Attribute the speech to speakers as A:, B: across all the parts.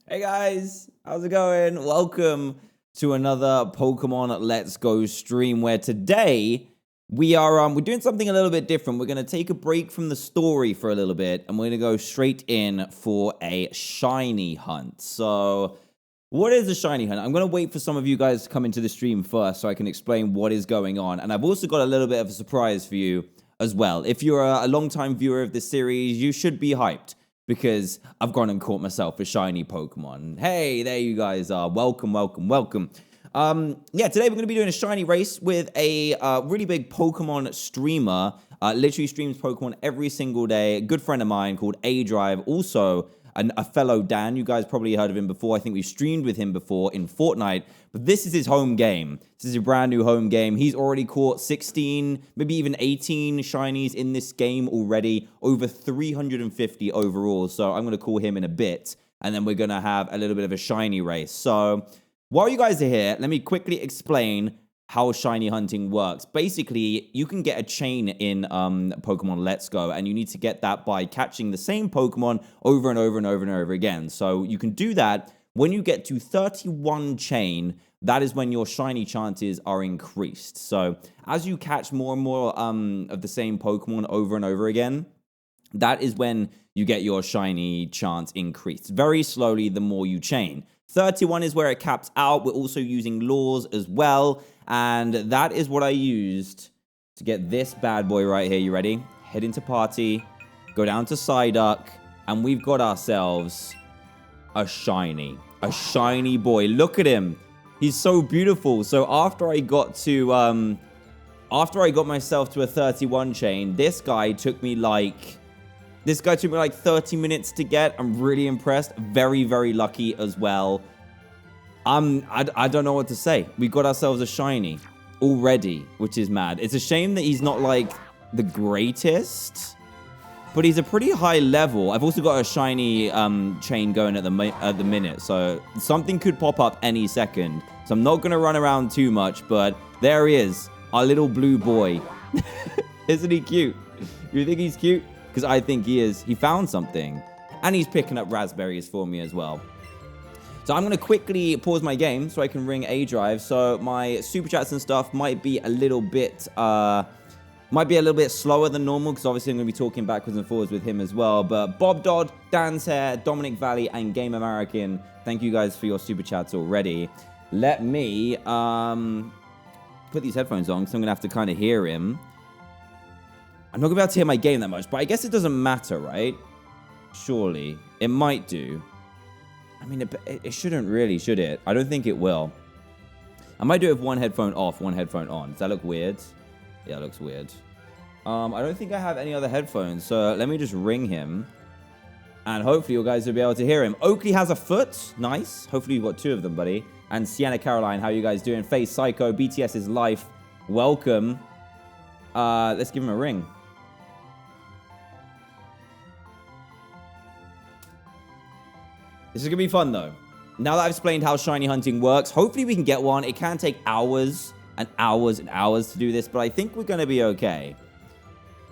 A: Hey guys, how's it going? Welcome to another Pokemon Let's Go stream where today we're doing something a little bit different. We're going to take a break from the story for a little bit and we're going to go straight in for a shiny hunt. So, what is a shiny hunt? I'm going to wait for some of you guys to come into the stream first so I can explain what is going on. And I've also got a little bit of a surprise for you as well. If you're a long-time viewer of this series, you should be hyped, because I've gone and caught myself a shiny Pokemon. Hey, there you guys are. Welcome, welcome, welcome. Yeah, today we're going to be doing a shiny race with a really big Pokemon streamer. Literally streams Pokemon every single day. A good friend of mine called A-Drive. Also, a fellow Dan. You guys probably heard of him before. I think we've streamed with him before in Fortnite. But this is his home game. This is a brand new home game. He's already caught 16, maybe even 18 shinies in this game already. Over 350 overall. So I'm going to call him in a bit. And then we're going to have a little bit of a shiny race. So while you guys are here, let me quickly explain how shiny hunting works. Basically, you can get a chain in Pokemon Let's Go, and you need to get that by catching the same Pokemon over and over and over and over again. So you can do that when you get to 31 chain. That is when your shiny chances are increased. So as you catch more and more of the same Pokemon over and over again, that is when you get your shiny chance increased. Very slowly, the more you chain. 31 is where it caps out. We're also using laws as well. And that is what I used to get this bad boy right here. You ready? Head into party, go down to Psyduck, and we've got ourselves a shiny. A shiny boy. Look at him. He's so beautiful. So after I got myself to a 31 chain, this guy took me like 30 minutes to get. I'm really impressed. Very, very lucky as well. I don't know what to say. We got ourselves a shiny already, which is mad. It's a shame that he's not like the greatest, but he's a pretty high level. I've also got a shiny chain going at the minute, so something could pop up any second. So I'm not going to run around too much, but there he is, our little blue boy. Isn't he cute? You think he's cute? Because I think he is. He found something. And he's picking up raspberries for me as well. So I'm going to quickly pause my game so I can ring A-Drive. So my super chats and stuff might be a little bit slower than normal, because obviously I'm going to be talking backwards and forwards with him as well. But Bob Dodd, Dan's Hair, Dominic Valley, and Game American, thank you guys for your super chats already. Let me put these headphones on, because I'm going to have to kind of hear him. I'm not going to be able to hear my game that much, but I guess it doesn't matter, right? Surely. It might do. I mean, it shouldn't really, should it? I don't think it will. I might do it with one headphone off, one headphone on. Does that look weird? Yeah, it looks weird. I don't think I have any other headphones, so let me just ring him. And hopefully you guys will be able to hear him. Oakley has a foot. Nice. Hopefully you've got two of them, buddy. And Sienna Caroline, how you guys doing? Face Psycho, BTS's Life. Welcome. Let's give him a ring. This is going to be fun, though. Now that I've explained how shiny hunting works, hopefully we can get one. It can take hours and hours and hours to do this, but I think we're going to be okay.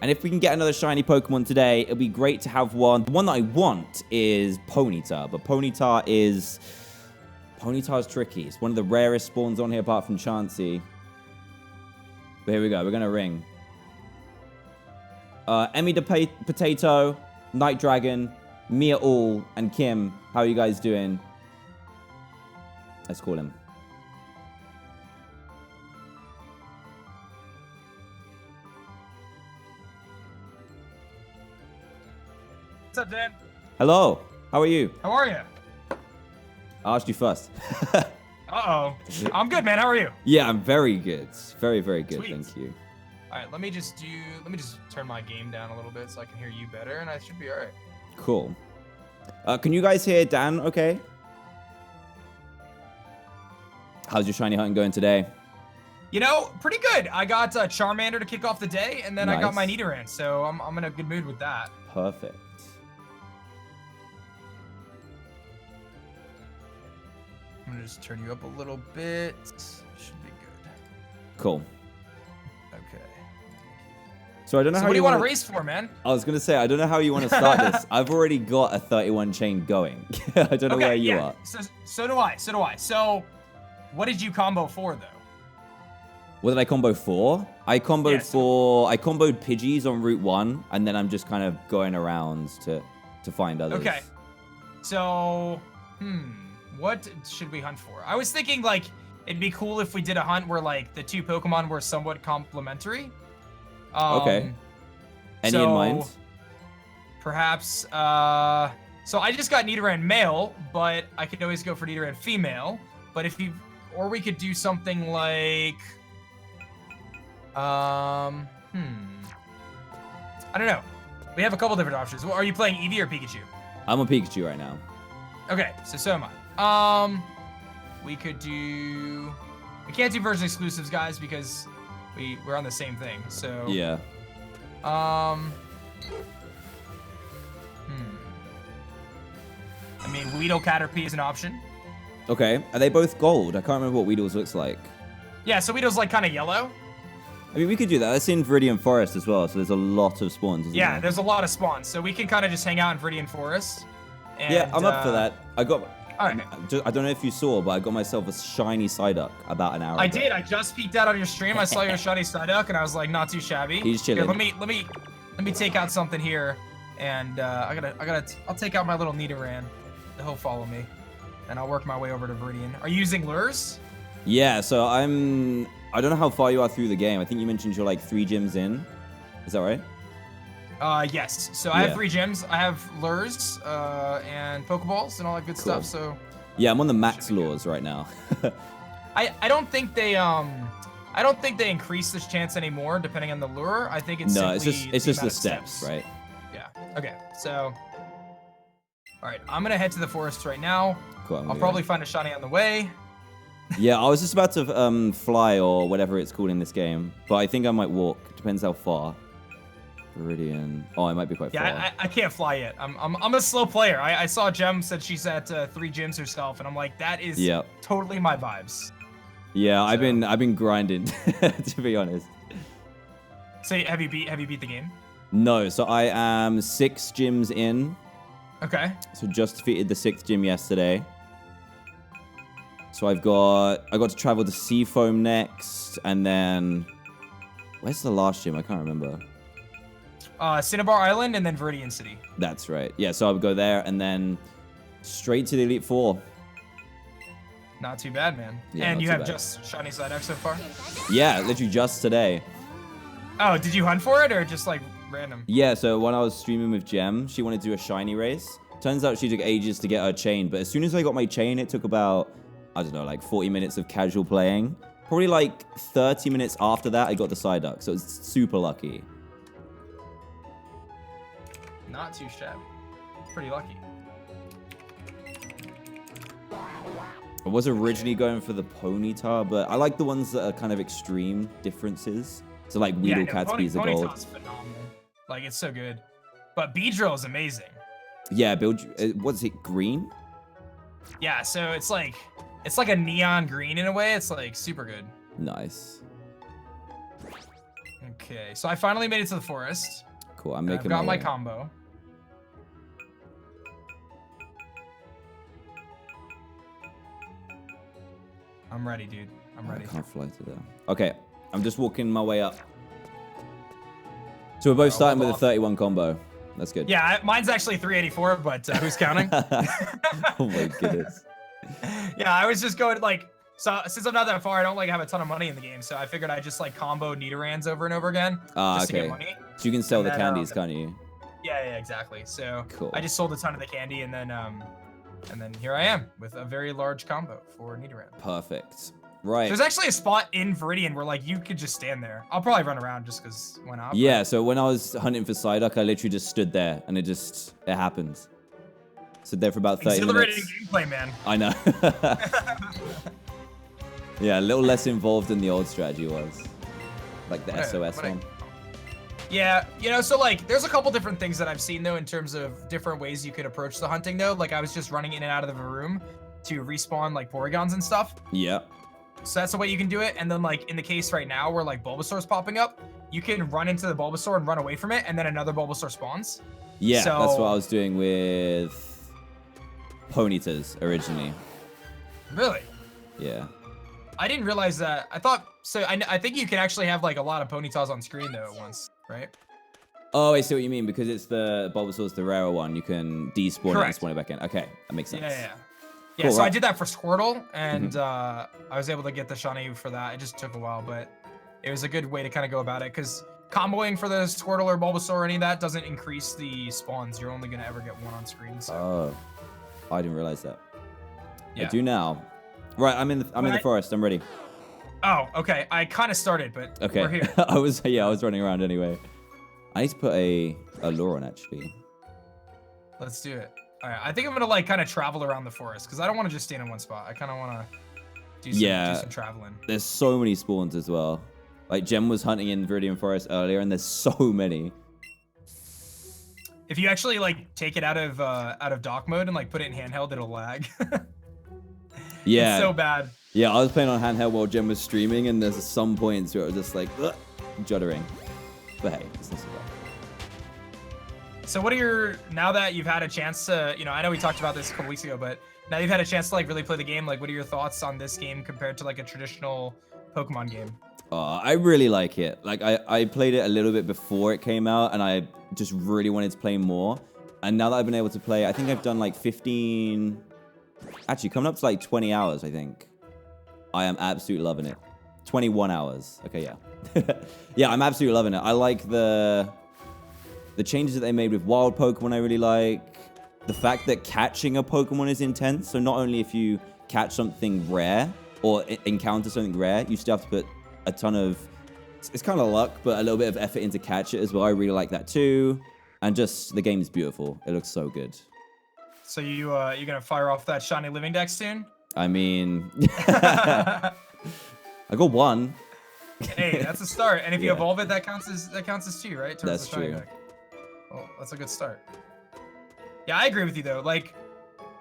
A: And if we can get another shiny Pokemon today, it'll be great to have one. The one that I want is Ponyta, but Ponyta is tricky. It's one of the rarest spawns on here apart from Chansey. But here we go. We're going to ring. Emmy the Potato, Night Dragon, Mia All, and Kim. How are you guys doing? Let's call him.
B: What's up, Dan?
A: Hello. How are you?
B: How are you?
A: I asked you first.
B: Uh-oh. I'm good, man. How are you?
A: Yeah, I'm very good. Very, very good.
B: Sweet.
A: Thank you.
B: All right, let me just turn my game down a little bit so I can hear you better, and I should be all right.
A: Cool. Can you guys hear Dan okay? How's your shiny hunting going today?
B: You know, pretty good. I got Charmander to kick off the day, and then I got my
A: Nice.
B: Nidoran, so I'm in a good mood with that.
A: Perfect.
B: I'm gonna just turn you up a little bit. Should be good.
A: Cool.
B: Okay.
A: So I don't know
B: So
A: how
B: what do you
A: want
B: want to race for, man?
A: I was gonna say I don't know how you want to start this. I've already got a 31 chain going. I don't know where you are.
B: So do I. So what did you combo for though?
A: What did I combo for? I comboed Pidgeys on Route 1, and then I'm just kind of going around to find others.
B: Okay. So, what should we hunt for? I was thinking like it'd be cool if we did a hunt where like the two Pokemon were somewhat complementary.
A: Okay. Any in mind?
B: Perhaps. So I just got Nidoran male, but I could always go for Nidoran female. But or we could do something like. I don't know. We have a couple different options. Are you playing Eevee or Pikachu?
A: I'm a Pikachu right now.
B: Okay, so am I. We could do. We can't do version exclusives, guys, because we're on the same thing. So
A: yeah.
B: I mean, Weedle, Caterpie is an option.
A: Okay. Are they both gold? I can't remember what Weedle's looks like.
B: Yeah, so Weedle's like kind of yellow.
A: I mean, we could do that. That's in Viridian Forest as well, so there's a lot of spawns, isn't there?
B: There's a lot of spawns, so we can kind of just hang out in Viridian Forest. And,
A: yeah, I'm up for that. I got...
B: All right.
A: I don't know if you saw, but I got myself a shiny Psyduck about an hour ago.
B: I did. I just peeked out on your stream. I saw your shiny Psyduck, and I was like, not too shabby.
A: He's chilling.
B: Here, let me take out something here, and I'll take out my little Nidoran. He'll follow me, and I'll work my way over to Viridian. Are you using lures?
A: Yeah, so I don't know how far you are through the game. I think you mentioned you're like 3 gyms in. Is that right?
B: Yes. So I have 3 gyms. I have lures, and Pokeballs and all that good stuff. So
A: yeah, I'm on the max lures right now.
B: I don't think they increase this chance anymore depending on the lure. I think it's
A: it's just the steps, right?
B: Yeah. Okay. So all right, I'm gonna head to the forest right now.
A: Cool,
B: I'll probably find a shiny on the way.
A: Yeah, I was just about to fly or whatever it's called in this game, but I think I might walk. Depends how far. Viridian. Oh, I might be quite far.
B: Yeah, I can't fly yet. I'm a slow player. I saw Jem said she's at 3 gyms herself, and I'm like, that is totally my vibes.
A: Yeah, so. I've been grinding to be honest.
B: So have you beat the game?
A: No, so I am 6 gyms in.
B: Okay.
A: So just defeated the 6th gym yesterday. So I got to travel to Seafoam next, and then where's the last gym? I can't remember.
B: Cinnabar Island and then Viridian City.
A: That's right. Yeah, so I would go there and then straight to the Elite Four.
B: Not too bad, man.
A: Yeah,
B: and you have just shiny Psyduck so far?
A: Yeah, literally just today.
B: Oh, did you hunt for it or just like random?
A: Yeah, so when I was streaming with Jem, she wanted to do a shiny race. Turns out she took ages to get her chain, but as soon as I got my chain, it took about, I don't know, like 40 minutes of casual playing. Probably like 30 minutes after that, I got the Psyduck, so it's super lucky.
B: Not too shabby. Pretty lucky.
A: I was originally going for the Ponyta, but I like the ones that are kind of extreme differences. So like Weedle, Caterpie's are gold.
B: Ponyta's phenomenal. Like, it's so good. But Beedrill is amazing.
A: Yeah, what's it, green?
B: Yeah, so it's like a neon green in a way. It's like super good.
A: Nice.
B: Okay, so I finally made it to the forest.
A: Cool, I'm making
B: I've got my combo. I'm ready, dude. I'm ready.
A: I can't fly to there. Okay, I'm just walking my way up. So we're both starting with a 31 combo. That's good.
B: Yeah, mine's actually 384, but who's counting?
A: Oh my goodness.
B: Yeah, I was just going like, so since I'm not that far, I don't like have a ton of money in the game, so I figured I'd just like combo Nidorans over and over again. Just to get money.
A: So you can sell the candies, can't you?
B: Yeah, exactly. So
A: cool.
B: I just sold a ton of the candy, and then here I am with a very large combo for Nidoran.
A: Perfect. Right.
B: There's actually a spot in Viridian where like you could just stand there. I'll probably run around just because why not?
A: Yeah, so when I was hunting for Psyduck, I literally just stood there and it happened. Stood there for about 30 minutes.
B: Exhilarating gameplay, man.
A: I know. Yeah, a little less involved than the old strategy was. Like the SOS one.
B: Yeah, you know, so like there's a couple different things that I've seen though in terms of different ways you could approach the hunting though. Like I was just running in and out of the room to respawn like Porygons and stuff.
A: Yeah.
B: So that's the way you can do it. And then like in the case right now where like Bulbasaur's popping up, you can run into the Bulbasaur and run away from it, and then another Bulbasaur spawns.
A: Yeah,
B: So,
A: that's what I was doing with Ponytas originally.
B: Really?
A: Yeah.
B: I didn't realize that. I thought so. I think you can actually have like a lot of Ponytas on screen though at once, right?
A: Oh, I see what you mean. Because it's the Bulbasaur's the rarer one, you can despawn it and spawn it back in. Okay, that makes sense.
B: Yeah,
A: Cool,
B: so I
A: right.
B: did that for Squirtle, and I was able to get the shiny for that. It just took a while, but it was a good way to kind of go about it, because comboing for the Squirtle or Bulbasaur or any of that doesn't increase the spawns. You're only going to ever get one on screen. So.
A: Oh, I didn't realize that.
B: Yeah.
A: I do now. Right, I'm in the forest. I'm ready.
B: Oh, okay. I kind of started, but we're here.
A: I was running around anyway. I need to put a lure on, actually.
B: Let's do it. All right, I think I'm gonna like kind of travel around the forest, because I don't want to just stand in one spot. I kind of want to do some traveling.
A: There's so many spawns as well. Like Jem was hunting in Viridian Forest earlier, and there's so many.
B: If you actually like take it out of dock mode and like put it in handheld, it'll lag.
A: Yeah.
B: It's so bad.
A: Yeah, I was playing on handheld while Jem was streaming, and there's some points where it was just like juddering. But hey, it's not so bad.
B: So what are your, now that you've had a chance to, I know we talked about this a couple weeks ago, but now you've had a chance to like really play the game, like what are your thoughts on this game compared to like a traditional Pokemon game?
A: I really like it. Like I played it a little bit before it came out, and I just really wanted to play more. And now that I've been able to play, I think I've done like 15, actually coming up to like 20 hours, I think. I am absolutely loving it. 21 hours. Okay, yeah. Yeah, I'm absolutely loving it. I like the changes that they made with wild Pokemon. I really like the fact that catching a Pokemon is intense. So not only if you catch something rare or encounter something rare, you still have to put a ton of, it's kind of luck, but a little bit of effort into catch it as well. I really like that too. And just the game's beautiful. It looks so good.
B: So you're gonna fire off that shiny living deck soon?
A: I mean, I got one.
B: Hey, that's a start. And if you evolve it, that counts as 2, right?
A: That's true.
B: Deck. Well, that's a good start. Yeah, I agree with you though. Like,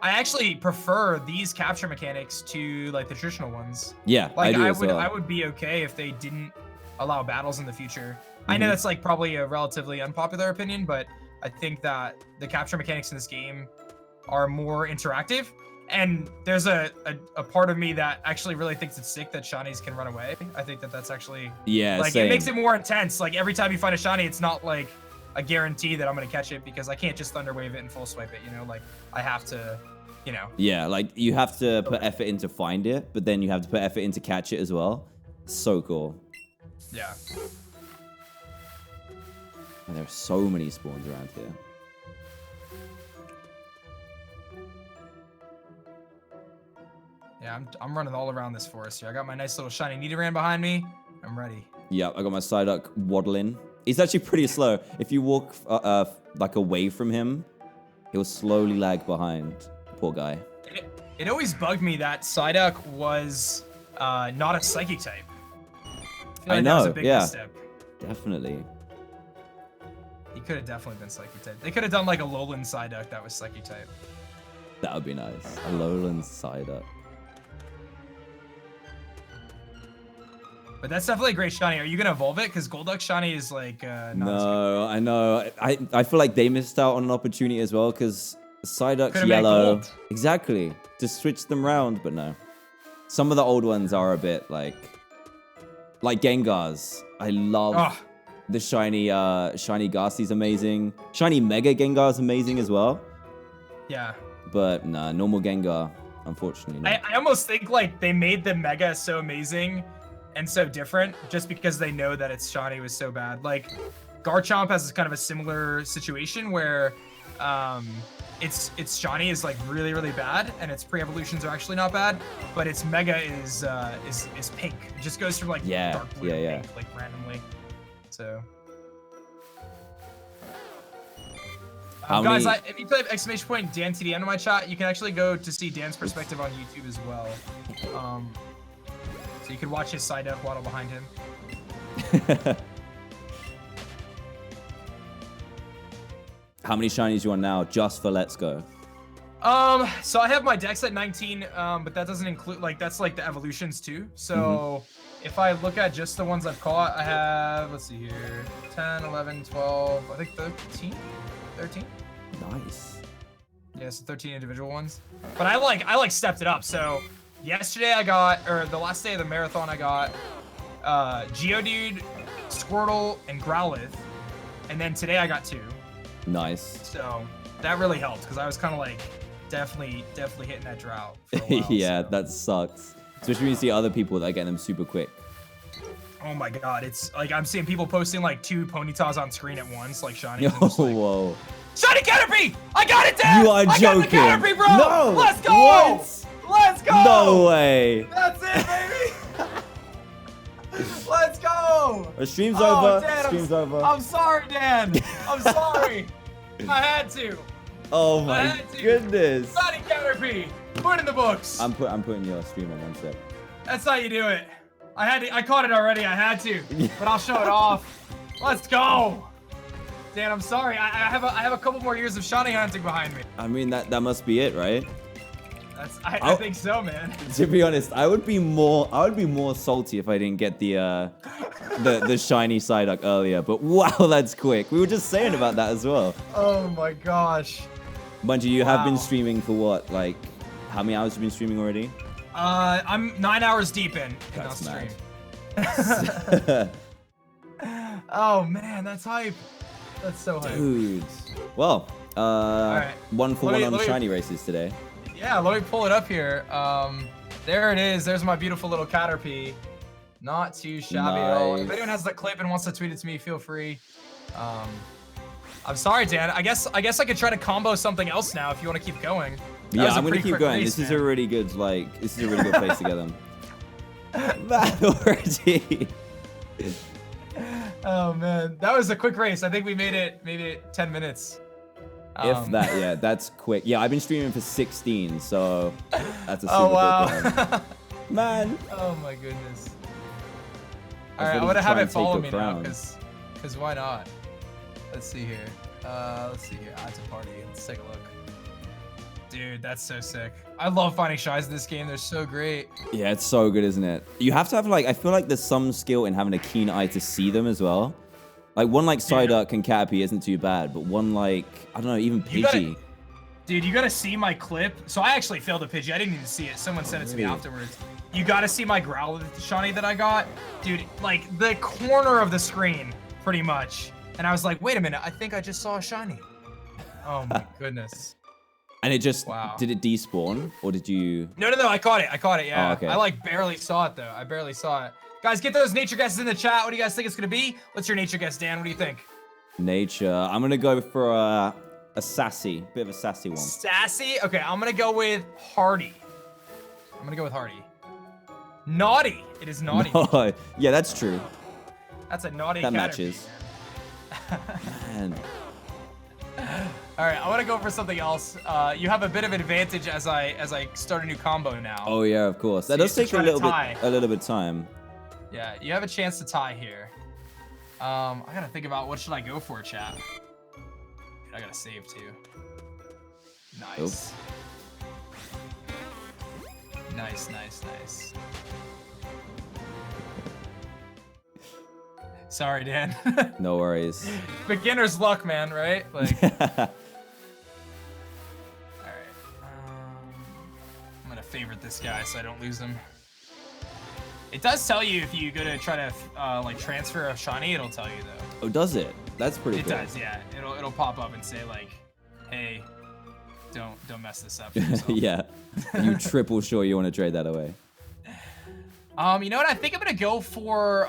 B: I actually prefer these capture mechanics to like the traditional ones.
A: Yeah,
B: like
A: I
B: would be okay if they didn't allow battles in the future. I know that's like probably a relatively unpopular opinion, but I think that the capture mechanics in this game are more interactive. And there's a part of me that actually really thinks it's sick that shinies can run away. I think that that's actually like
A: same.
B: It makes it more intense. Like every time you find a shiny, it's not like a guarantee that I'm gonna catch it, because I can't just Thunder Wave it and full swipe it. Like I have to,
A: Yeah, like you have to put effort in to find it, but then you have to put effort in to catch it as well. So cool.
B: Yeah.
A: And there are so many spawns around here.
B: Yeah, I'm running all around this forest here. I got my nice little shiny Nidoran behind me. I'm ready.
A: Yeah, I got my Psyduck waddling. He's actually pretty slow. If you walk like away from him, he'll slowly lag behind. Poor guy.
B: It always bugged me that Psyduck was not a Psychic type. I feel like that was a big misstep.
A: Definitely.
B: He could have definitely been Psychic type. They could have done like a Alolan Psyduck that was Psychic type.
A: That would be nice. A Alolan Psyduck.
B: But that's definitely a great shiny. Are you gonna evolve it? Because Golduck shiny is like
A: no, I know. I feel like they missed out on an opportunity as well, because Psyduck's
B: Could've
A: yellow. Exactly. Just switch them round, but no. Some of the old ones are a bit like Gengars. I love the shiny Ghasty's amazing. Shiny Mega Gengar's amazing as well.
B: Yeah.
A: But nah, normal Gengar, unfortunately. No.
B: I almost think like they made the Mega so amazing and so different just because they know that its shiny was so bad. Like Garchomp has kind of a similar situation where its shiny is like really, really bad, and its pre-evolutions are actually not bad, but its Mega is pink. It just goes from like dark blue to pink like randomly. So guys, if you type !Dan in my chat, you can actually go to see Dan's perspective on YouTube as well. So you can watch his Psyduck waddle behind him.
A: How many shinies you want now, just for Let's Go?
B: So I have my dex at 19, but that doesn't include, like, that's like the evolutions too. So if I look at just the ones I've caught, I have, let's see here, 10, 11, 12, I think 13?
A: Nice.
B: Yeah, so 13 individual ones. But I like stepped it up. So yesterday I got, or the last day of the marathon I got, Geodude, Squirtle, and Growlithe. And then today I got 2.
A: Nice.
B: So that really helped because I was kind of like definitely hitting that drought for a while.
A: Yeah,
B: so.
A: that sucks. Especially when you see other people that get them super quick.
B: Oh my god, it's like I'm seeing people posting like 2 Ponytas on screen at once, like shiny.
A: Oh, whoa.
B: Shiny Caterpie! I got it, Dad!
A: You are
B: I
A: joking.
B: got the Caterpie, bro!
A: No!
B: Let's go!
A: What?
B: Let's go!
A: No way.
B: That's it, baby! Let's go!
A: The stream's
B: Oh,
A: over.
B: Dad,
A: Stream's over.
B: I'm sorry, Dan. I'm sorry. I had to.
A: Oh
B: I
A: my
B: had to.
A: goodness.
B: Shiny Caterpie! Put it in the books.
A: I'm putting your stream on one sec.
B: That's how you do it. I caught it already. I had to, but I'll show it off. Let's go. Dan, I'm sorry. I have a couple more years of shiny hunting behind me.
A: I mean, that must be it, right?
B: I think so, man.
A: To be honest, I would be more salty if I didn't get the shiny Psyduck earlier. But wow, that's quick. We were just saying about that as well.
B: Oh my gosh.
A: Bungie, you have been
B: Wow.
A: streaming for what? Like, how many hours have you been streaming already?
B: I'm 9 hours deep in the
A: That's
B: stream.
A: mad.
B: Oh man, that's hype. That's so hype.
A: Dude. Well,
B: right.
A: 1 for
B: Let
A: 1
B: me-
A: on the
B: let me-
A: shiny races today.
B: Yeah, let me pull it up here. There it is. There's my beautiful little Caterpie. Not too shabby at all. If
A: Nice.
B: anyone has that clip and wants to tweet it to me, feel free. I'm sorry, Dan. I guess I could try to combo something else now if you want to keep going. That
A: Yeah,
B: was a
A: I'm gonna
B: pretty
A: keep
B: quick
A: going.
B: race,
A: This is a
B: man.
A: really good, this is a really good place to get them. Bad already.
B: Oh man, that was a quick race. I think we made it 10 minutes.
A: If that, yeah, that's quick. Yeah, I've been streaming for 16, so that's a super
B: Oh
A: quick one.
B: wow.
A: Man.
B: Oh my goodness.
A: I
B: All right,
A: was
B: I'm
A: ready
B: gonna
A: to
B: have
A: try
B: it
A: and take
B: follow
A: your
B: me now,
A: crown.
B: cause why not? Let's see here. Add to party. Let's take a look. Dude, that's so sick. I love finding shines in this game. They're so great.
A: Yeah, it's so good, isn't it? You have to have, like, I feel like there's some skill in having a keen eye to see them as well. Like, one like Psyduck and Caterpie isn't too bad, but one like, I don't know, even
B: You gotta-
A: Pidgey.
B: Dude, you gotta see my clip. So I actually failed a Pidgey. I didn't even see it. Someone sent it to me
A: Really?
B: afterwards. You gotta see my Growlithe shiny that I got. Dude, like the corner of the screen, pretty much. And I was like, wait a minute, I think I just saw a shiny. Oh my goodness.
A: And it just,
B: Wow.
A: did it despawn? Or did you...
B: No, I caught it, yeah.
A: Oh, okay.
B: I like barely saw it though. I barely saw it. Guys, get those nature guesses in the chat. What do you guys think it's gonna be? What's your nature guess, Dan? What do you think?
A: Nature. I'm gonna go for a bit of a sassy one.
B: Sassy? Okay, I'm gonna go with Hardy. Naughty. It is naughty.
A: Oh, yeah, that's true.
B: That's a naughty
A: That
B: Caterpie,
A: matches.
B: man.
A: Man.
B: All right, I want to go for something else. You have a bit of advantage as I start a new combo now.
A: Oh yeah, of course. That
B: So you
A: does
B: have
A: take
B: to
A: a
B: try to
A: little bit
B: tie.
A: time.
B: Yeah, you have a chance to tie here. I gotta think about what should I go for, chat. Dude, I gotta save too. Nice. Nice. Sorry, Dan.
A: No worries.
B: Beginner's luck, man, right? Like, alright. I'm gonna favorite this guy so I don't lose him. It does tell you if you go to try to like transfer a shiny, it'll tell you though.
A: Oh, does it? That's pretty
B: It
A: cool.
B: does, yeah. It'll pop up and say like, hey, don't mess this up for yourself.
A: Yeah. You triple sure you want to trade that away.
B: You know what? I think I'm gonna go for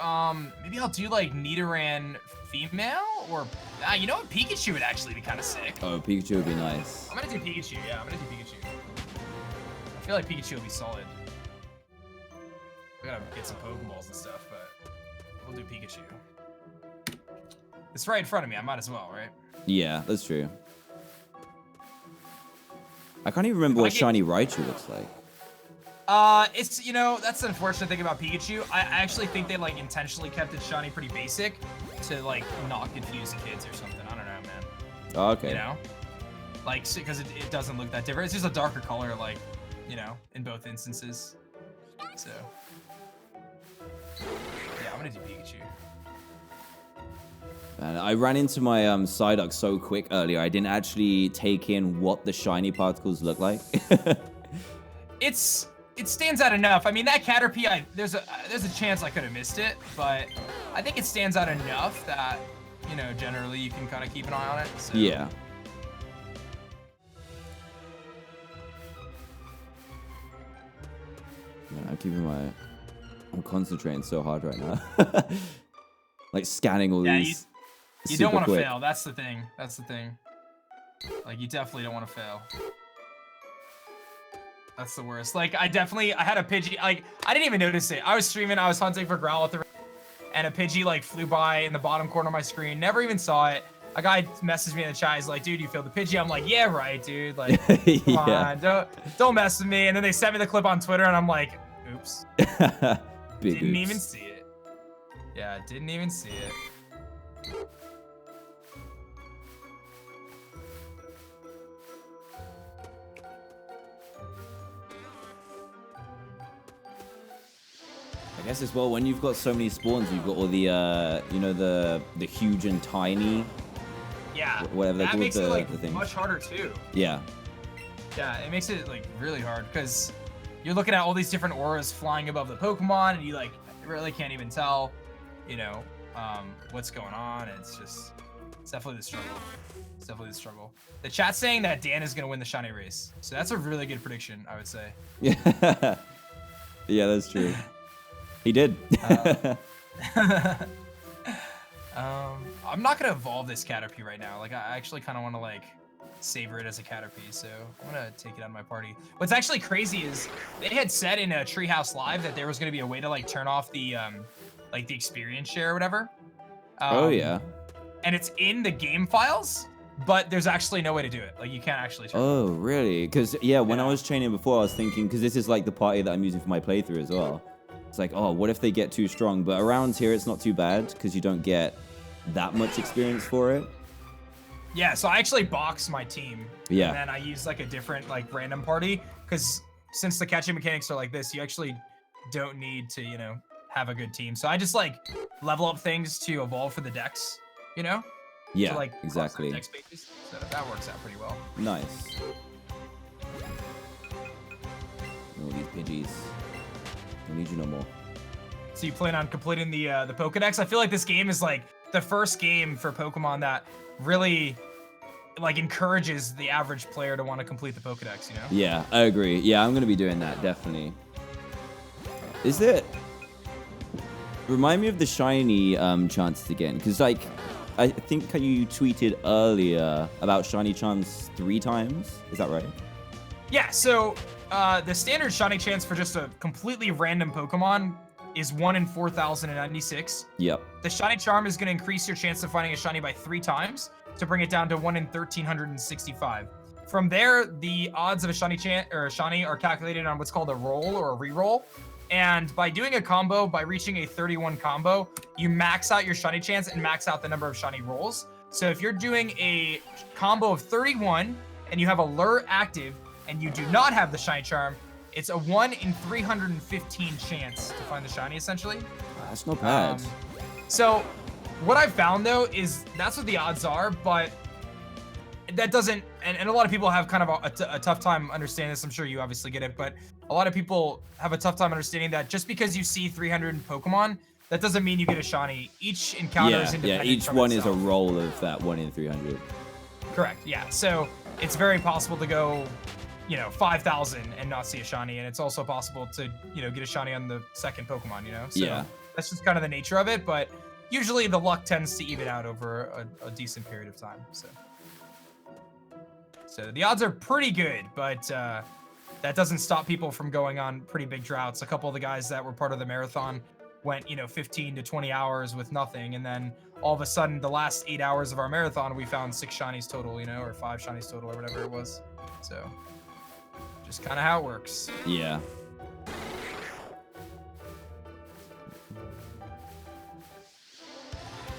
B: maybe I'll do like Nidoran female or you know what? Pikachu would actually be kind of sick.
A: Oh, Pikachu would be nice.
B: I'm gonna do Pikachu. Yeah, I'm gonna do Pikachu. I feel like Pikachu will be solid. I gotta get some Pokeballs and stuff, but we'll do Pikachu. It's right in front of me. I might as well, right?
A: Yeah, that's true. I can't even remember what shiny Raichu looks like.
B: It's, you know, that's the unfortunate thing about Pikachu. I actually think they like intentionally kept it shiny pretty basic to like not confuse kids or something. I don't know, man.
A: Oh, okay.
B: You know? like because it doesn't look that different. It's just a darker color, like, you know, in both instances. So yeah, I'm gonna do Pikachu.
A: And I ran into my Psyduck so quick earlier, I didn't actually take in what the shiny particles look like.
B: It stands out enough. I mean, that Caterpie, there's a chance I could have missed it, but I think it stands out enough that, you know, generally you can kind of keep an eye on it. So.
A: Yeah. Man, I'm concentrating so hard right now. Like scanning all these.
B: You don't want to fail. That's the thing. That's the thing. Like, you definitely don't want to fail. That's the worst. Like, I had a Pidgey. Like, I didn't even notice it. I was streaming. I was hunting for Growlithe, and a Pidgey like flew by in the bottom corner of my screen. Never even saw it. A guy messaged me in the chat. He's like, "Dude, you failed the Pidgey." I'm like, "Yeah, right, dude. Like, come on, don't mess with me." And then they sent me the clip on Twitter, and I'm like, "Oops." Didn't even see it. Yeah, didn't even see it.
A: I guess as well, when you've got so many spawns, you've got all the, you know, the huge and tiny.
B: Yeah.
A: Whatever they
B: that
A: call
B: makes
A: the,
B: it like
A: the things.
B: much harder too.
A: Yeah.
B: Yeah, it makes it like really hard because you're looking at all these different auras flying above the Pokemon, and you like really can't even tell, you know, what's going on. It's definitely the struggle. It's definitely the struggle. The chat's saying that Dan is gonna win the shiny race, so that's a really good prediction, I would say.
A: Yeah. Yeah, that's true. He did.
B: I'm not gonna evolve this Caterpie right now. Like, I actually kind of want to like savor it as a Caterpie, so I'm gonna take it out of my party. What's actually crazy is they had said in a Treehouse Live that there was gonna be a way to like turn off the like the experience share or whatever.
A: Oh yeah.
B: And it's in the game files, but there's actually no way to do it. Like, you can't actually turn it
A: Oh really? Because when I was training before, I was thinking, because this is like the party that I'm using for my playthrough as well. It's like, oh, what if they get too strong? But around here, it's not too bad because you don't get that much experience for it.
B: Yeah, so I actually box my team.
A: Yeah.
B: And then I use like a different like random party, because since the catching mechanics are like this, you actually don't need to, you know, have a good team. So I just like level up things to evolve for the decks, you know?
A: Yeah,
B: to, like,
A: exactly.
B: Deck spaces. So that works out pretty well.
A: Nice. All these Pidgeys. Don't need you no more.
B: So you plan on completing the Pokedex? I feel like this game is like the first game for Pokemon that really like encourages the average player to want to complete the Pokedex, you know?
A: Yeah, I agree. Yeah, I'm gonna be doing that, definitely. Is it... Remind me of the shiny chances again, because like, I think you tweeted earlier about shiny chance 3 times. Is that right?
B: Yeah, so the standard shiny chance for just a completely random Pokemon is 1 in 4,096.
A: Yep.
B: The shiny charm is going to increase your chance of finding a shiny by 3 times to bring it down to 1 in 1,365. From there, the odds of a shiny are calculated on what's called a roll or a reroll. And by doing a combo, by reaching a 31 combo, you max out your shiny chance and max out the number of shiny rolls. So if you're doing a combo of 31 and you have a lure active and you do not have the shiny charm, it's a 1 in 315 chance to find the shiny, essentially.
A: That's not bad.
B: So what I've found, though, is that's what the odds are, but that doesn't, and a lot of people have kind of a tough time understanding this. I'm sure you obviously get it, but a lot of people have a tough time understanding that just because you see 300 Pokemon, that doesn't mean you get a shiny. Each encounter is independent.
A: Yeah, each one is a roll of that 1 in 300.
B: Correct, yeah. So it's very possible to go, you know, 5,000 and not see a shiny, and it's also possible to, you know, get a shiny on the second Pokemon, you know? So
A: yeah.
B: That's just kind of the nature of it, but usually the luck tends to even out over a decent period of time, So the odds are pretty good, but that doesn't stop people from going on pretty big droughts. A couple of the guys that were part of the marathon went, you know, 15 to 20 hours with nothing, and then all of a sudden, the last 8 hours of our marathon, we found 6 shinies total, you know, or 5 shinies total, or whatever it was. So just kind of how it works.
A: Yeah.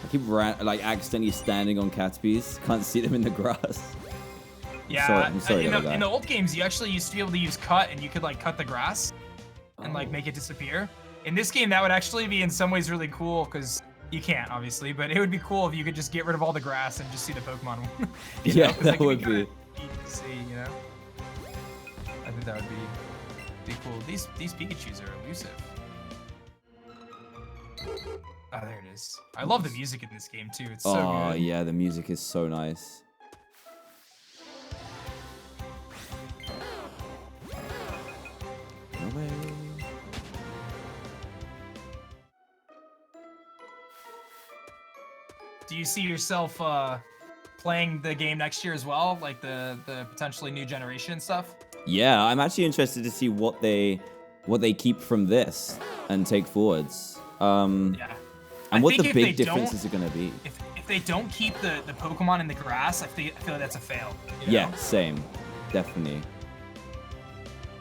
A: I keep accidentally standing on Caterpies. Can't see them in the grass.
B: Yeah,
A: I'm sorry about that.
B: in the old games, you actually used to be able to use cut, and you could like cut the grass and like make it disappear. In this game, that would actually be in some ways really cool because you can't obviously, but it would be cool if you could just get rid of all the grass and just see the Pokemon.
A: Yeah, that would be.
B: Neat to see, you know. I think that would be cool. These Pikachus are elusive. Oh, there it is. I love the music in this game too. It's so good.
A: Oh yeah, the music is so nice. No way.
B: Do you see yourself playing the game next year as well, like the potentially new generation stuff?
A: Yeah, I'm actually interested to see what they keep from this and take forwards.
B: Yeah.
A: And what the big differences are going to be.
B: If they don't keep the Pokemon in the grass, I feel like that's a fail. You know?
A: Yeah, same. Definitely.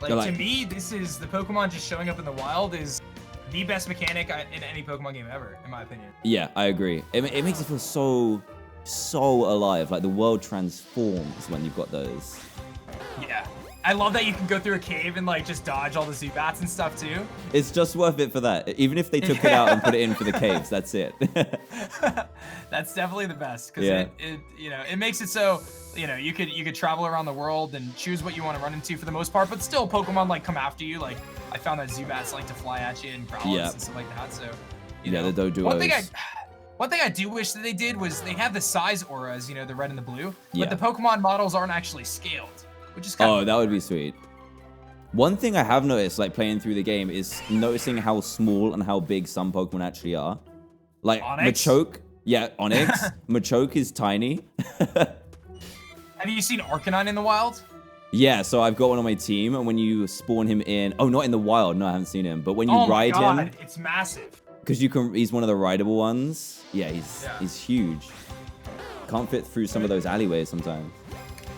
B: Like, to me, this is the Pokemon just showing up in the wild is the best mechanic in any Pokemon game ever, in my opinion.
A: Yeah, I agree. It makes it feel so alive. Like the world transforms when you've got those.
B: Yeah. I love that you can go through a cave and like just dodge all the Zubats and stuff too.
A: It's just worth it for that. Even if they took it out and put it in for the caves, that's it.
B: That's definitely the best because
A: Yeah.
B: it makes it so you could travel around the world and choose what you want to run into for the most part, but still Pokemon like come after you. Like I found that Zubats like to fly at you and Growlithe and stuff like that. So you know,
A: the Doduos.
B: One thing I do wish that they did was they have the size auras, the red and the blue,
A: Yeah.
B: but the Pokemon models aren't actually scaled, which is kind of
A: that would be sweet. One thing I have noticed, like playing through the game, is noticing how small and how big some Pokemon actually are. Like
B: Onix?
A: Machoke, yeah, Onix. Machoke is tiny.
B: Have you seen Arcanine in the wild?
A: Yeah, so I've got one on my team, and when you spawn him in, not in the wild, no, I haven't seen him, but when you ride him,
B: it's massive.
A: because he's one of the rideable ones. Yeah, he's huge. Can't fit through some of those alleyways sometimes.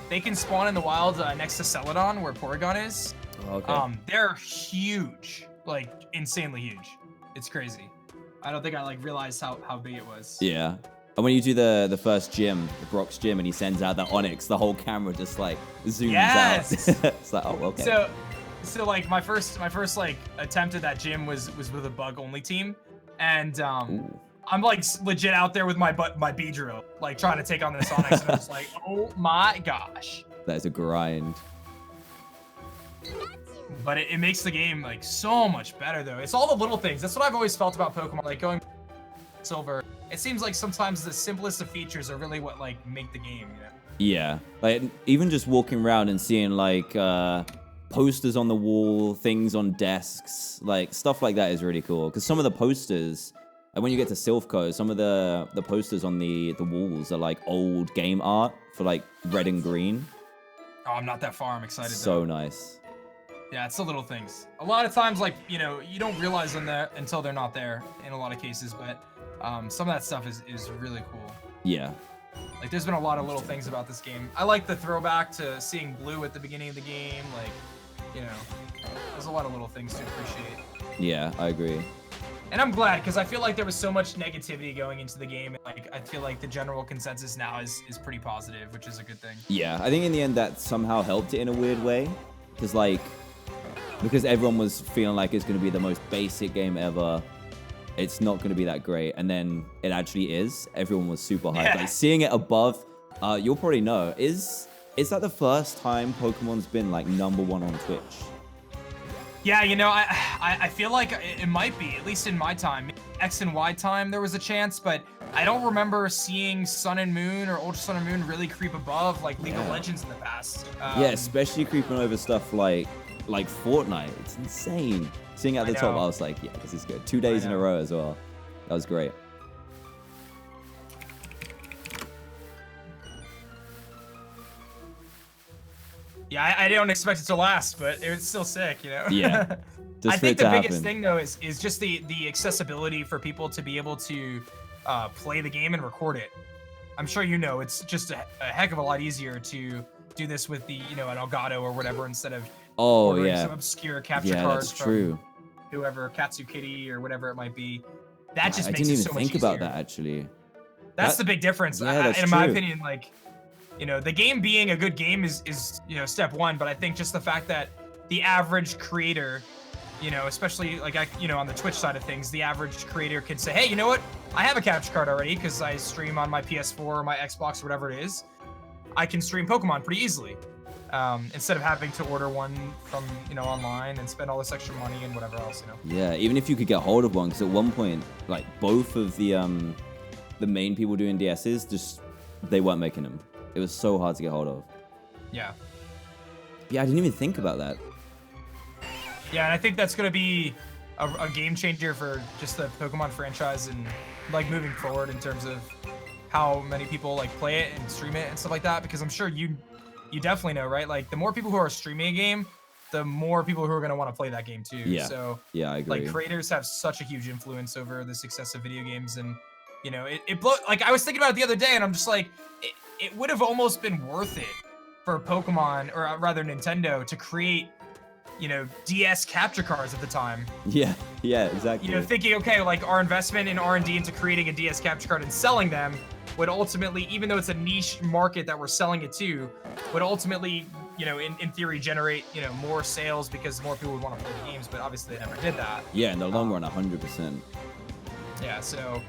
B: They can spawn in the wild next to Celadon, where Porygon is.
A: Oh, okay.
B: They're huge, like insanely huge. It's crazy. I don't think I like realized how big it was.
A: Yeah. And when you do the first gym, the Brock's gym, and he sends out the Onix, the whole camera just like zooms out. It's like, oh, okay.
B: So like my first like attempt at that gym was with a bug only team, and I'm like legit out there with my Beedrill, like trying to take on this Onix, and I'm just like, oh my gosh.
A: That is a grind.
B: But it makes the game like so much better though. It's all the little things. That's what I've always felt about Pokemon. Like going Silver, it seems like sometimes the simplest of features are really what like make the game.
A: Yeah, like even just walking around and seeing like posters on the wall, things on desks, like stuff like that is really cool. Because some of the posters, and when you get to Silphco, some of the posters on the walls are like old game art for like red and green.
B: Oh, I'm not that far. I'm excited.
A: So nice.
B: Yeah, it's the little things. A lot of times, like, you don't realize them there until they're not there in a lot of cases, but some of that stuff is really cool.
A: Yeah.
B: Like, there's been a lot of little things about this game. I like the throwback to seeing blue at the beginning of the game. Like, there's a lot of little things to appreciate.
A: Yeah, I agree.
B: And I'm glad, because I feel like there was so much negativity going into the game. And, like, I feel like the general consensus now is pretty positive, which is a good thing.
A: Yeah, I think in the end that somehow helped it in a weird way. Because everyone was feeling like it's going to be the most basic game ever. It's not going to be that great. And then it actually is. Everyone was super hyped.
B: Yeah.
A: Like seeing it above, you'll probably know, is that the first time Pokemon's been like #1 on Twitch?
B: Yeah, I feel like it might be, at least in my time. X and Y time, there was a chance, but I don't remember seeing Sun and Moon or Ultra Sun and Moon really creep above like League of Legends in the past.
A: Yeah, especially creeping over stuff like Fortnite. It's insane. Seeing it at the top, I was like, yeah, this is good. 2 days in a row as well. That was great.
B: Yeah, I don't expect it to last, but it was still sick,
A: Yeah.
B: I think the biggest thing though is just the accessibility for people to be able to play the game and record it. I'm sure it's just a heck of a lot easier to do this with the an Elgato or whatever instead of ordering some obscure capture cards from whoever, Katsukitty or whatever it might be. That just makes it so much easier.
A: I didn't even think about that actually.
B: That's the big difference.
A: Yeah, that's
B: in my opinion, like you know, the game being a good game is you know, step one, but I think just the fact that the average creator, you know, especially like you know, on the Twitch side of things, the average creator can say, hey, you know what? I have a capture card already because I stream on my PS4 or my Xbox or whatever it is. I can stream Pokemon pretty easily. Instead of having to order one from, you know, online and spend all this extra money and whatever else, you know.
A: Yeah, even if you could get hold of one, because at one point, like both of the main people doing DSs, just they weren't making them. It was so hard to get hold of.
B: Yeah.
A: Yeah, I didn't even think about that.
B: Yeah, and I think that's going to be a game changer for just the Pokemon franchise and like moving forward in terms of how many people like play it and stream it and stuff like that. Because I'm sure you definitely know, right? Like the more people who are streaming a game, the more people who are going to want to play that game too.
A: Yeah.
B: So
A: yeah, I agree.
B: like creators have such a huge influence over the success of video games, and you know, it blow. Like I was thinking about it the other day, and I'm just like, it would have almost been worth it for Pokemon, or rather Nintendo, to create, you know, DS capture cards at the time.
A: Yeah, exactly.
B: You know, thinking, okay, like our investment in R&D into creating a DS capture card and selling them would ultimately, even though it's a niche market that we're selling it to, would ultimately, you know, in theory generate, you know, more sales because more people would want to play the games, but obviously they never did that.
A: Yeah, in the long run, 100%.
B: Yeah, so,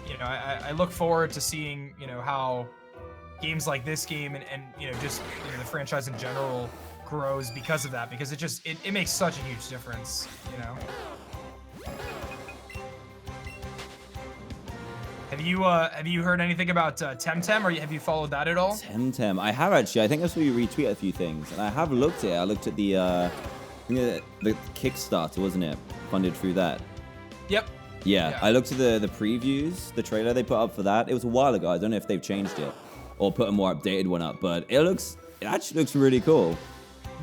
B: you know, I look forward to seeing, you know, how games like this game and you know, just, you know, the franchise in general grows because of that, because it just, it makes such a huge difference, you know? Have you heard anything about Temtem, or have you followed that at all?
A: Temtem, I have actually. I think I saw you retweet a few things, and I have looked at it. I looked at the, I think the Kickstarter, wasn't it? Funded through that.
B: Yep.
A: Yeah, I looked at the previews, the trailer they put up for that. It was a while ago. I don't know if they've changed it or put a more updated one up, but it actually looks really cool.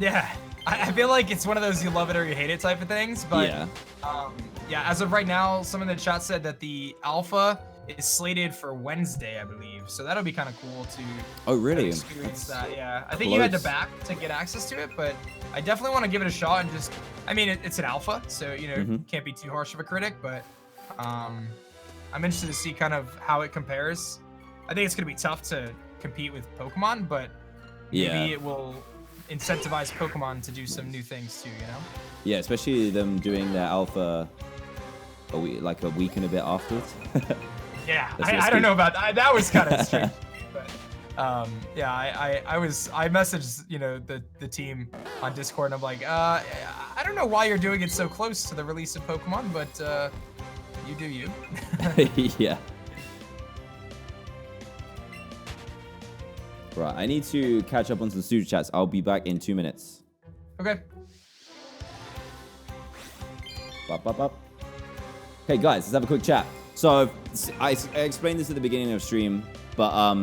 B: Yeah, I feel like it's one of those you love it or you hate it type of things, but yeah, as of right now, someone in the chat said that the alpha is slated for Wednesday, I believe. So that'll be kind of cool to experience that. Yeah, I think you had to back to get access to it, but I definitely want to give it a shot and just, I mean, it's an alpha, so, you know, can't be too harsh of a critic, but I'm interested to see kind of how it compares. I think it's going to be tough to compete with Pokemon, but maybe it will incentivize Pokemon to do some new things too, you know?
A: Yeah, especially them doing their alpha a week and a bit afterwards.
B: Yeah, I don't know about that. That was kind of strange. But yeah, I messaged, you know, the team on Discord, and I'm like, I don't know why you're doing it so close to the release of Pokemon, but you do you.
A: Yeah. Right, I need to catch up on some super chats. I'll be back in 2 minutes.
B: Okay.
A: Okay, guys, let's have a quick chat. So I explained this at the beginning of stream, but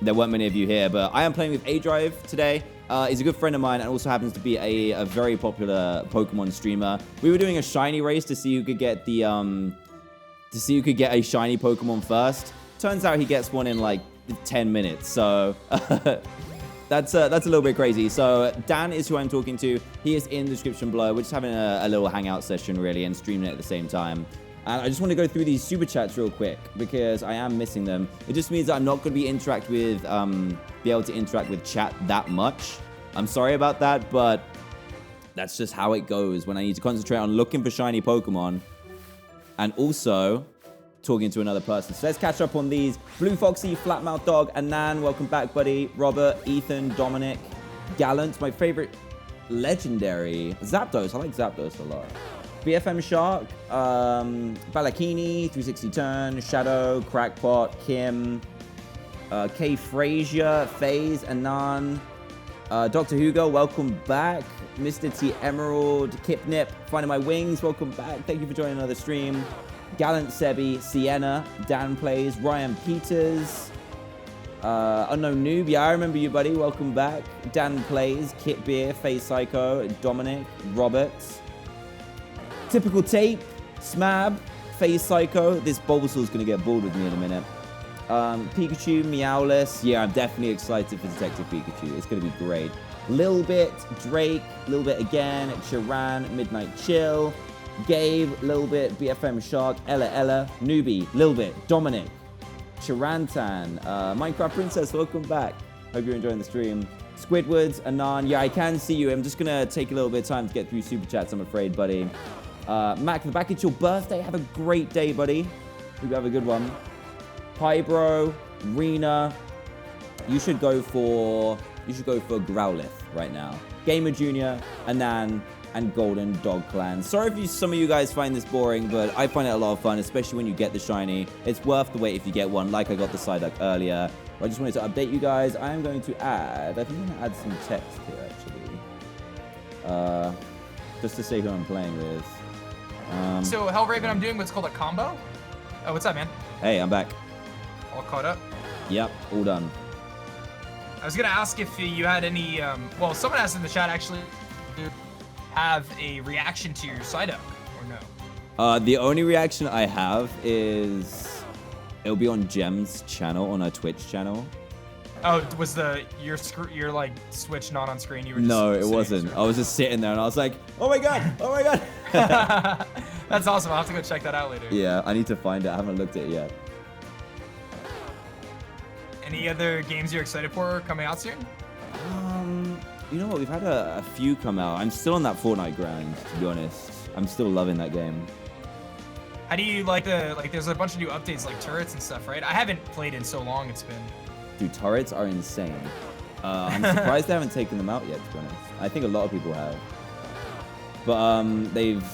A: there weren't many of you here. But I am playing with A-Drive today. He's a good friend of mine and also happens to be a very popular Pokemon streamer. We were doing a shiny race to see who could get the a shiny Pokemon first. Turns out he gets one in like 10 minutes. So that's a little bit crazy. So Dan is who I'm talking to. He is in the description below. We're just having a little hangout session really and streaming it at the same time. And I just want to go through these super chats real quick because I am missing them. It just means that I'm not going to be able to interact with chat that much. I'm sorry about that, but that's just how it goes when I need to concentrate on looking for shiny Pokemon and also talking to another person. So let's catch up on these. Blue Foxy, Flatmouth Dog, Anan, welcome back, buddy. Robert, Ethan, Dominic, Gallant, my favorite legendary. Zapdos, I like Zapdos a lot. BFM Shark, Balakini, 360 Turn, Shadow, Crackpot, Kim, K Frazier, FaZe, Anan, Dr. Hugo, welcome back. Mr. T Emerald, Kipnip, Finding My Wings, welcome back. Thank you for joining another stream. Gallant Sebi, Sienna, Dan Plays, Ryan Peters, Unknown Noob, yeah, I remember you, buddy. Welcome back. Dan Plays, Kit Beer, FaZe Psycho, Dominic, Roberts. Typical Tape, Smab, FaZe Psycho. This Bulbasaur's going to get bored with me in a minute. Pikachu, Meowless. Yeah, I'm definitely excited for Detective Pikachu. It's going to be great. Lil Bit, Drake, Lil Bit again, Chiran, Midnight Chill, Gabe, Lil Bit, BFM Shark, Ella, Newbie, Lil Bit, Dominic, Chirantan, Minecraft Princess, welcome back. Hope you're enjoying the stream. Squidward, Anan, yeah, I can see you. I'm just gonna take a little bit of time to get through super chats, I'm afraid, buddy. Mac, the back, it's your birthday. Have a great day, buddy. Hope you have a good one. Hi, bro. Rena. You should go for Growlithe right now. Gamer Junior, Anan, and Golden Dog Clan. Sorry if some of you guys find this boring, but I find it a lot of fun, especially when you get the shiny. It's worth the wait if you get one, like I got the Psyduck earlier. I just wanted to update you guys. I am going to add, I think I'm going to add some text here, actually. Just to say who I'm playing with.
B: So, Hellraven, I'm doing what's called a combo. Oh, what's up, man?
A: Hey, I'm back.
B: All caught up?
A: Yep, all done.
B: I was going to ask if you had any, well, someone asked in the chat, actually, do you have a reaction to your Psyduck, or no?
A: The only reaction I have is it'll be on Gem's channel, on her Twitch channel.
B: Oh, was your like Switch not on screen? You were just
A: no, it wasn't. I was just sitting there and I was like, oh my god, oh my god.
B: That's awesome. I'll have to go check that out later.
A: Yeah, I need to find it. I haven't looked at it yet.
B: Any other games you're excited for coming out soon?
A: You know what? We've had a few come out. I'm still on that Fortnite grind, to be honest. I'm still loving that game.
B: How do you like there's a bunch of new updates like turrets and stuff, right? I haven't played in so long. It's been...
A: Dude, turrets are insane. I'm surprised they haven't taken them out yet, to be honest. I think a lot of people have. But they've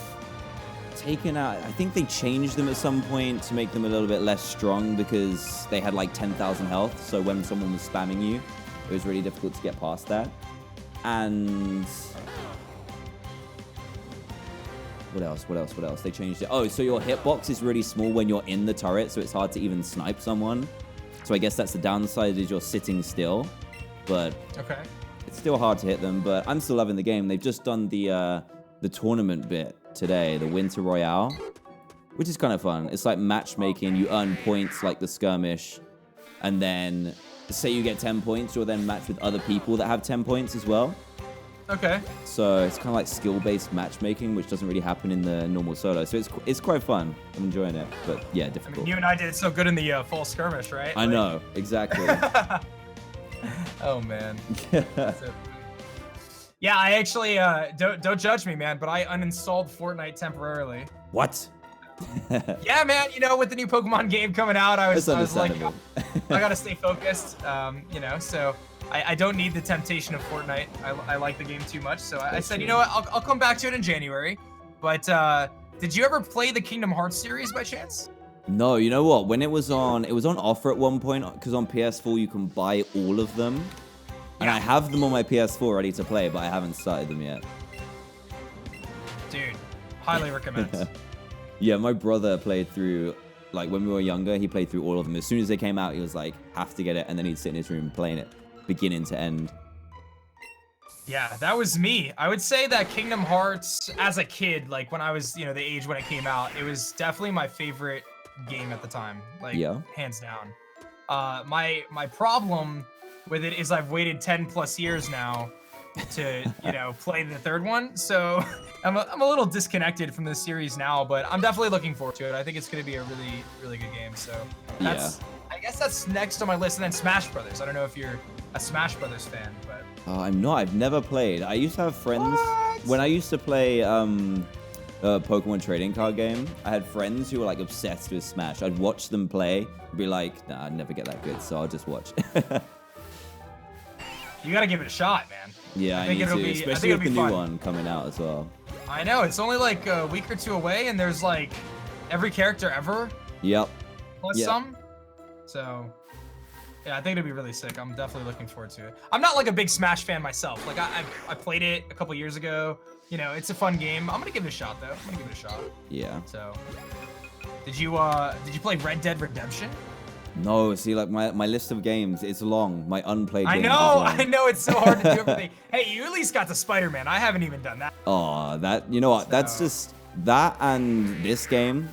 A: taken out... I think they changed them at some point to make them a little bit less strong because they had like 10,000 health. So when someone was spamming you, it was really difficult to get past that. And... What else? They changed it. Oh, so your hitbox is really small when you're in the turret, so it's hard to even snipe someone. So I guess that's the downside, is you're sitting still. But
B: okay,
A: it's still hard to hit them, but I'm still loving the game. They've just done the tournament bit today, the Winter Royale, which is kind of fun. It's like matchmaking. You earn points like the skirmish, and then say you get 10 points, you'll then match with other people that have 10 points as well.
B: Okay.
A: So it's kind of like skill-based matchmaking, which doesn't really happen in the normal solo. So it's quite fun. I'm enjoying it, but yeah, difficult.
B: I mean, you and I did so good in the fall skirmish, right?
A: I know, exactly.
B: Oh man. Yeah, I actually don't judge me, man, but I uninstalled Fortnite temporarily.
A: What?
B: Yeah, man. You know, with the new Pokemon game coming out, I was like, I gotta stay focused. You know, so. I don't need the temptation of Fortnite. I like the game too much, so I said, you know what, I'll come back to it in January. But did you ever play the Kingdom Hearts series by chance?
A: No, you know what? When it was on offer at one point, because on PS4 you can buy all of them. And I have them on my PS4 ready to play, but I haven't started them yet.
B: Dude, highly recommend.
A: Yeah, my brother played through, like when we were younger, he played through all of them. As soon as they came out, he was like, have to get it, and then he'd sit in his room playing it. Beginning to end.
B: Yeah, that was me. I would say that Kingdom Hearts, as a kid, like when I was, you know, the age when it came out, it was definitely my favorite game at the time. Like, hands down. My problem with it is I've waited 10 plus years now to, you know, play the third one. So I'm a little disconnected from the series now, but I'm definitely looking forward to it. I think it's going to be a really, really good game. So that's, I guess that's next on my list. And then Smash Brothers. I don't know if you're a Smash Brothers fan, but
A: I'm not. I've never played. I used to have friends when I used to play Pokemon trading card game. I had friends who were like obsessed with Smash. I'd watch them play, be like, nah, I'd never get that good, so I'll just watch.
B: You gotta give it a shot, man.
A: Yeah, I need to, especially with the new one coming out as well.
B: I know, it's only like a week or two away, and there's like every character ever.
A: Yep.
B: Plus some. So, yeah, I think it'll be really sick. I'm definitely looking forward to it. I'm not like a big Smash fan myself. Like I played it a couple years ago. You know, it's a fun game. I'm gonna give it a shot though. I'm gonna give it a shot.
A: Yeah.
B: So, did you play Red Dead Redemption?
A: No, see, like my list of games, it's long. My unplayed games.
B: I know, it's so hard to do everything. Hey, you at least got to Spider-Man. I haven't even done that.
A: Oh, that, you know what? So. That's just, that and this game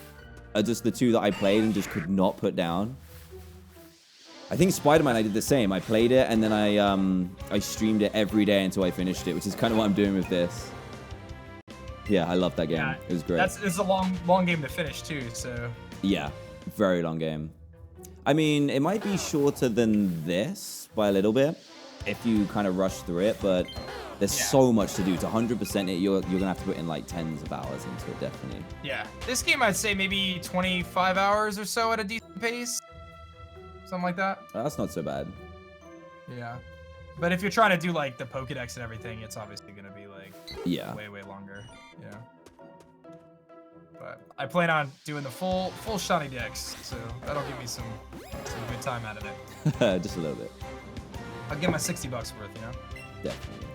A: are just the two that I played and just could not put down. I think Spider-Man, I did the same. I played it and then I streamed it every day until I finished it, which is kind of what I'm doing with this. Yeah, I love that game.
B: Yeah,
A: it was great.
B: It's a long game to finish too, so.
A: Yeah, very long game. I mean, it might be shorter than this by a little bit if you kind of rush through it, but there's so much to do. To 100% it, you're gonna have to put in like tens of hours into it, definitely.
B: Yeah, this game I'd say maybe 25 hours or so at a decent pace, something like that.
A: That's not so bad.
B: Yeah, but if you're trying to do like the Pokedex and everything, it's obviously gonna be like way longer. Yeah. But I plan on doing the full shiny dex, so that'll give me some good time out of it.
A: Just a little bit.
B: I'll get my $60 worth, you know.
A: Definitely.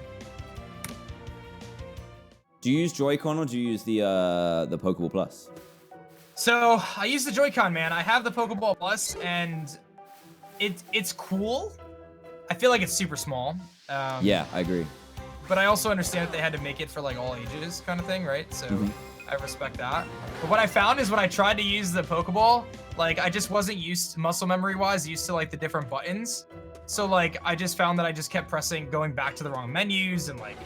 A: Do you use Joy-Con or do you use the Pokeball Plus?
B: So I use the Joy-Con, man. I have the Pokeball Plus, and it's cool. I feel like it's super small.
A: Yeah, I agree.
B: But I also understand that they had to make it for like all ages kind of thing, right? So I respect that. But what I found is when I tried to use the Pokeball, like I just wasn't muscle memory wise, used to like the different buttons. So like I just found that I just kept going back to the wrong menus, and like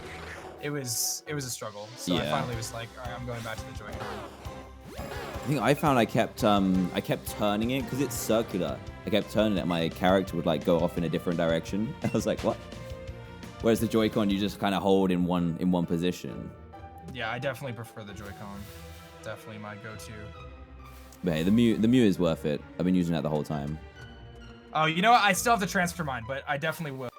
B: it was a struggle. So I finally was like, all right, I'm going back to the Joy-Con.
A: I think I found I kept turning it because it's circular. I kept turning it. My character would like go off in a different direction. I was like, what? Whereas the Joy-Con, you just kind of hold in one position.
B: Yeah, I definitely prefer the Joy-Con. Definitely my go-to.
A: But hey, the Mew is worth it. I've been using that the whole time.
B: Oh, you know what? I still have to transfer mine, but I definitely will.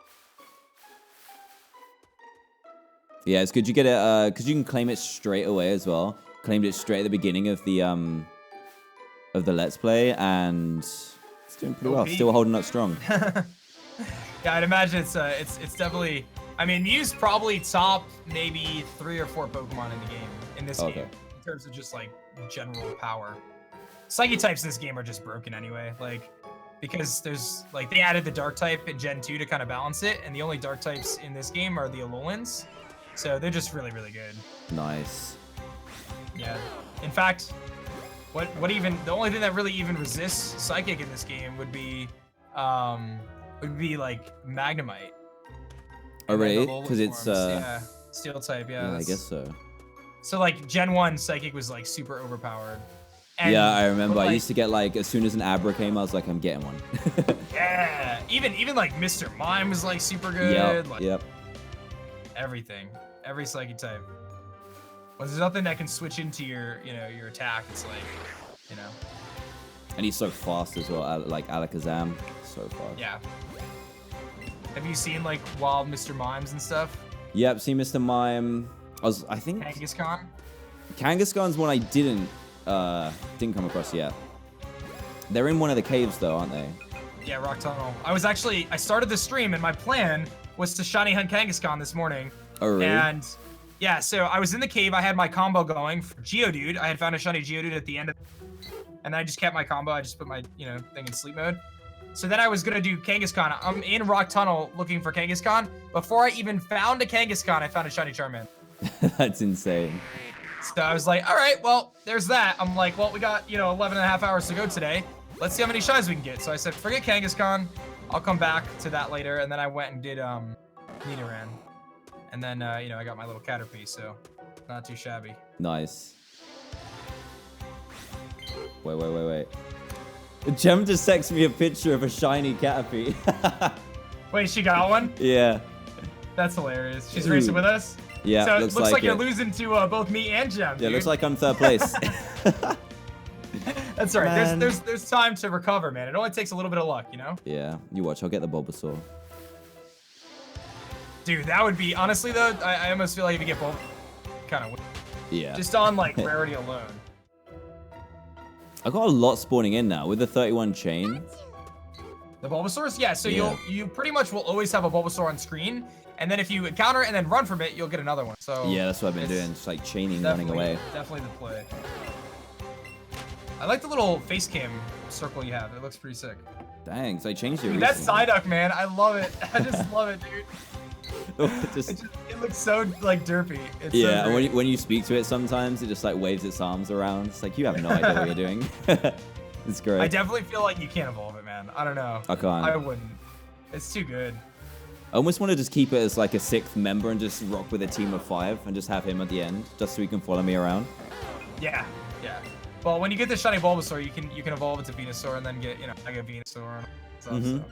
A: Yeah, it's good you get it because you can claim it straight away as well. Claimed it straight at the beginning of the Let's Play, and it's doing pretty well. Still holding up strong.
B: Yeah, I'd imagine it's definitely. I mean, Mew's probably top maybe 3 or 4 Pokemon in the game in this game in terms of just like general power. Psychic types in this game are just broken anyway, like because there's like they added the Dark type in Gen 2 to kind of balance it, and the only Dark types in this game are the Alolans, so they're just really good. Nice. Yeah. In fact, the only thing that really even resists Psychic in this game would be like Magnemite.
A: Oh, really? Because it's
B: Steel type. Yeah,
A: I guess so.
B: So like Gen 1 Psychic was like super overpowered. And,
A: yeah, I remember. Like, I used to get like as soon as an Abra came, I was like, I'm getting one.
B: Yeah. Even like Mr. Mime was like super good.
A: Yep.
B: Everything. Every Psychic type. Well, there's nothing that can switch into your attack. It's like,
A: And he's so fast as well, like Alakazam. So fast.
B: Yeah. Have you seen like wild Mr. Mimes and stuff?
A: Yep, seen Mr. Mime. I think
B: Kangaskhan?
A: Kangaskhan's one I didn't come across yet. They're in one of the caves though, aren't they?
B: Yeah, Rock Tunnel. I started the stream and my plan was to shiny hunt Kangaskhan this morning.
A: Oh, really?
B: And yeah, so I was in the cave. I had my combo going for Geodude. I had found a shiny Geodude at the end of and I just kept my combo. I just put my, thing in sleep mode. So then I was gonna do Kangaskhan. I'm in Rock Tunnel looking for Kangaskhan. Before I even found a Kangaskhan, I found a shiny Charmander.
A: That's insane.
B: So I was like, all right, well, there's that. I'm like, well, we got, 11 and a half hours to go today. Let's see how many shinies we can get. So I said, forget Kangaskhan. I'll come back to that later. And then I went and did Nidoran. And then, I got my little Caterpie, so not too shabby.
A: Nice. Wait. Gem just texted me a picture of a shiny Caterpie.
B: Wait, she got one?
A: Yeah.
B: That's hilarious. She's racing with us?
A: Yeah,
B: so it looks like you're losing to both me and Gem,
A: Yeah,
B: dude.
A: looks like I'm third place.
B: That's all right. There's time to recover, man. It only takes a little bit of luck,
A: Yeah, you watch. I'll get the Bulbasaur.
B: Dude, that would be... Honestly, though, I almost feel like if you get both, kind of...
A: Yeah.
B: Just on, like, rarity alone.
A: I got a lot spawning in now with the 31 chain.
B: The Bulbasaurs? Yeah, so you pretty much will always have a Bulbasaur on screen, and then if you encounter it and then run from it, you'll get another one. So
A: yeah, that's what I've been doing, just like chaining, running away.
B: Definitely the play. I like the little face cam circle you have. It looks pretty sick.
A: Thanks, I changed it
B: Dude,
A: recently.
B: that's Psyduck, man. I love it. I just love it, dude. It looks so like derpy. It's
A: yeah,
B: so
A: and when you speak to it, sometimes it just like waves its arms around. It's like you have no idea what you're doing. It's great.
B: I definitely feel like you can't evolve it, man. I don't know.
A: I can't.
B: I wouldn't. It's too good.
A: I almost want to just keep it as like a 6th member and just rock with a team of 5 and just have him at the end, just so he can follow me around.
B: Yeah. Well, when you get the shiny Bulbasaur, you can evolve it to Venusaur and then get Mega Venusaur and stuff. So.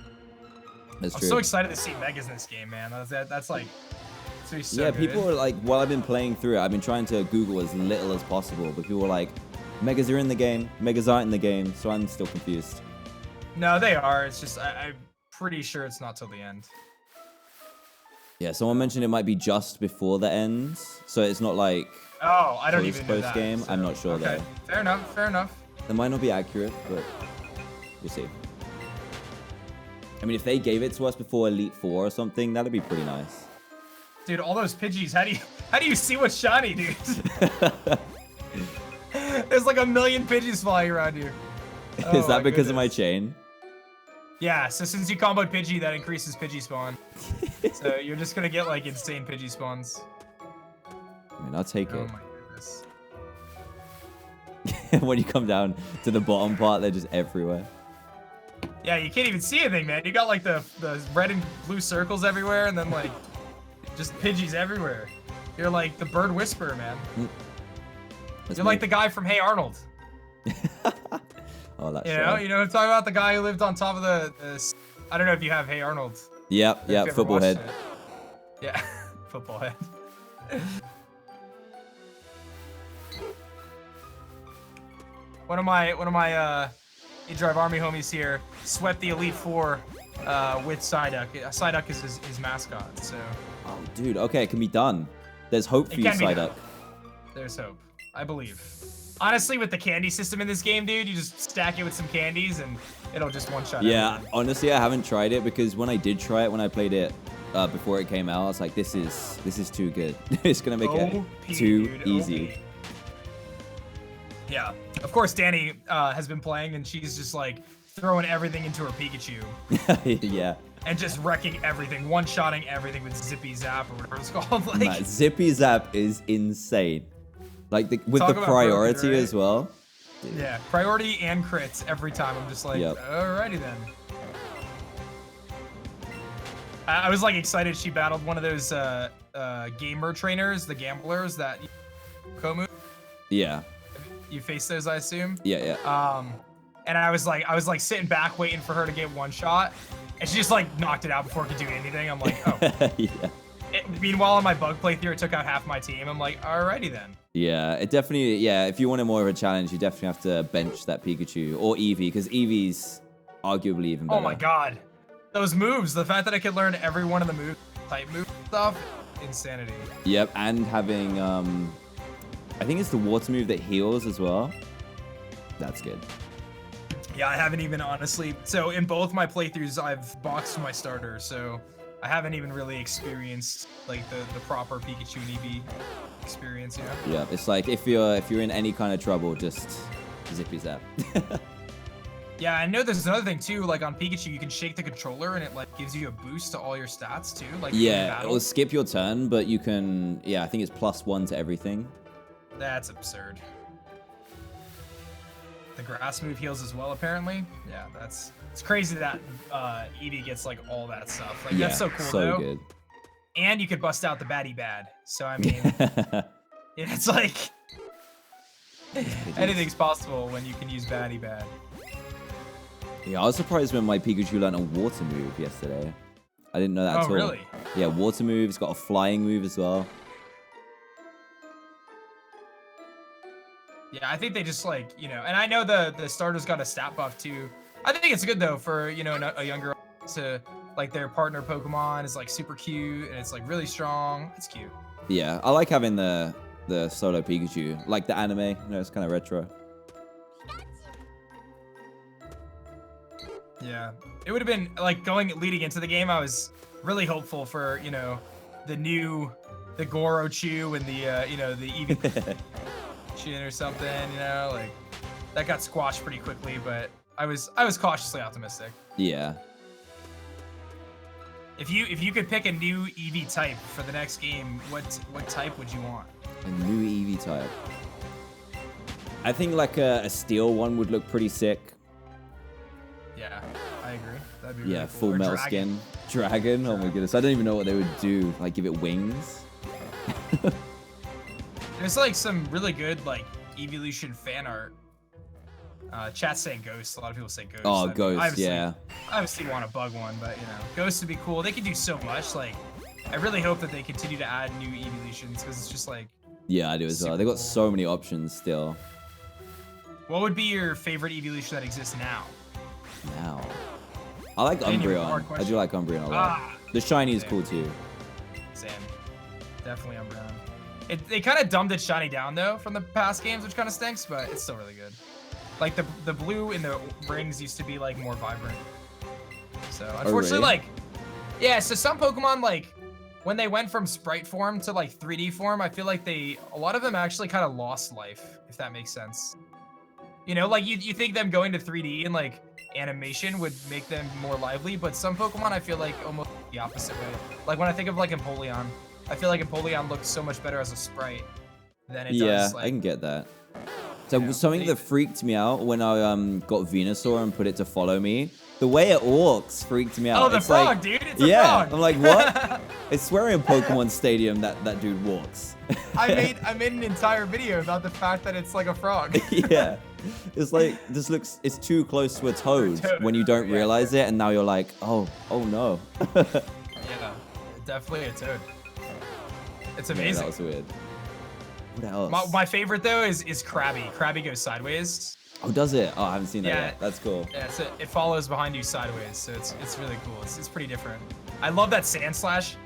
A: That's
B: I'm
A: true.
B: so excited to see Megas in this game, man. That's like, it's gonna be so
A: Yeah,
B: good.
A: people are like, while I've been playing through it, I've been trying to Google as little as possible, but people are like, Megas are in the game, Megas aren't in the game, so I'm still confused.
B: No, they are. It's just I'm pretty sure it's not till the end.
A: Yeah, someone mentioned it might be just before the end, so it's not like
B: Oh, I don't even know
A: post
B: that.
A: game.
B: So,
A: I'm not sure
B: okay.
A: though.
B: Fair enough. Fair enough.
A: That might not be accurate, but we'll see. I mean, if they gave it to us before Elite Four or something, that'd be pretty nice.
B: Dude, all those Pidgeys. How do you see what's shiny, dude? There's like a million Pidgeys flying around you.
A: Is that because of my chain?
B: Yeah, so since you comboed Pidgey, that increases Pidgey spawn. So you're just gonna get like insane Pidgey spawns.
A: I mean, I'll take
B: Oh
A: it.
B: my goodness.
A: When you come down to the bottom part, they're just everywhere.
B: Yeah, you can't even see anything, man. You got like the red and blue circles everywhere, and then like just Pidgeys everywhere. You're like the bird whisperer, man. You're like the guy from Hey Arnold.
A: Oh, that's
B: you know what I'm talking about? The guy who lived on top of the I don't know if you have Hey Arnold.
A: Yep, football head.
B: Yeah, football head. One of my E-Drive Army homies here swept the Elite Four with Psyduck. Psyduck is his mascot, so.
A: Oh, dude. Okay, it can be done. There's hope for you, Psyduck.
B: There's hope. I believe. Honestly, with the candy system in this game, dude, you just stack it with some candies and it'll just one-shot everything.
A: Honestly, I haven't tried it because when I did try it, when I played it before it came out, I was like, this is too good. It's gonna make it too easy.
B: Yeah. Of course, Danny has been playing and she's just like throwing everything into her Pikachu.
A: Yeah.
B: And just wrecking everything, one-shotting everything with Zippy Zap or whatever it's called. Like,
A: Man, Zippy Zap is insane. Like with the priority broken, right? As well. Dude.
B: Yeah, priority and crits every time. I'm just like, alrighty then. I was like excited she battled one of those gamer trainers, the gamblers that Komu.
A: Yeah.
B: You faced those, I assume.
A: Yeah.
B: And I was like sitting back waiting for her to get one shot, and she just like knocked it out before it could do anything. I'm like, oh.
A: Yeah.
B: Meanwhile, on my bug playthrough, it took out half my team. I'm like, alrighty then.
A: Yeah, it definitely. Yeah, if you wanted more of a challenge, you definitely have to bench that Pikachu or Eevee because Eevee's arguably even better.
B: Oh my god, those moves! The fact that I could learn every one of the type move stuff, insanity.
A: Yep, and having I think it's the water move that heals as well. That's good.
B: Yeah, I haven't even honestly. So in both my playthroughs, I've boxed my starter, so I haven't even really experienced like the proper Pikachu and Eevee experience, you know?
A: Yeah, it's like if you're in any kind of trouble, just Zippy Zap.
B: Yeah, I know there's another thing too, like on Pikachu, you can shake the controller and it like gives you a boost to all your stats too. Like
A: yeah, it'll skip your turn, but you can, I think it's +1 to everything.
B: That's absurd. The grass move heals as well, apparently. Yeah, it's crazy that Eevee gets like all that stuff. Like that's so cool though.
A: Good.
B: And you could bust out the baddie bad. So I mean, it's like anything's possible when you can use baddie bad.
A: Yeah, I was surprised when my Pikachu learned a water move yesterday. I didn't know that at all.
B: Oh, really?
A: Yeah, water move. It's got a flying move as well.
B: Yeah, I think they just like, and I know the starter's got a stat buff too. I think it's good though for, a younger to like their partner Pokemon is like super cute and it's like really strong. It's cute.
A: Yeah, I like having the solo Pikachu, like the anime. It's kind of retro.
B: Yeah, it would have been like leading into the game. I was really hopeful for the Goro Chew and the the Eevee Chin or something. Like that got squashed pretty quickly, but I was cautiously optimistic.
A: Yeah.
B: If you could pick a new Eevee type for the next game, what type would you want?
A: A new Eevee type. I think like a steel one would look pretty sick.
B: Yeah, I agree. That'd be really cool.
A: Full metal skin. Dragon. Oh my goodness. I don't even know what they would do. Like give it wings.
B: There's like some really good like evolution fan art Chat's saying Ghost. A lot of people say Ghost.
A: Oh,
B: I mean,
A: Ghost, yeah.
B: I obviously want a bug one, but you know, Ghost would be cool. They could do so much. Like, I really hope that they continue to add new evolutions because it's just like.
A: Yeah, I do as well. They got so many options still.
B: What would be your favorite evolution that exists now?
A: Now, I like Umbreon. I do like Umbreon a lot. The shiny is cool too.
B: Same. Definitely Umbreon. They kind of dumbed its shiny down though from the past games, which kind of stinks, but it's still really good. Like the blue in the rings used to be like more vibrant. So unfortunately, like, yeah. So some Pokemon, like when they went from sprite form to like 3D form, I feel like a lot of them actually kind of lost life, if that makes sense. You know, like you think them going to 3D and like animation would make them more lively, but some Pokemon I feel like almost the opposite way. Like when I think of like Empoleon, I feel like Empoleon looks so much better as a sprite than it does. Like,
A: I can get that. So something that freaked me out when I got Venusaur and put it to follow me, the way it walks freaked me out.
B: Oh, the frog,
A: like,
B: dude! It's a frog.
A: I'm like, what? I swear in Pokemon Stadium that dude walks.
B: I made an entire video about the fact that it's like a frog.
A: Yeah. It's like, it's too close to a toad when you don't realize it, and now you're like, oh no.
B: Yeah, definitely a toad. It's amazing.
A: Yeah, that was weird. What else?
B: My favorite though is Krabby. Krabby goes sideways.
A: Oh, does it? Oh, I haven't seen that yet. That's cool.
B: Yeah, so it follows behind you sideways, so it's really cool. It's pretty different. I love that Sand Slash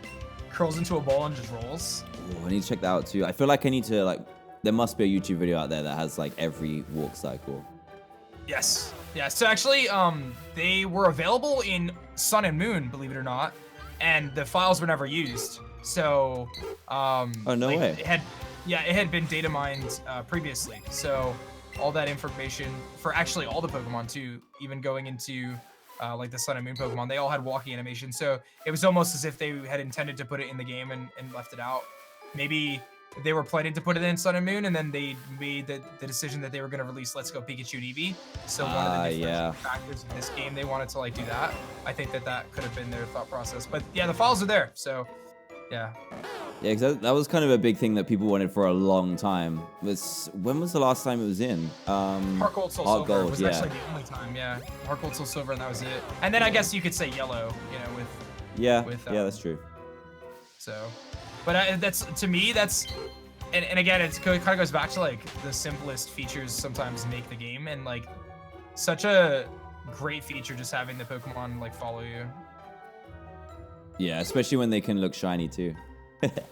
B: curls into a ball and just rolls.
A: Oh, I need to check that out too. I feel like I need to like. There must be a YouTube video out there that has like every walk cycle.
B: Yes. Yeah. So actually, they were available in Sun and Moon, believe it or not, and the files were never used. So,
A: oh no way.
B: It had been data mined previously. So all that information for actually all the Pokemon too, even going into like the Sun and Moon Pokemon, they all had walking animation. So it was almost as if they had intended to put it in the game and left it out. Maybe they were planning to put it in Sun and Moon, and then they made the decision that they were going to release Let's Go Pikachu and Eevee. So one of the different factors of this game, they wanted to like do that. I think that could have been their thought process. But yeah, the files are there. So yeah.
A: Yeah, because that was kind of a big thing that people wanted for a long time. When was the last time it was in?
B: Heart Gold, Soul Silver was actually the only time. Yeah, Heart Gold, Soul Silver, and that was it. And then I guess you could say Yellow, you know, with
A: yeah, that's true.
B: So, but that's to me and again it kind of goes back to like the simplest features sometimes make the game, and like such a great feature just having the Pokemon like follow you.
A: Yeah, especially when they can look shiny too.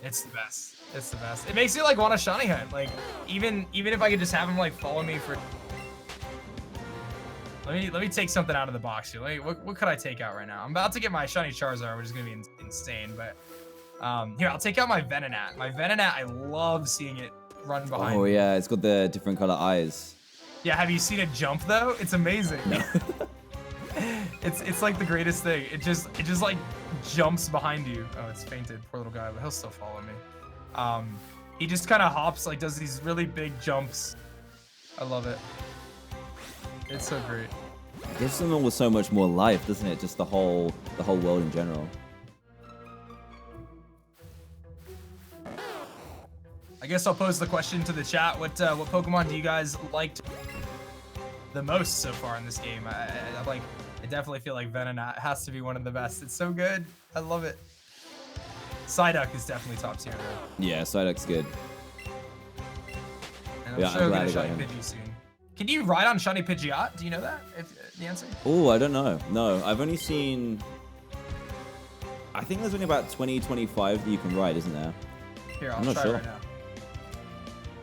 B: It's the best. It's the best. It makes you like want a shiny hunt. Like even if I could just have him like follow me for. Let me take something out of the box here. What could I take out right now? I'm about to get my shiny Charizard, which is gonna be insane. But here, I'll take out my Venonat. My Venonat, I love seeing it run behind.
A: Oh
B: me.
A: yeah, it's got the different color eyes.
B: Yeah, have you seen it jump though? It's amazing.
A: No.
B: It's like the greatest thing. It just like jumps behind you. Oh, it's fainted, poor little guy, but he'll still follow me. He just kind of hops, like does these really big jumps. I love it. It's so great.
A: It gives them all so much more life, doesn't it? Just the whole world in general.
B: I guess I'll pose the question to the chat. What Pokemon do you guys liked the most so far in this game? I definitely feel like Venonat has to be one of the best. It's so good. I love it. Psyduck is definitely top tier though.
A: Yeah, Psyduck's good.
B: And I'm sure we're gonna shiny Pidgey soon. Can you ride on shiny Pidgeot? Do you know that? The answer?
A: Oh, I don't know. No, I've only seen. I think there's only about 20-25 that you can ride, isn't there?
B: Here, I'll try right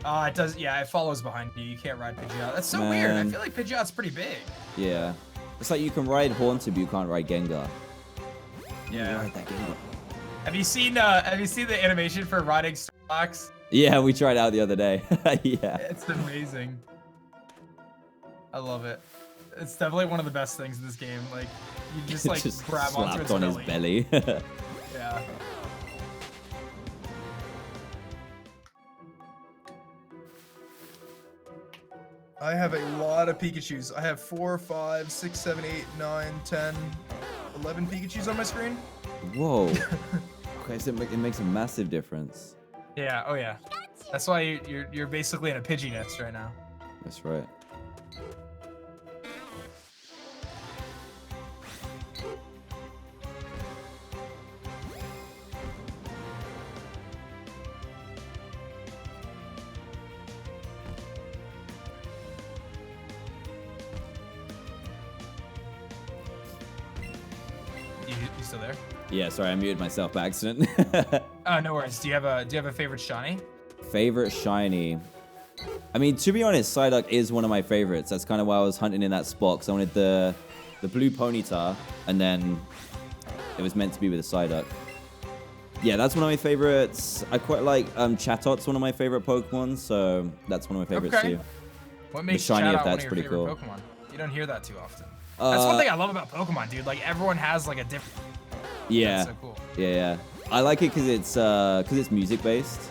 B: now. It does. Yeah, it follows behind you. You can't ride Pidgeot. That's so weird. I feel like Pidgeot's pretty big.
A: Yeah. It's like you can ride Haunter, but you can't ride Gengar.
B: Yeah.
A: Ride that Gengar.
B: Have you seen the animation for riding Snorlax?
A: Yeah, we tried out the other day. Yeah.
B: It's amazing. I love it. It's definitely one of the best things in this game. Like you just like
A: just
B: grab onto its
A: on
B: belly.
A: his belly.
B: Yeah. I have a lot of Pikachus. I have 4, 5, 6, 7, 8, 9, 10, 11 Pikachus on my screen.
A: Whoa. Okay, so it makes a massive difference.
B: Yeah, oh yeah. That's why you're basically in a Pidgey nest right now.
A: That's right.
B: you still there?
A: Yeah, sorry, I muted myself by accident.
B: Oh, no worries. Do you have a favorite shiny?
A: Favorite shiny. I mean, to be honest, Psyduck is one of my favorites. That's kind of why I was hunting in that spot, because I wanted the blue Ponyta, and then it was meant to be with a Psyduck. Yeah, that's one of my favorites. I quite like Chatot's one of my favorite Pokemon, so that's one of my favorites too.
B: What makes
A: shiny
B: Chatot
A: if
B: one
A: that's
B: of your
A: pretty
B: favorite
A: cool.
B: Pokemon? You don't hear that too often. That's one thing I love about Pokemon, dude. Like everyone has like a different.
A: Yeah.
B: That's so cool.
A: Yeah. I like it because it's music based.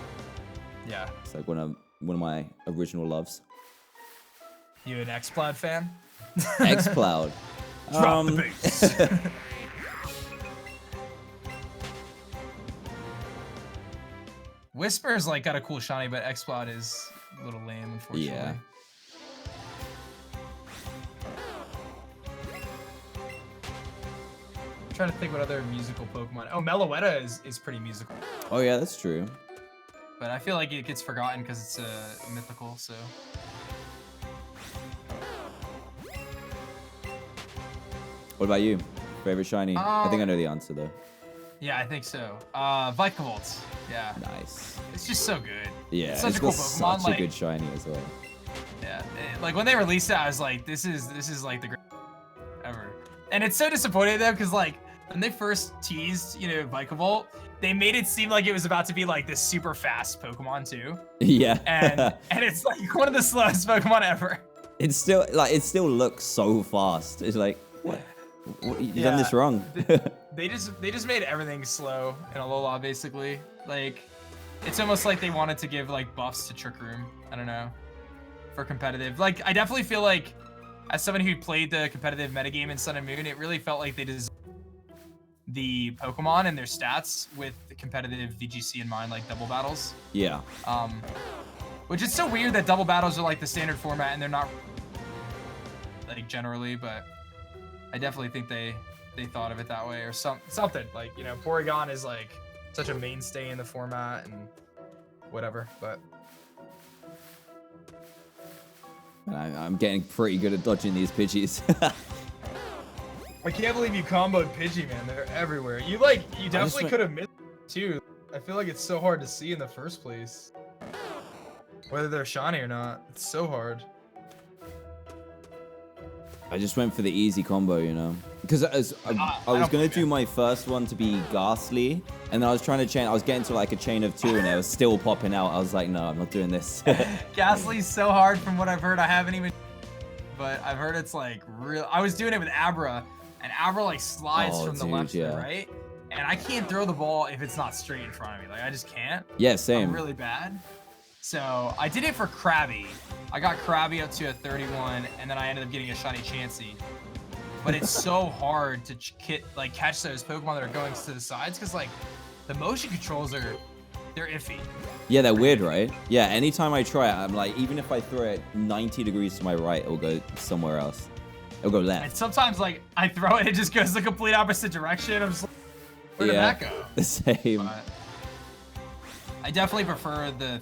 B: Yeah.
A: It's like one of my original loves.
B: You an X-Cloud fan?
A: X-Cloud.
B: Drop the bass. Whisper's like got a cool shiny, but X-Cloud is a little lame, unfortunately.
A: Yeah.
B: I'm trying to think what other musical Pokemon. Oh, Meloetta is pretty musical,
A: Oh yeah, that's true.
B: but I feel like it gets forgotten because it's mythical. So.
A: What about you? Favorite shiny? I think I know the answer though.
B: Yeah, I think so. Vikavolt. Yeah.
A: Nice.
B: It's just so good.
A: Yeah,
B: It's such a cool Pokemon.
A: Such a good shiny as well.
B: Yeah. Like when they released it, I was like, this is like the greatest ever. And it's so disappointing though, because like when they first teased, Vikavolt, they made it seem like it was about to be like this super fast Pokemon too.
A: Yeah.
B: And it's like one of the slowest Pokemon ever.
A: It still looks so fast. It's like, what? You've done this wrong.
B: They just made everything slow in Alola, basically. Like, it's almost like they wanted to give like buffs to Trick Room. I don't know, for competitive. Like, I definitely feel like, as someone who played the competitive metagame in Sun and Moon, it really felt like they designed the Pokemon and their stats with the competitive VGC in mind, like double battles.
A: Yeah.
B: Which is so weird that double battles are like the standard format and they're not like generally, but I definitely think they thought of it that way or something. Like, Porygon is like such a mainstay in the format and whatever, but
A: I'm getting pretty good at dodging these Pidgeys.
B: I can't believe you comboed Pidgey, man. They're everywhere. You definitely could have missed it too. I feel like it's so hard to see in the first place. Whether they're shiny or not. It's so hard.
A: I just went for the easy combo, because I was gonna do my first one to be Ghastly, and then I was trying to chain. I was getting to like a chain of 2, and it was still popping out. I was like, no, I'm not doing this.
B: Ghastly's so hard from what I've heard. I haven't even, but I've heard it's like real. I was doing it with Abra, and Abra like slides from the left to the right, and I can't throw the ball if it's not straight in front of me. Like I just can't.
A: Yeah, same.
B: I'm really bad. So I did it for Krabby. I got Krabby up to a 31, and then I ended up getting a shiny Chansey. But it's so hard to catch those Pokemon that are going to the sides, because like the motion controls they're iffy.
A: Yeah, they're weird, right? Yeah, anytime I try it, I'm like, even if I throw it 90 degrees to my right, it'll go somewhere else. It'll go left.
B: And sometimes like I throw it, it just goes the complete opposite direction. I'm just like, where did that go?
A: The same.
B: But I definitely prefer the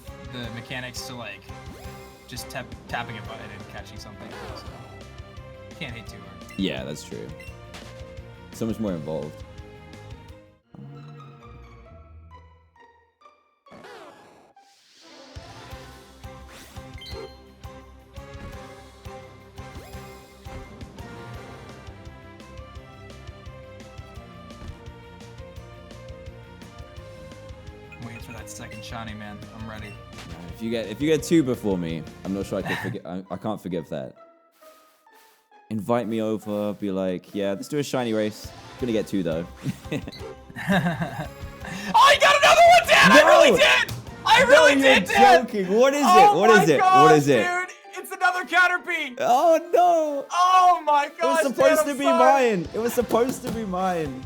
B: mechanics to like just tapping a button and catching something. So can't hate too hard.
A: Yeah, that's true. So much more involved.
B: I'm waiting for that second shiny, man. I'm ready.
A: If you get 2 before me, I'm not sure I can forget. I can't forgive that. Invite me over, be like, yeah, let's do a shiny race. Gonna get 2 though.
B: Oh, I got another one, Dan!
A: No!
B: I really did! I really did, Dan!
A: Joking. What is
B: Oh
A: it? What
B: my
A: is it?
B: gosh,
A: What is it?
B: Dude, it's another Caterpie!
A: Oh no!
B: Oh my
A: It
B: gosh,
A: was supposed
B: Dan,
A: to be
B: I'm sorry.
A: mine. It was supposed to be mine.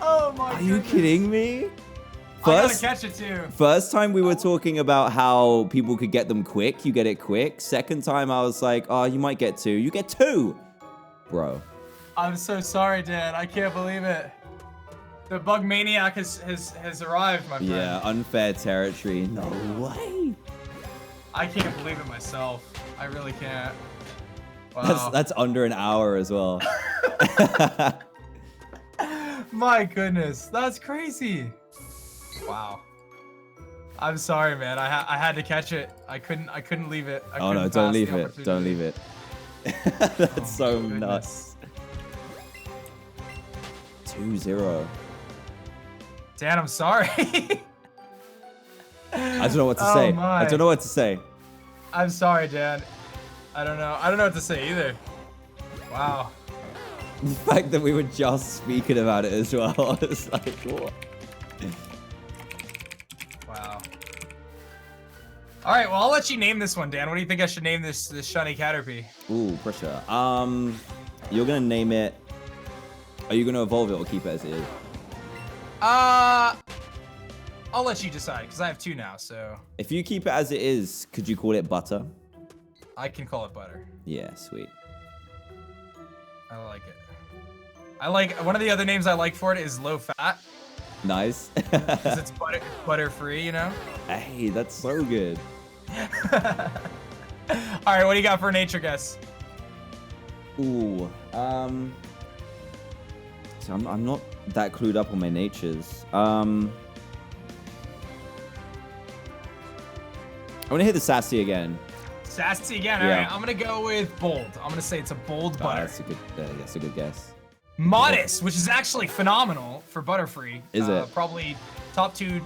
B: Oh my
A: Are you
B: goodness.
A: kidding me?
B: I gotta catch it too.
A: First time we were talking about how people could get them quick. You get it quick. Second time I was like, oh, you might get 2. You get 2. Bro.
B: I'm so sorry, Dan. I can't believe it. The bug maniac has arrived, my friend.
A: Yeah, unfair territory. No way.
B: I can't believe it myself. I really can't. Wow.
A: That's under an hour as well.
B: My goodness, that's crazy. Wow. I'm sorry, man. I had to catch it. I couldn't leave it.
A: Oh no, don't leave it. Don't leave it. That's so nuts. 2-0.
B: Dan, I'm sorry.
A: I don't know what to say.
B: My.
A: I don't know what to say.
B: I'm sorry, Dan. I don't know. I don't know what to say either. Wow.
A: The fact that we were just speaking about it as well. It's like, what?
B: Wow. All right, well, I'll let you name this one, Dan. What do you think I should name this shiny Caterpie?
A: Ooh, pressure. You're gonna name it. Are you gonna evolve it or keep it as it is?
B: I'll let you decide because I have 2 now, so.
A: If you keep it as it is, could you call it Butter?
B: I can call it Butter.
A: Yeah, sweet.
B: I like it. I like, one of the other names I like for it is Low Fat.
A: Nice.
B: Because it's butter free, you know?
A: Hey, that's so good.
B: All right, what do you got for a nature guess?
A: Ooh, so I'm not that clued up on my natures. I'm gonna hit the sassy again.
B: Sassy again.
A: Yeah.
B: All right, I'm gonna go with bold. I'm gonna say it's a bold butter.
A: That's a good guess.
B: Modest, which is actually phenomenal for Butterfree.
A: Is it?
B: Probably top 2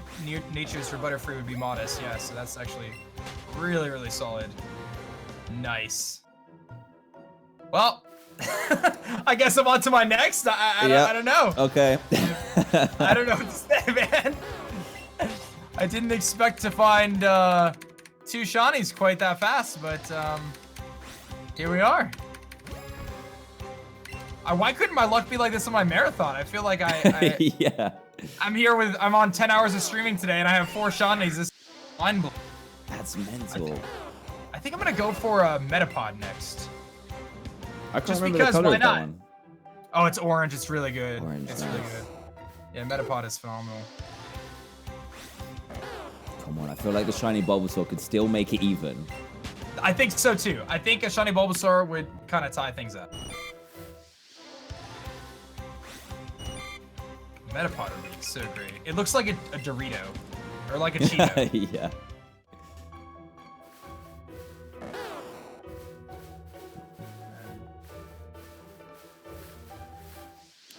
B: natures for Butterfree would be Modest. Yeah, so that's actually really, really solid. Nice. Well, I guess I'm on to my next. I don't know.
A: Okay.
B: I don't know what to say, man. I didn't expect to find 2 shinies quite that fast, but here we are. Why couldn't my luck be like this on my marathon? I feel like
A: yeah.
B: I'm on 10 hours of streaming today and I have 4 shinies. This is mind-blowing.
A: That's mental.
B: I think I'm gonna go for a Metapod next.
A: I can't
B: Just
A: remember
B: because,
A: the color
B: why
A: of that
B: not?
A: one.
B: Oh, it's orange. It's really good.
A: Orange,
B: it's
A: nice.
B: really good. Yeah, Metapod is phenomenal.
A: Come on, I feel like the shiny Bulbasaur could still make it even.
B: I think so too. I think a shiny Bulbasaur would kind of tie things up. Metapod would be so great. It looks like a Dorito. Or like a Cheeto.
A: Yeah.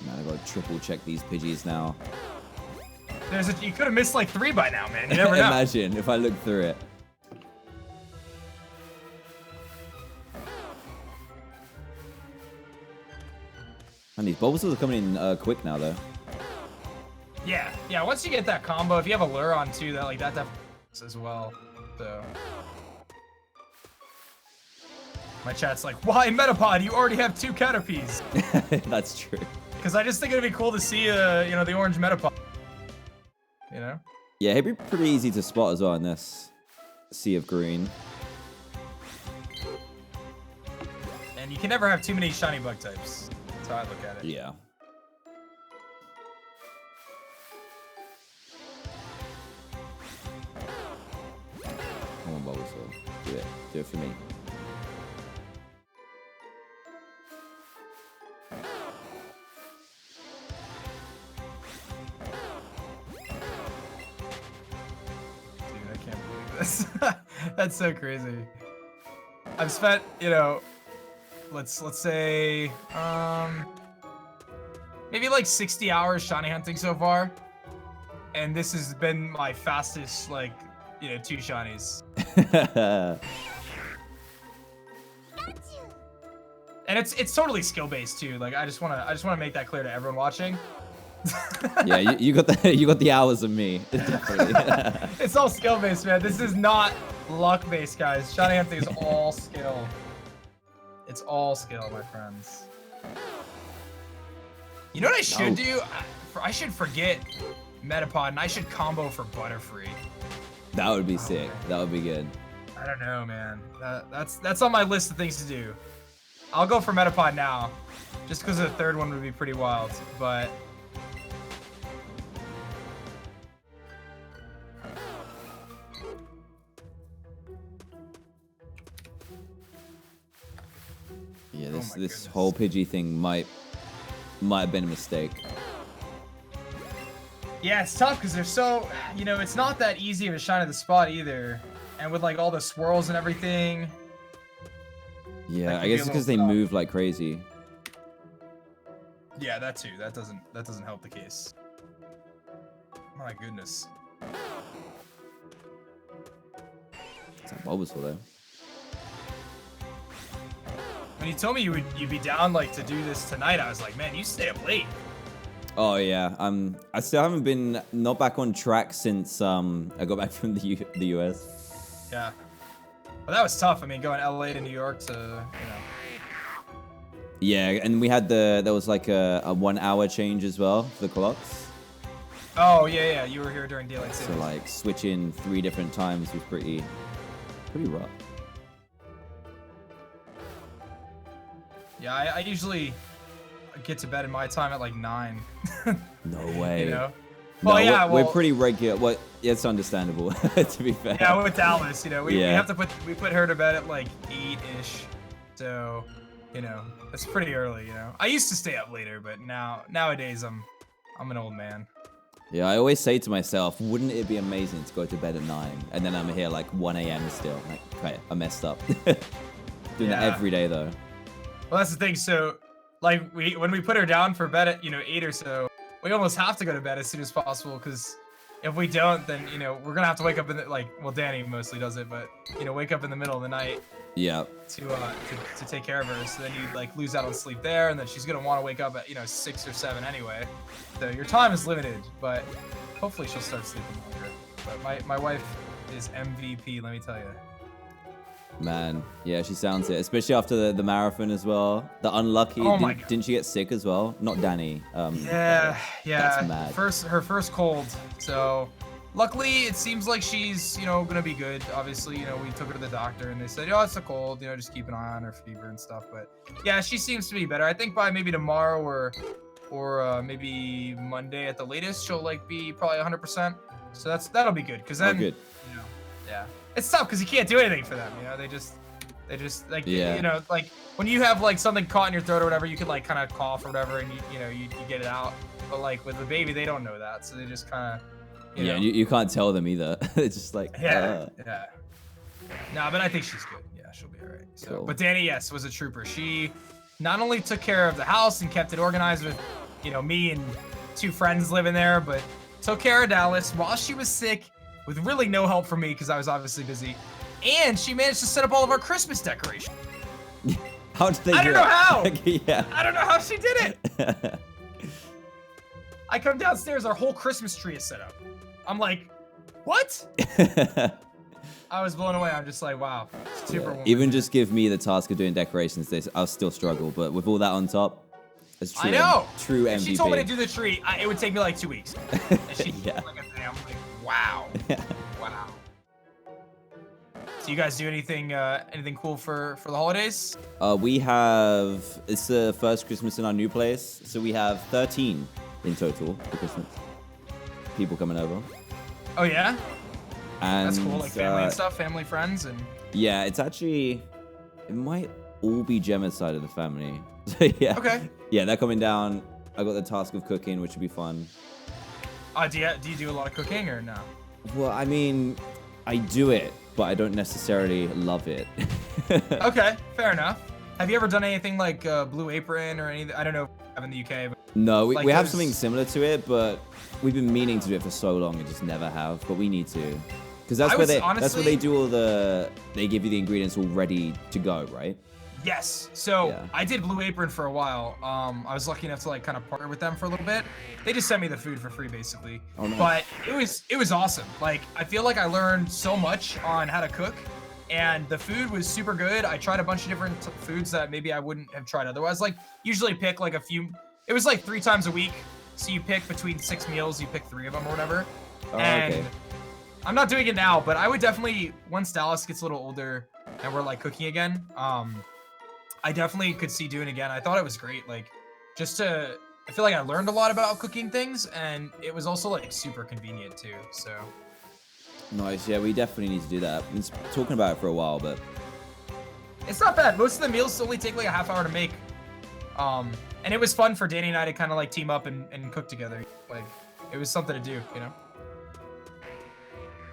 A: Man, I gotta triple check these Pidgeys now.
B: You could have missed like 3 by now, man. You never know.
A: Imagine if I look through it. And these Bulbasaurs are coming in quick now, though.
B: Yeah. Once you get that combo, if you have a lure on too, that definitely works as well. So my chat's like, why Metapod? You already have 2 Caterpies.
A: That's true.
B: Because I just think it'd be cool to see, the orange Metapod. You know?
A: Yeah, it'd be pretty easy to spot as well in this sea of green.
B: And you can never have too many shiny bug types. That's how I look at it.
A: Yeah. Come on, Bulbasaur. Do it. Do it for me.
B: Dude, I can't believe this. That's so crazy. I've spent, let's say, maybe like 60 hours shiny hunting so far. And this has been my fastest, 2 shinies. And it's totally skill based too. Like I just wanna make that clear to everyone watching.
A: Yeah, you got the hours of me. Definitely.
B: It's all skill based, man. This is not luck based, guys. Shiny hunting is all skill. It's all skill, my friends. You know what I should do? I should forget Metapod and I should combo for Butterfree.
A: That would be sick. That would be good.
B: I don't know, man. That's on my list of things to do. I'll go for Metapod now, just because the 3rd one would be pretty wild, but.
A: this
B: my
A: this
B: goodness.
A: whole Pidgey thing might have been a mistake.
B: Yeah, it's tough because they're so, you know, it's not that easy of a shine of the spot either. And with like all the swirls and everything.
A: Yeah,
B: That
A: I
B: could
A: guess
B: be
A: it's
B: a
A: because they
B: little tough.
A: move like crazy.
B: Yeah, that too. That doesn't help the case. My goodness.
A: It's like Bulbasaur though.
B: When you told me you'd be down like to do this tonight, I was like, man, you stay up late.
A: Oh yeah, I still haven't been not back on track since I got back from the US.
B: Yeah. Well, that was tough. I mean, going LA to New York to, you know.
A: Yeah, and we had there was like a 1 hour change as well for the clocks.
B: Oh yeah, you were here during daylight
A: So
B: savings.
A: like switching 3 different times was pretty rough.
B: Yeah, I usually get to bed in my time at like 9.
A: No way.
B: You know.
A: No,
B: Well, yeah,
A: we're pretty regular. Well, it's understandable to be fair.
B: Yeah, with Dallas, you know, we
A: Yeah.
B: have to put her to bed at like 8-ish. So, you know, it's pretty early, you know. I used to stay up later, but nowadays I'm an old man.
A: Yeah, I always say to myself, wouldn't it be amazing to go to bed at 9 and then I'm here like 1 a.m. still. Like, okay, I messed up. Doing that every day though.
B: Well, that's the thing. So, like, when we put her down for bed at 8 or so, we almost have to go to bed as soon as possible because if we don't, then we're gonna have to wake up in the, like, well, Danny mostly does it, but wake up in the middle of the night.
A: Yeah.
B: To take care of her. So then you like lose out on sleep there, and then she's gonna want to wake up at 6 or 7 anyway. So your time is limited, but hopefully she'll start sleeping longer. But my wife is MVP, let me tell you.
A: Man, yeah, she sounds it, especially after the marathon as well. The unlucky,
B: Oh my God.
A: didn't she get sick as well? Not Danny.
B: Yeah.
A: That's mad.
B: Her first cold. So luckily it seems like she's gonna be good. Obviously, we took her to the doctor and they said, oh, it's a cold. Just keep an eye on her fever and stuff. But yeah, she seems to be better. I think by maybe tomorrow or maybe Monday at the latest, she'll like be probably 100%. So that'll be good. Cause then,
A: good.
B: Yeah. It's tough because you can't do anything for them. They just like,
A: Yeah.
B: like when you have like something caught in your throat or whatever, you could like kind of cough or whatever and you get it out. But like with the baby, they don't know that. So they just kind of,
A: Yeah, you can't tell them either. It's just like,
B: yeah. No, but I think she's good. Yeah, she'll be all right. So,
A: Cool.
B: But Danny, yes, was a trooper. She not only took care of the house and kept it organized with, me and 2 friends living there, but took care of Dallas while she was sick with really no help from me because I was obviously busy. And she managed to set up all of our Christmas decorations.
A: how did they
B: I
A: do
B: don't know
A: it?
B: how.
A: Yeah.
B: I don't know how she did it. I come downstairs, our whole Christmas tree is set up. I'm like, what? I was blown away. I'm just like, wow, Superwoman.
A: Even just give me the task of doing decorations, I'll still struggle. But with all that on top, it's true.
B: I know.
A: True
B: If
A: MVP.
B: she told me to do the tree, it would take me like 2 weeks. And she
A: Yeah.
B: like a day. I'm like, wow, wow. So you guys do anything cool for the holidays?
A: It's the first Christmas in our new place, so we have 13 in total for Christmas. People coming over.
B: Oh yeah,
A: And
B: that's cool. Like family and stuff, family, friends, and
A: yeah, it might all be Gemma's side of the family. So yeah.
B: Okay.
A: Yeah, they're coming down. I got the task of cooking, which would be fun.
B: do you do a lot of cooking or no?
A: Well, I mean, I do it, but I don't necessarily love it.
B: Okay, fair enough. Have you ever done anything like Blue Apron or anything? I don't know if you have in the UK, but
A: No, we
B: Like
A: have
B: those-
A: something similar to it, but we've been meaning to do it for so long and just never have. But we need to, because that's
B: I
A: where
B: was
A: that's where
B: honestly-
A: they do they give you the ingredients all ready to go, right?
B: yes. So
A: Yeah.
B: I did Blue Apron for a while. I was lucky enough to like kind of partner with them for a little bit. They just sent me the food for free, basically.
A: Oh, nice.
B: But it was awesome. Like I feel like I learned so much on how to cook, and the food was super good. I tried a bunch of different foods that maybe I wouldn't have tried otherwise. Like usually pick like a few. It was like 3 times a week, so you pick between 6 meals. You pick 3 of them or whatever.
A: Oh,
B: and
A: okay.
B: I'm not doing it now, but I would definitely once Dallas gets a little older and we're like cooking again. I definitely could see doing it again. I thought it was great. Like, I feel like I learned a lot about cooking things, and it was also like super convenient too. So,
A: Nice. Yeah, we definitely need to do that. We've been talking about it for a while, but
B: It's not bad. Most of the meals only take like a half hour to make. And it was fun for Danny and I to kind of like team up and cook together. Like, it was something to do, you know?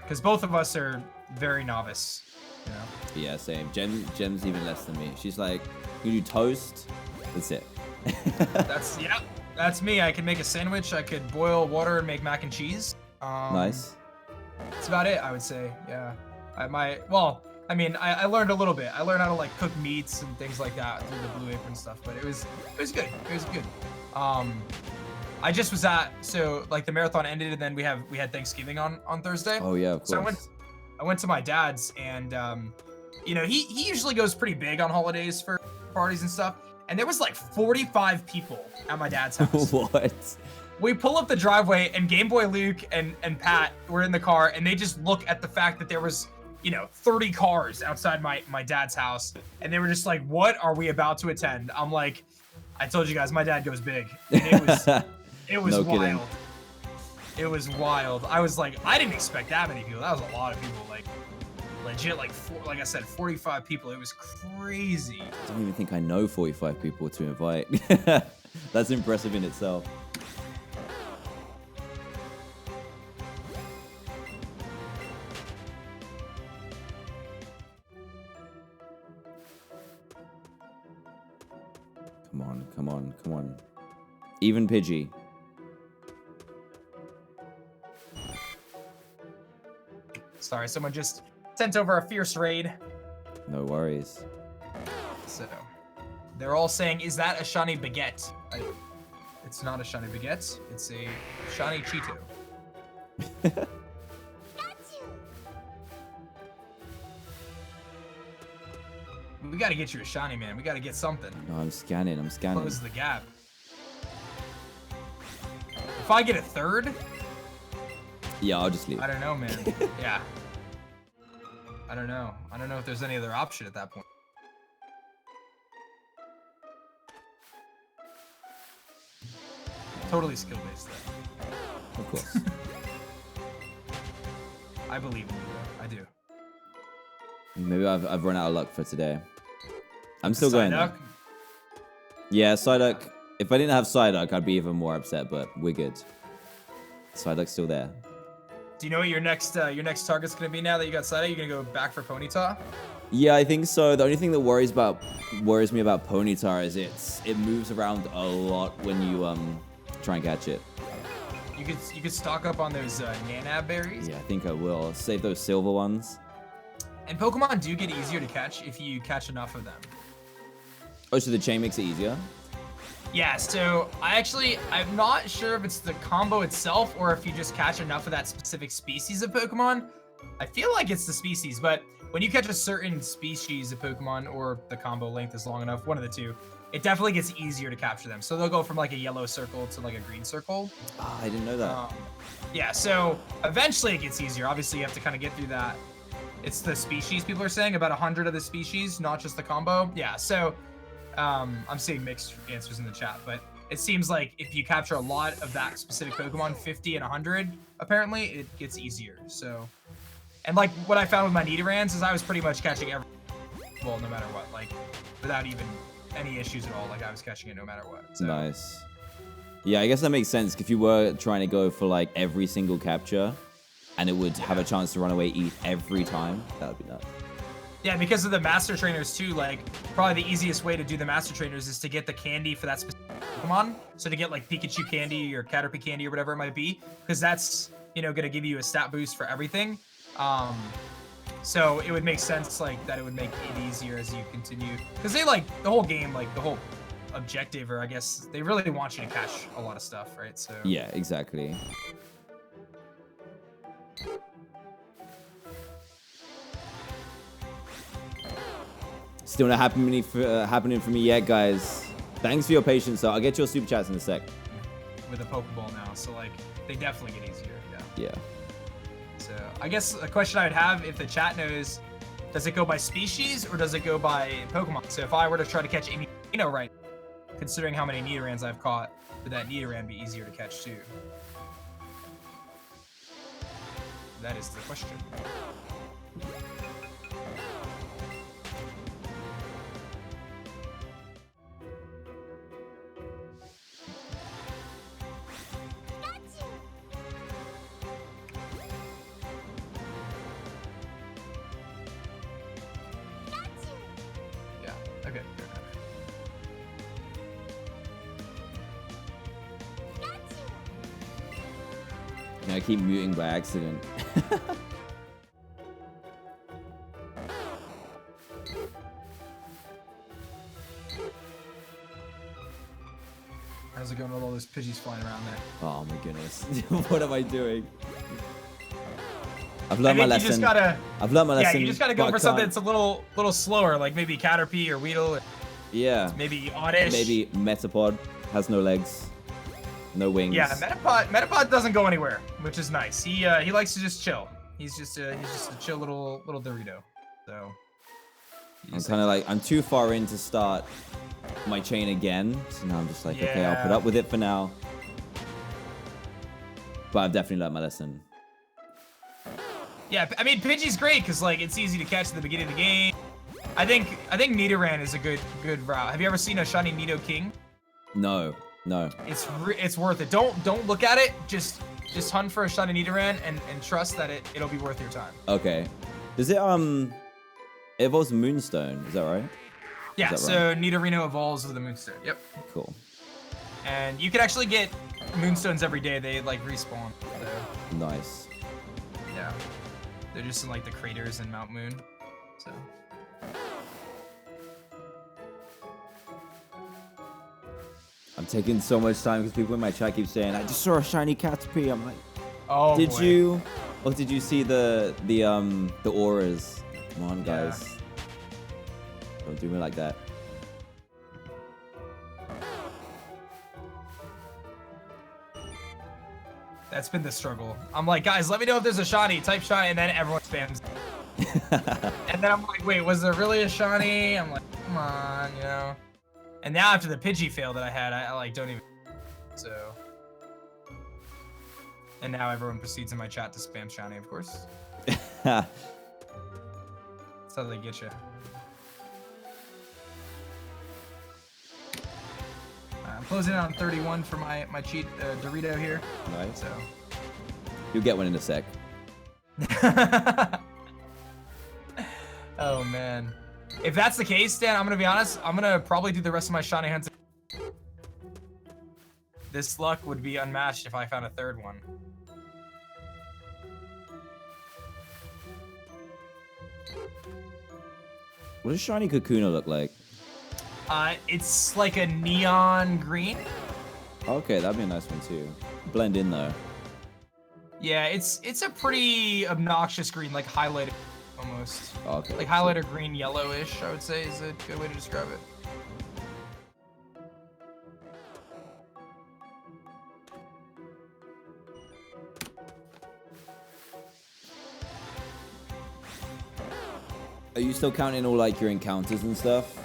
B: Because both of us are very novice, you know?
A: Yeah, same. Gem's even less than me. She's like, you do toast, that's it.
B: That's me. I can make a sandwich. I could boil water and make mac and cheese.
A: Nice.
B: That's about it, I would say. Yeah. I learned a little bit. I learned how to like cook meats and things like that through the Blue Apron stuff, but it was good. It was good. I just was so like the marathon ended and then we had Thanksgiving on Thursday.
A: Oh yeah, of course.
B: So I went to my dad's and you know, he usually goes pretty big on holidays for parties and stuff. And there was like 45 people at my dad's house.
A: What?
B: We pull up the driveway and Game Boy Luke and Pat were in the car and they just look at the fact that there was, you know, 30 cars outside my dad's house. And they were just like, what are we about to attend? I'm like, I told you guys, my dad goes big. And it was
A: No
B: wild.
A: kidding.
B: It was wild. I was like, I didn't expect that many people. That was a lot of people. Like, legit, like I said, 45 people. It was crazy.
A: I don't even think I know 45 people to invite. That's impressive in itself. Come on, come on, come on. Even Pidgey.
B: Sorry, someone just sent over a fierce raid.
A: No worries.
B: So, they're all saying, is that a shiny baguette? It's not a shiny baguette. It's a shiny Cheeto. We gotta get you a shiny, man. We gotta get something.
A: No, I'm scanning.
B: Close the gap. If I get a third,
A: Yeah, I'll just leave.
B: I don't know, man. Yeah. I don't know. I don't know if there's any other option at that point. Totally skill-based, though.
A: Of course.
B: I believe in you, though. I do.
A: Maybe I've run out of luck for today. I'm still going though.
B: Psyduck?
A: Yeah, Psyduck. If I didn't have Psyduck, I'd be even more upset, but we're good. Psyduck's still there.
B: Do you know what your next target's gonna be now that you got Psyduck? You're gonna go back for Ponyta?
A: Yeah, I think so. The only thing that worries me about Ponyta is it moves around a lot when you try and catch it.
B: You could stock up on those Nanab berries.
A: Yeah, I think I will. Save those silver ones.
B: And Pokemon do get easier to catch if you catch enough of them.
A: Oh, so the chain makes it easier?
B: Yeah, so I'm not sure if it's the combo itself or if you just catch enough of that specific species of Pokemon. I feel like it's the species, but when you catch a certain species of Pokemon or the combo length is long enough, one of the two, it definitely gets easier to capture them. So they'll go from like a yellow circle to like a green circle.
A: Ah, I didn't know that.
B: Yeah, so eventually it gets easier. Obviously, you have to kind of get through that. It's the species, people are saying, about 100 of the species, not just the combo. Yeah, so I'm seeing mixed answers in the chat, but it seems like if you capture a lot of that specific Pokemon, 50 and 100, apparently, it gets easier. So, and like what I found with my Nidorans is I was pretty much catching every, well, no matter what, like without even any issues at all. Like I was catching it no matter what. So.
A: Nice. Yeah, I guess that makes sense. If you were trying to go for like every single capture, and it would have a chance to run away every time, that would be nuts.
B: Yeah, because of the master trainers too, like probably the easiest way to do the master trainers is to get the candy for that specific Pokemon. So to get like Pikachu candy or Caterpie candy or whatever it might be, because that's, you know, gonna give you a stat boost for everything. So it would make sense like that it would make it easier as you continue. Because they like the whole game, like the whole objective, or I guess they really want you to catch a lot of stuff, right? So
A: yeah, exactly. Still not happening for me yet, guys. Thanks for your patience, though. I'll get your super chats in a sec.
B: With a Pokeball now, so like they definitely get easier. Yeah.
A: Yeah.
B: So I guess a question I would have, if the chat knows, does it go by species or does it go by Pokemon? So if I were to try to catch a Nidorino right, considering how many Nidorans I've caught, would that Nidoran be easier to catch too? That is the question. Okay.
A: I keep muting by accident.
B: How's it going with all those Pidgeys flying around there?
A: Oh my goodness. What am I doing? I've learned my lesson.
B: You just gotta,
A: I've learned my lesson.
B: Yeah, you just gotta go for something that's a little slower, like maybe Caterpie or Weedle.
A: Yeah.
B: Maybe Oddish.
A: Maybe Metapod has no legs, no wings.
B: Yeah, Metapod doesn't go anywhere, which is nice. He likes to just chill. He's just a chill little Dorito. So
A: I'm kind of like, I'm too far in to start my chain again. So now I'm just like, okay, I'll put up with it for now. But I've definitely learned my lesson.
B: Yeah, I mean, Pidgey's great because like it's easy to catch at the beginning of the game. I think Nidoran is a good route. Have you ever seen a shiny Nidoking?
A: No.
B: It's worth it. Don't look at it. Just hunt for a shiny Nidoran and trust that it'll be worth your time.
A: Okay. Does it it evolves Moonstone? Is that right?
B: Yeah.
A: Is that
B: So
A: right?
B: Nidorino evolves with a Moonstone. Yep.
A: Cool.
B: And you can actually get Moonstones every day. They like respawn. So,
A: Nice.
B: yeah. They're just in like the craters in Mount Moon. So.
A: I'm taking so much time because people in my chat keep saying, I just saw a shiny Caterpie. I'm like,
B: Oh,
A: did
B: boy.
A: you? Or did you see the auras? Come on, guys. Don't do me like that.
B: That's been the struggle. I'm like, guys, let me know if there's a shiny. Type shiny, and then everyone spams. And then I'm like, wait, was there really a shiny? I'm like, come on, you know. And now after the Pidgey fail that I had, I like don't even. So. And now everyone proceeds in my chat to spam shiny, of course. That's how they get you. I'm closing in on 31 for my cheat Dorito here.
A: Nice.
B: So.
A: You'll get one in a sec.
B: Oh man. If that's the case, Dan, I'm gonna be honest, I'm gonna probably do the rest of my shiny hunts. This luck would be unmatched if I found a third one.
A: What does shiny Kakuna look like?
B: It's like a neon green.
A: Okay, that'd be a nice one too. Blend in though.
B: Yeah, it's a pretty obnoxious green, like highlighted almost.
A: Okay.
B: Like highlighter green yellowish, I would say is a good way to describe it.
A: Are you still counting all like your encounters and stuff?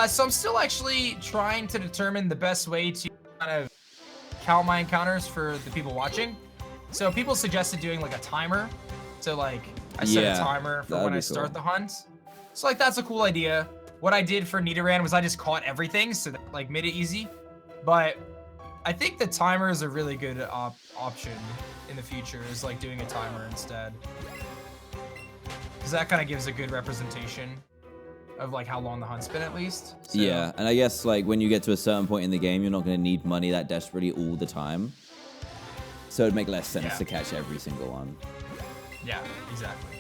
B: So I'm still actually trying to determine the best way to kind of count my encounters for the people watching. So people suggested doing like a timer. So like I set a timer for when I start the hunt. So like that's a cool idea. What I did for Nidoran was I just caught everything, so that like made it easy. But I think the timer is a really good option in the future, is like doing a timer instead. Because that kind of gives a good representation of like how long the hunt's been at least. So,
A: yeah, and I guess like when you get to a certain point in the game, you're not going to need money that desperately all the time. So it'd make less sense to catch every single one.
B: Yeah, exactly.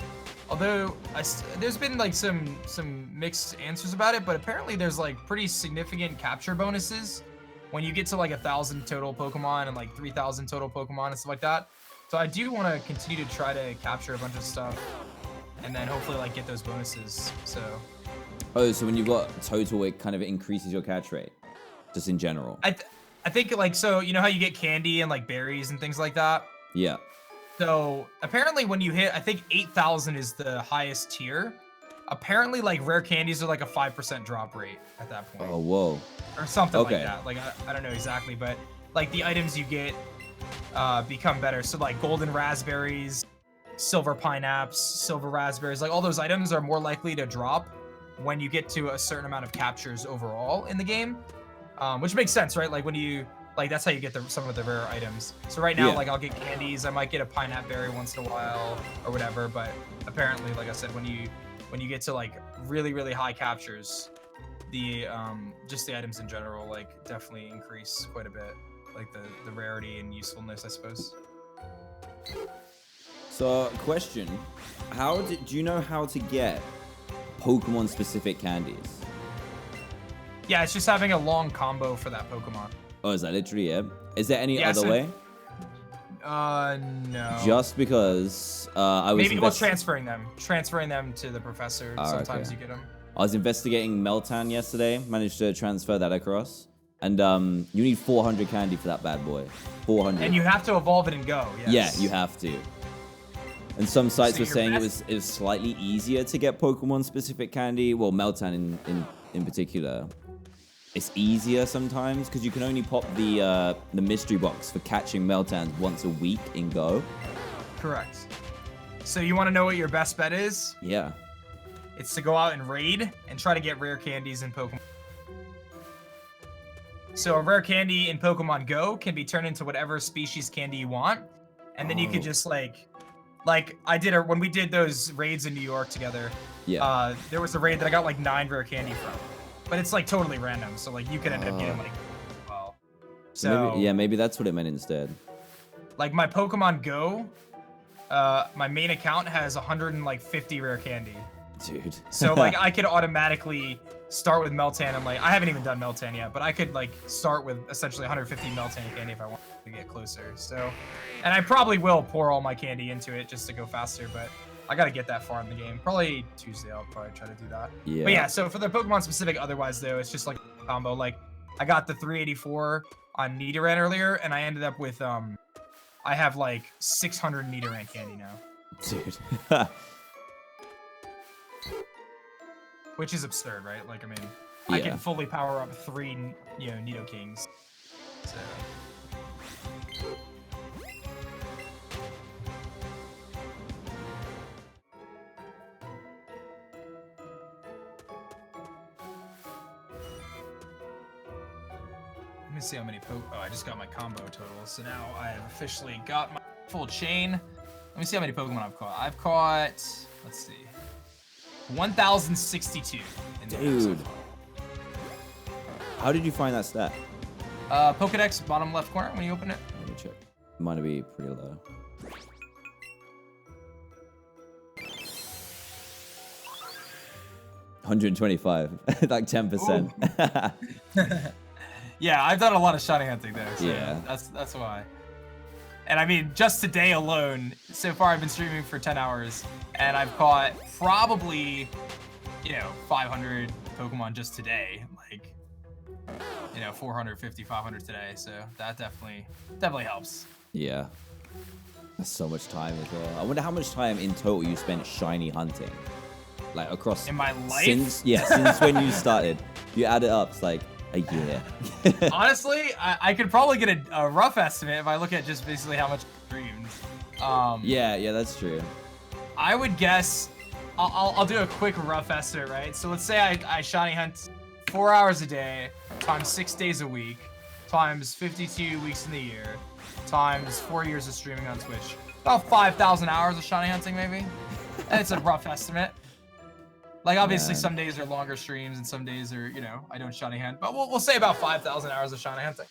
B: Although there's been like some mixed answers about it, but apparently there's like pretty significant capture bonuses when you get to like 1,000 total Pokemon and like 3,000 total Pokemon and stuff like that. So I do want to continue to try to capture a bunch of stuff and then hopefully like get those bonuses. So.
A: Oh, so when you've got total, it kind of increases your catch rate, just in general.
B: I think like, so you know how you get candy and like berries and things like that?
A: Yeah.
B: So apparently when you hit, I think 8,000 is the highest tier. Apparently like rare candies are like a 5% drop rate at that point.
A: Oh, whoa.
B: Or something like that. Like I don't know exactly, but like the items you get become better. So like golden raspberries, silver pineapples, silver raspberries, like all those items are more likely to drop when you get to a certain amount of captures overall in the game, which makes sense, right? Like when you, like that's how you get some of the rare items. So right now, like I'll get candies, I might get a pineapple berry once in a while or whatever, but apparently, like I said, when you when you get to like really high captures, the just the items in general like definitely increase quite a bit, like the rarity and usefulness, I suppose.
A: So, question: do you know how to get Pokemon specific candies?
B: Yeah, it's just having a long combo for that Pokemon.
A: Oh, is that literally it? Is there any
B: Yeah,
A: other
B: so-
A: way?
B: No.
A: Just because I was
B: maybe transferring them to the professor. Sometimes
A: okay.
B: you get them.
A: I was investigating Meltan yesterday. Managed to transfer that across, and you need 400 candy for that bad boy. 400.
B: And you have to evolve it and go. Yes.
A: Yeah, you have to. And some sites
B: So
A: were saying it
B: best-
A: was slightly easier to get Pokemon specific candy. Well, Meltan in particular. It's easier sometimes because you can only pop the mystery box for catching Meltans once a week in Go.
B: Correct. So you want to know what your best bet is?
A: Yeah.
B: It's to go out and raid and try to get rare candies in Pokemon. So a rare candy in Pokemon Go can be turned into whatever species candy you want, and then you could just like I did when we did those raids in New York together.
A: Yeah.
B: There was a raid that I got like 9 rare candy from, but it's like totally random. So like you could end up getting like, well, so
A: maybe that's what it meant instead.
B: like my Pokemon Go, my main account has 150 rare candy.
A: Dude.
B: So like I could automatically start with Meltan. I'm like, I haven't even done Meltan yet, but I could like start with essentially 150 Meltan candy if I want to get closer. So, and I probably will pour all my candy into it just to go faster, but I got to get that far in the game. Probably Tuesday, I'll probably try to do that.
A: Yeah.
B: But yeah, so for the Pokemon specific, otherwise though, it's just like a combo. Like I got the 384 on Nidoran earlier, and I ended up with I have like 600 Nidoran candy now.
A: Dude.
B: Which is absurd, right? Like, I mean, I can fully power up 3, Nidokings. So. Let me see how many Oh, I just got my combo total. So now I have officially got my full chain. Let me see how many Pokemon I've caught. I've caught, let's see, 1,062.
A: Dude. How did you find that stat?
B: Pokedex, bottom left corner when you open it.
A: Let me check. Might be pretty low. $125, like 10%.
B: Yeah, I've done a lot of shiny hunting though. So
A: Yeah.
B: That's why. And I mean, just today alone, so far I've been streaming for 10 hours, and I've caught probably, 500 Pokemon just today. Like, 450, 500 today. So that definitely helps.
A: Yeah. That's so much time as well. I wonder how much time in total you spent shiny hunting. Like across...
B: In my life?
A: Since when you started. You add it up, it's like a year.
B: Honestly, I could probably get a rough estimate if I look at just basically how much streams.
A: Yeah, that's true.
B: I would guess, I'll do a quick rough estimate, right? So let's say I shiny hunt 4 hours a day, times 6 days a week, times 52 weeks in the year, times 4 years of streaming on Twitch. About 5,000 hours of shiny hunting, maybe? And it's a rough estimate. Like, obviously, some days are longer streams, and some days are, I don't shiny hunt. But we'll say about 5,000 hours of shiny hunting.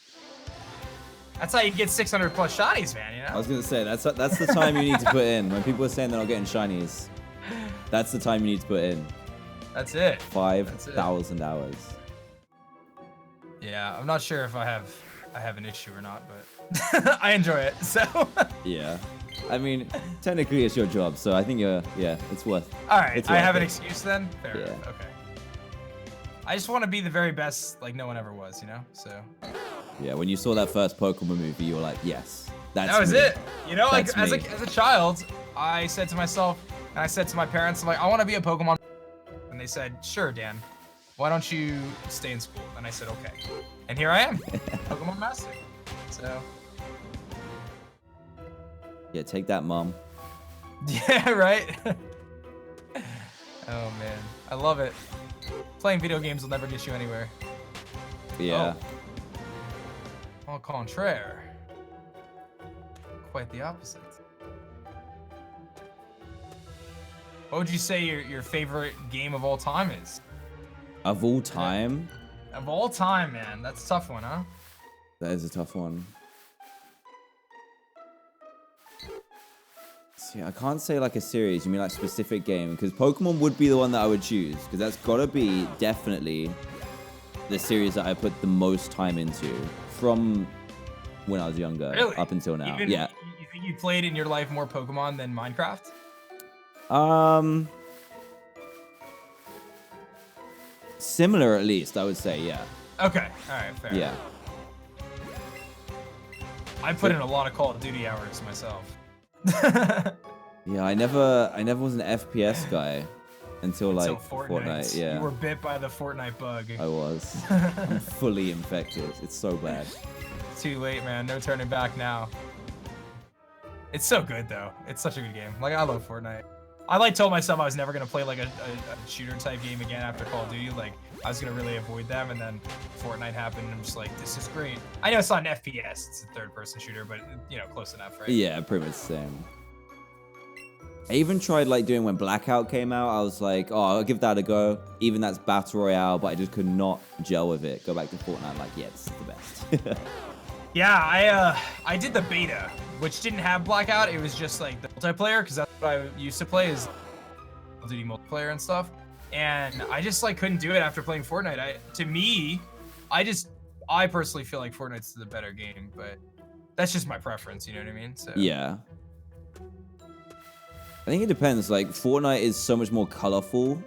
B: That's how you get 600 plus shinies, man,
A: I was going to say, that's the time you need to put in. When people are saying they're not getting shinies, that's the time you need to put in.
B: That's it.
A: 5,000 hours.
B: Yeah, I'm not sure if I have an issue or not, but I enjoy it, so.
A: Yeah. I mean, technically it's your job, so I think it's worth.
B: All right,
A: it's
B: I
A: worth
B: have an
A: it.
B: excuse then? Fair enough, okay. I just want to be the very best like no one ever was, so.
A: Yeah, when you saw that first Pokemon movie, you were like, yes, that's
B: That was
A: me.
B: it. Like
A: That's me.
B: as a child, I said to myself, and I said to my parents, I'm like, I want to be a Pokemon. And they said, sure, Dan. Why don't you stay in school? And I said, okay. And here I am, Pokemon Master. So.
A: Yeah, take that, Mom.
B: Yeah, right? Oh, man. I love it. Playing video games will never get you anywhere.
A: Yeah.
B: Oh. Au contraire. Quite the opposite. What would you say your favorite game of all time is?
A: Of all time?
B: Of all time, man. That's a tough one, huh?
A: That is a tough one. See, I can't say like a series. You mean like specific game? Because Pokemon would be the one that I would choose. Because that's got to be definitely the series that I put the most time into from when I was younger up until now. Yeah.
B: You think you played in your life more Pokemon than Minecraft?
A: Similar at least, I would say, yeah.
B: Okay, all right, fair.
A: Yeah.
B: I put in a lot of Call of Duty hours myself.
A: Yeah, I never was an FPS guy until like Fortnite. Yeah.
B: You were bit by the Fortnite bug.
A: I was. I'm fully infected. It's so bad.
B: Too late, man. No turning back now. It's so good though. It's such a good game. Like I love Fortnite. I like told myself I was never gonna play like a shooter type game again after Call of Duty. Like I was gonna really avoid them, and then Fortnite happened, and I'm just like, this is great. I know it's not an FPS, it's a third-person shooter, but you know, close enough, right?
A: Yeah, pretty much the same. I even tried like doing when Blackout came out. I was like, oh, I'll give that a go. Even that's Battle Royale, but I just could not gel with it. Go back to Fortnite, I'm like, yeah, this is the best.
B: Yeah, I did the beta, which didn't have Blackout. It was just like the multiplayer, because that's what I used to play is Call of Duty multiplayer and stuff. And I just like couldn't do it after playing Fortnite. I personally feel like Fortnite's the better game, but that's just my preference. You know what I mean? So
A: Yeah. I think it depends. Like Fortnite is so much more colorful,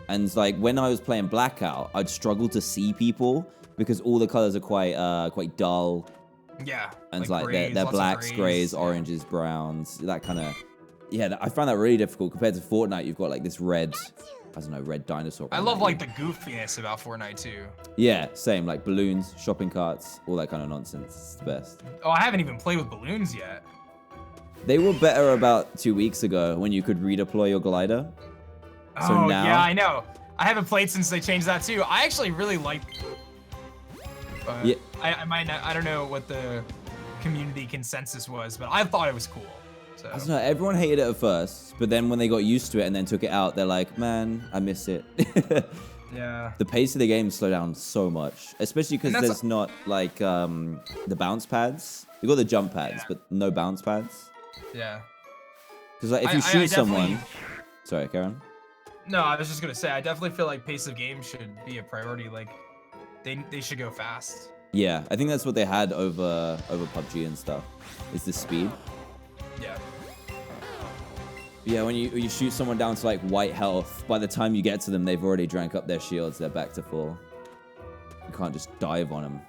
A: and like when I was playing Blackout, I'd struggle to see people because all the colors are quite dull.
B: Yeah.
A: And like grays, they're blacks, grays, oranges, browns, that kind of. Yeah, I found that really difficult compared to Fortnite. You've got like this red, I don't know, red dinosaur.
B: I love like the goofiness about Fortnite too.
A: Yeah, same. Like balloons, shopping carts, all that kind of nonsense. It's the best.
B: Oh, I haven't even played with balloons yet.
A: They were better about 2 weeks ago when you could redeploy your glider. So now,
B: yeah, I know. I haven't played since they changed that too. I actually really like.
A: Yeah.
B: I don't know what the community consensus was, but I thought it was cool. So.
A: I don't know, everyone hated it at first, but then when they got used to it and then took it out, they're like, man, I miss it.
B: Yeah.
A: The pace of the game slowed down so much, especially because there's not like the bounce pads. You got the jump pads, but no bounce pads.
B: Yeah.
A: Because like if you shoot someone, sorry, Karen.
B: No, I was just gonna say I definitely feel like pace of game should be a priority. Like they should go fast.
A: Yeah, I think that's what they had over PUBG and stuff. Is the speed.
B: Yeah.
A: Yeah, when you shoot someone down to like white health, by the time you get to them, they've already drank up their shields. They're back to full. You can't just dive on them.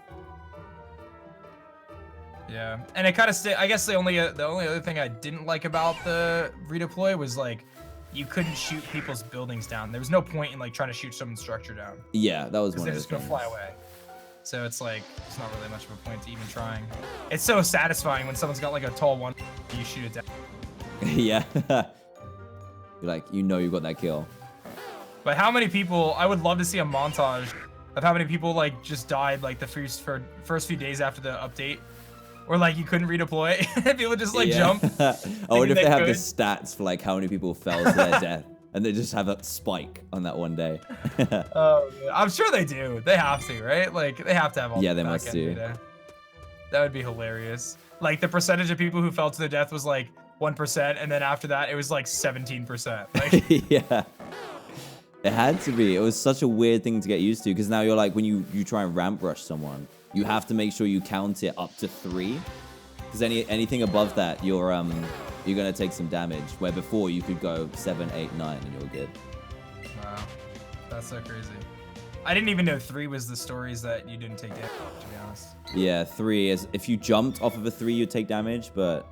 B: Yeah, and it kind of I guess the only other thing I didn't like about the redeploy was like you couldn't shoot people's buildings down. There was no point in like trying to shoot someone's structure down.
A: Yeah, that was one of the things.
B: They're just gonna fly away. So it's like it's not really much of a point to even trying. It's so satisfying when someone's got like a tall one, you shoot it down.
A: Yeah. You're like, you know you got that kill.
B: But how many people, I would love to see a montage of how many people like just died like the first few days after the update. Or like you couldn't redeploy. People just like jump.
A: I wonder if they have the stats for like how many people fell to their death. And they just have a spike on that one day.
B: Oh, yeah. I'm sure they do. They have to, right? Like they have to have all
A: they must do.
B: Data. That would be hilarious. Like the percentage of people who fell to their death was like 1%, and then after that it was like 17%. Like
A: yeah. It had to be. It was such a weird thing to get used to because now you're like when you try and ramp rush someone, you have to make sure you count it up to 3. Because anything above that, you're gonna take some damage. Where before you could go 7, 8, 9 and you're good.
B: Wow. That's so crazy. I didn't even know 3 was the stories that you didn't take damage, to be honest.
A: Yeah, 3 is if you jumped off of a 3 you'd take damage, but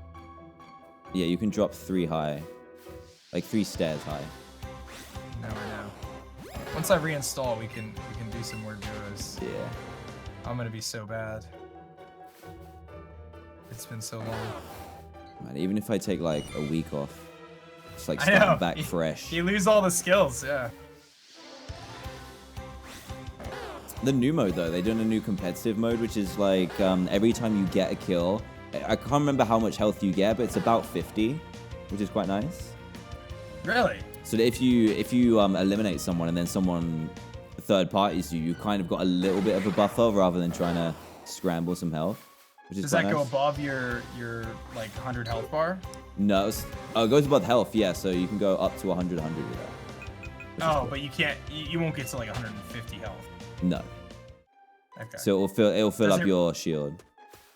A: yeah, you can drop 3 high. Like 3 stairs high.
B: Now I know. Once I reinstall, we can do some more duos.
A: Yeah.
B: I'm gonna be so bad. It's been so long.
A: Man, even if I take like a week off, it's like starting back fresh.
B: You lose all the skills, yeah.
A: The new mode though, they're doing a new competitive mode, which is like every time you get a kill, I can't remember how much health you get, but it's about 50, which is quite nice.
B: Really?
A: So that if you eliminate someone and then someone third parties you, you kind of got a little bit of a buffer rather than trying to scramble some health. Which is
B: Does
A: quite
B: that go
A: nice.
B: above your like 100 health bar?
A: No, it goes above health, yeah. So you can go up to 100 with that.
B: Oh, but you can't. You won't get to like 150 health.
A: No.
B: Okay.
A: So it'll fill up your shield.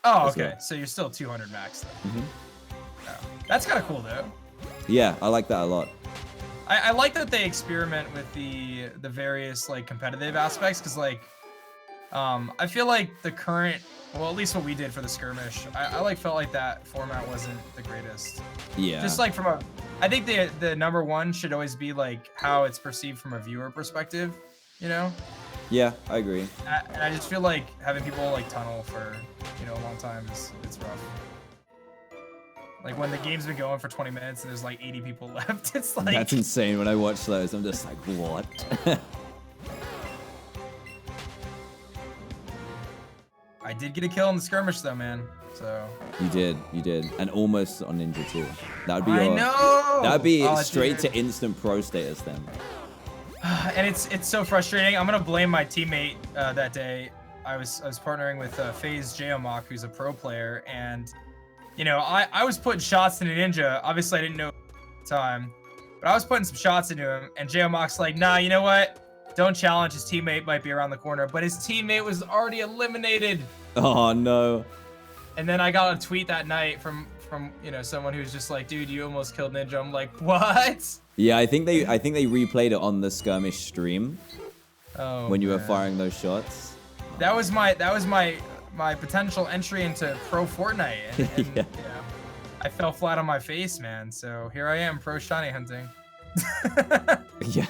B: Oh,
A: as
B: okay.
A: well.
B: So you're still 200 max though.
A: Mhm.
B: Oh, that's kind of cool though.
A: Yeah, I like that a lot.
B: I like that they experiment with the various like competitive aspects because like I feel like the current, well, at least what we did for the skirmish, I like felt like that format wasn't the greatest.
A: Yeah.
B: Just like from a, I think the number one should always be like how it's perceived from a viewer perspective, you know?
A: Yeah, I agree.
B: And I just feel like having people like tunnel for, you know, a long time it's rough. Like when the game's been going for 20 minutes and there's like 80 people left, it's like...
A: That's insane. When I watch those, I'm just like, what?
B: I did get a kill in the skirmish though, man. So
A: You did. And almost on Ninja too. That would be
B: I
A: your,
B: know.
A: That would be
B: Oh,
A: straight
B: dude.
A: to instant pro status then.
B: And it's so frustrating. I'm gonna blame my teammate that day. I was partnering with FaZe Geomach, who's a pro player, and you know I was putting shots into Ninja. Obviously I didn't know at the time, but I was putting some shots into him, and Geomach's like, nah, you know what? Don't challenge. His teammate might be around the corner, but his teammate was already eliminated.
A: Oh no.
B: And then I got a tweet that night from you know someone who's just like, dude, you almost killed Ninja. I'm like, what?
A: Yeah, I think they replayed it on the skirmish stream
B: Oh,
A: when you were
B: man.
A: firing those shots.
B: That was my potential entry into pro Fortnite, and
A: Yeah.
B: you know, I fell flat on my face, man. So here I am, pro shiny hunting.
A: Yeah.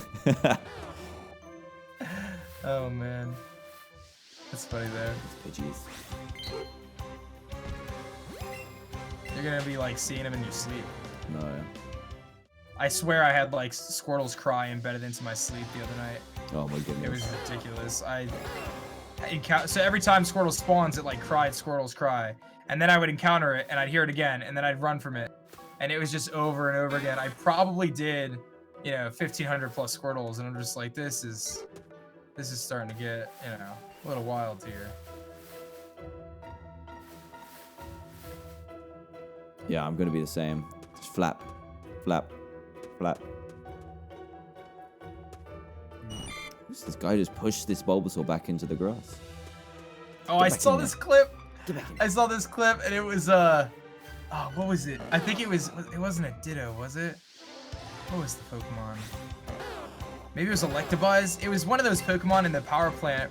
B: Oh man, that's funny though.
A: Pidgeys.
B: You're gonna be like seeing him in your sleep.
A: No.
B: I swear I had like Squirtle's cry embedded into my sleep the other night.
A: Oh my goodness.
B: It was ridiculous. So every time Squirtle spawns, it like cried Squirtle's cry, and then I would encounter it and I'd hear it again, and then I'd run from it, and it was just over and over again. I probably did, you know, 1,500 plus Squirtles, and I'm just like, this is starting to get, you know, a little wild here.
A: Yeah, I'm gonna be the same. Just flap, flap, flap. This guy just pushed this Bulbasaur back into the grass.
B: Oh,
A: Get
B: I
A: back
B: saw
A: in
B: this
A: there.
B: clip.
A: Get back in.
B: I saw this clip, and it was oh, what was it? I think it wasn't a Ditto, was it? What was the Pokemon? Maybe it was Electabuzz. It was one of those Pokemon in the power plant,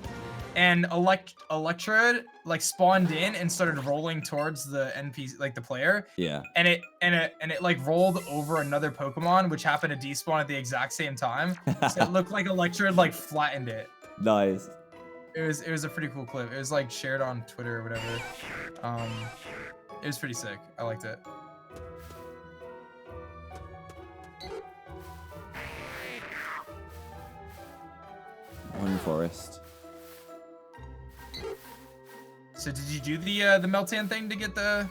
B: and Electrode like spawned in and started rolling towards the NPC, like the player.
A: Yeah.
B: And it like rolled over another Pokemon, which happened to despawn at the exact same time. So it looked like Electrode like flattened it.
A: Nice.
B: It was a pretty cool clip. It was like shared on Twitter or whatever. It was pretty sick. I liked it.
A: One forest.
B: So did you do the Meltan thing to get the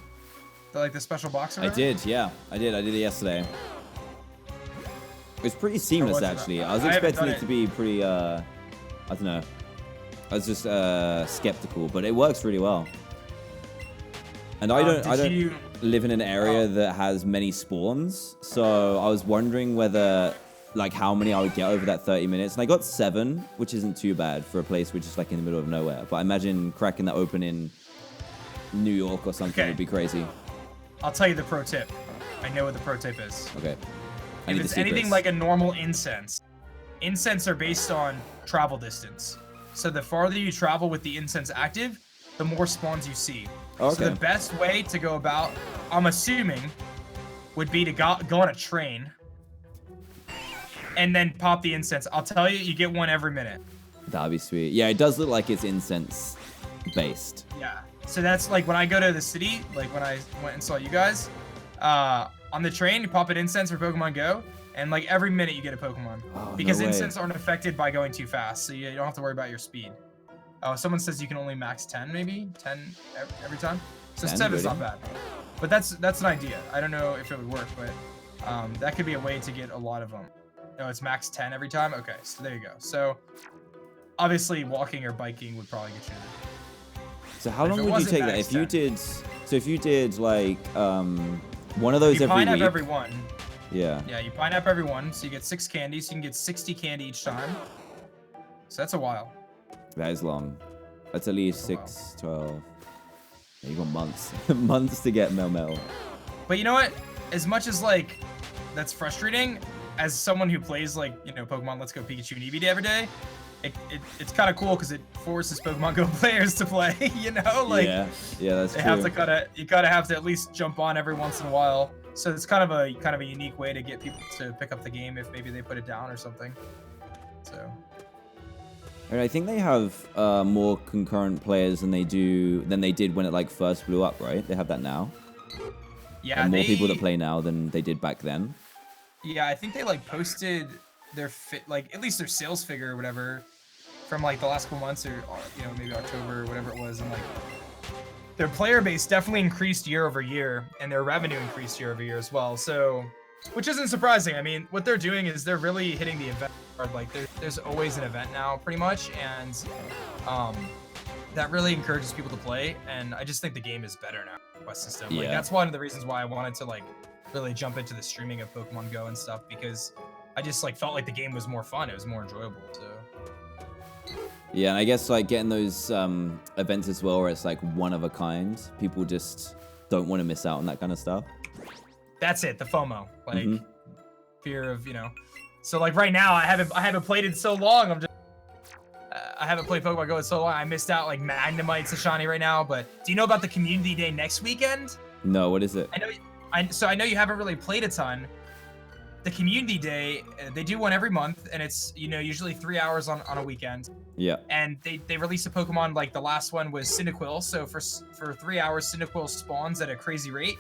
B: like the special box? Or
A: I
B: whatever?
A: did, yeah. I did it yesterday. It was pretty seamless,
B: was it?
A: actually. I was
B: I haven't
A: expecting
B: done
A: it to be pretty, I don't know. I was just skeptical, but it works really well. And I don't live in an area that has many spawns, so I was wondering whether, like, how many I would get over that 30 minutes. And I got 7, which isn't too bad for a place which is like in the middle of nowhere. But I imagine cracking that open in New York or something would be crazy.
B: I'll tell you the pro tip. I know what the pro tip is.
A: Okay.
B: If it's anything like a normal incense are based on travel distance. So the farther you travel with the incense active, the more spawns you see.
A: Okay.
B: So the best way to go about, I'm assuming, would be to go on a train and then pop the incense. I'll tell you, you get one every minute.
A: That'd be sweet. Yeah, it does look like it's incense based.
B: Yeah. So that's like when I go to the city, like when I went and saw you guys, on the train, you pop an incense for Pokemon Go, and like every minute you get a Pokemon.
A: Oh,
B: Because
A: no way.
B: incense aren't affected by going too fast, so you don't have to worry about your speed. Oh, someone says you can only max 10, maybe? 10 every time? So
A: 10,
B: 7 is
A: really?
B: not bad. But that's an idea. I don't know if it would work, but that could be a way to get a lot of them. Oh, it's max 10 every time? Okay, so there you go. So obviously walking or biking would probably get you there.
A: So how
B: If
A: long
B: it
A: would you
B: wasn't
A: take that?
B: max
A: If you
B: 10.
A: did, so if you did like one of those
B: You
A: every
B: pine up
A: week.
B: every one.
A: Yeah.
B: Yeah, you pine up every one, so you get 6 candies. You can get 60 candy each time. So that's a while.
A: That is long. That's at least
B: That's a
A: 6, 12. Yeah, you got months. Months to get Mel.
B: But you know what? As much as like that's frustrating, as someone who plays like, you know, Pokemon Let's Go Pikachu and Eevee every day, it's kind of cool because it forces Pokemon Go players to play, you know? Like,
A: yeah, that's
B: they
A: true.
B: have to you gotta have to at least jump on every once in a while. So it's kind of a unique way to get people to pick up the game if maybe they put it down or something. So
A: And I think they have more concurrent players than they did when it like first blew up, right? They have that now.
B: yeah,
A: And more people that play now than they did back then.
B: Yeah, I think they like posted their like at least their sales figure or whatever from like the last couple months or you know maybe October or whatever it was, and like their player base definitely increased year over year, and their revenue increased year over year as well. So, which isn't surprising. I mean, what they're doing is they're really hitting the event hard. Like there's always an event now, pretty much, and that really encourages people to play. And I just think the game is better now. Quest system. Like that's one of the reasons why I wanted to like really jump into the streaming of Pokemon Go and stuff, because I just like felt like the game was more fun. It was more enjoyable. So.
A: Yeah, and I guess like getting those events as well where it's like one of a kind. People just don't want to miss out on that kind of stuff.
B: That's it, the FOMO. Like fear of, you know. So like right now I haven't played it so long. I haven't played Pokemon Go in so long. I missed out like Magnemite's a shiny right now, but do you know about the community day next weekend?
A: No, what is it?
B: I know you haven't really played a ton. The community day, they do one every month, and it's, you know, usually 3 hours on a weekend.
A: Yeah.
B: And they release a Pokemon, like the last one was Cyndaquil. So for 3 hours, Cyndaquil spawns at a crazy rate,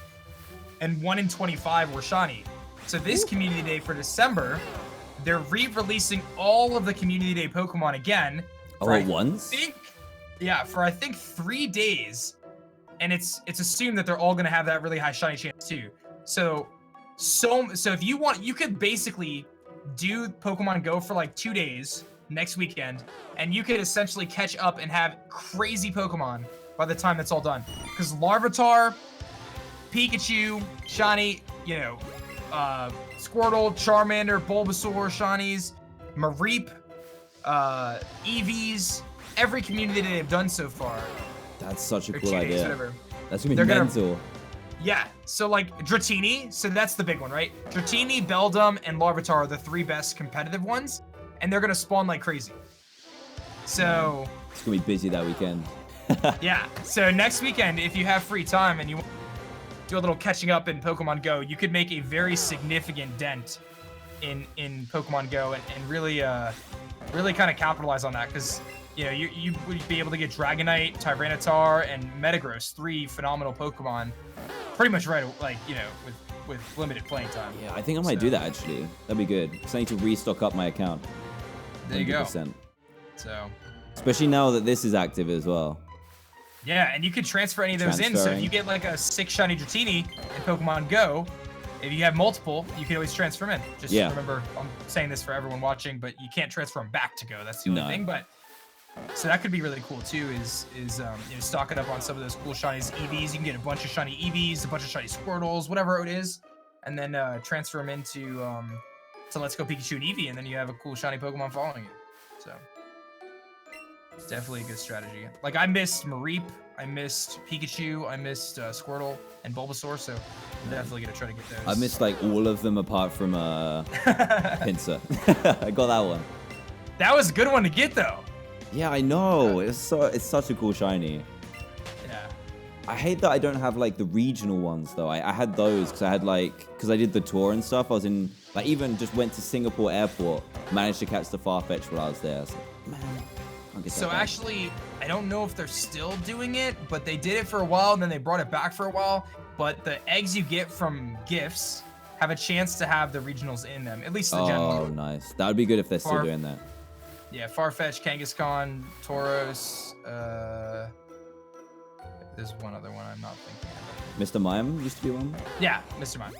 B: and 1 in 25 were shiny. So this community day for December, they're re-releasing all of the community day Pokemon again.
A: Oh, at once?
B: For I think 3 days, and it's assumed that they're all gonna have that really high shiny chance too. So if you want, you could basically do Pokemon Go for like 2 days next weekend, and you could essentially catch up and have crazy Pokemon by the time it's all done. Because Larvitar, Pikachu, shiny, you know, Squirtle, Charmander, Bulbasaur, shinies, Mareep, Eevees, every community that they've done so far.
A: That's such a cool
B: 2 days,
A: idea.
B: whatever.
A: That's gonna be mental.
B: Yeah, so like Dratini, so that's the big one, right? Dratini, Beldum, and Larvitar are the 3 best competitive ones, and they're gonna spawn like crazy. So
A: it's gonna be busy that weekend.
B: yeah, so next weekend, if you have free time and you want to do a little catching up in Pokemon Go, you could make a very significant dent in Pokemon Go and really really kind of capitalize on that, because you know you would be able to get Dragonite, Tyranitar, and Metagross, 3 phenomenal Pokemon, pretty much right, like, you know, with limited playing time.
A: Yeah, I think I might do that actually. That'd be good. Because I need to restock up my account.
B: There you go.
A: 100%.
B: So.
A: Especially now that this is active as well.
B: Yeah, and you could transfer any of those in. So if you get like a 6 shiny Dratini in Pokemon Go, if you have multiple, you can always transfer them in. Just remember, I'm saying this for everyone watching, but you can't transfer them back to Go. That's the only thing. But so that could be really cool too. Is you know, stocking up on some of those cool shinies, Eevees. You can get a bunch of shiny Eevees, a bunch of shiny Squirtles, whatever it is, and then transfer them into to Let's Go Pikachu and Eevee, and then you have a cool shiny Pokemon following you. So it's definitely a good strategy. Like I missed Mareep, I missed Pikachu, I missed Squirtle and Bulbasaur, so I'm definitely gonna try to get those.
A: I missed like all of them apart from Pinsir. I got that one.
B: That was a good one to get though.
A: Yeah, I know. It's such a cool shiny.
B: Yeah.
A: I hate that I don't have like the regional ones though. I had those because I did the tour and stuff. I was in, like, even just went to Singapore airport, managed to catch the Farfetch while I was there. So, man, I'll get that back.
B: Actually, I don't know if they're still doing it, but they did it for a while and then they brought it back for a while. But the eggs you get from gifts have a chance to have the regionals in them, at least the Gen 1.
A: Oh, nice. That would be good if they're still doing that.
B: Yeah, Farfetch, Kangaskhan, Tauros, there's one other one I'm not thinking of.
A: Mr. Mime used to be one?
B: Yeah, Mr. Mime.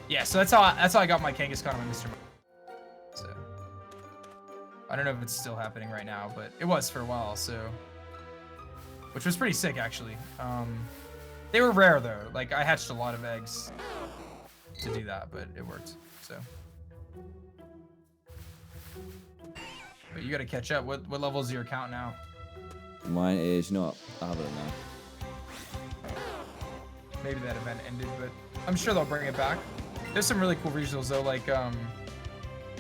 B: Yeah, so that's how I got my Kangaskhan and my Mr. Mime. So I don't know if it's still happening right now, but it was for a while. So, which was pretty sick actually. They were rare though. Like I hatched a lot of eggs to do that, but it worked. So, but you got to catch up. What level is your account now?
A: Mine is, you know what? I'll have it now.
B: Maybe that event ended, but I'm sure they'll bring it back. There's some really cool regionals though, like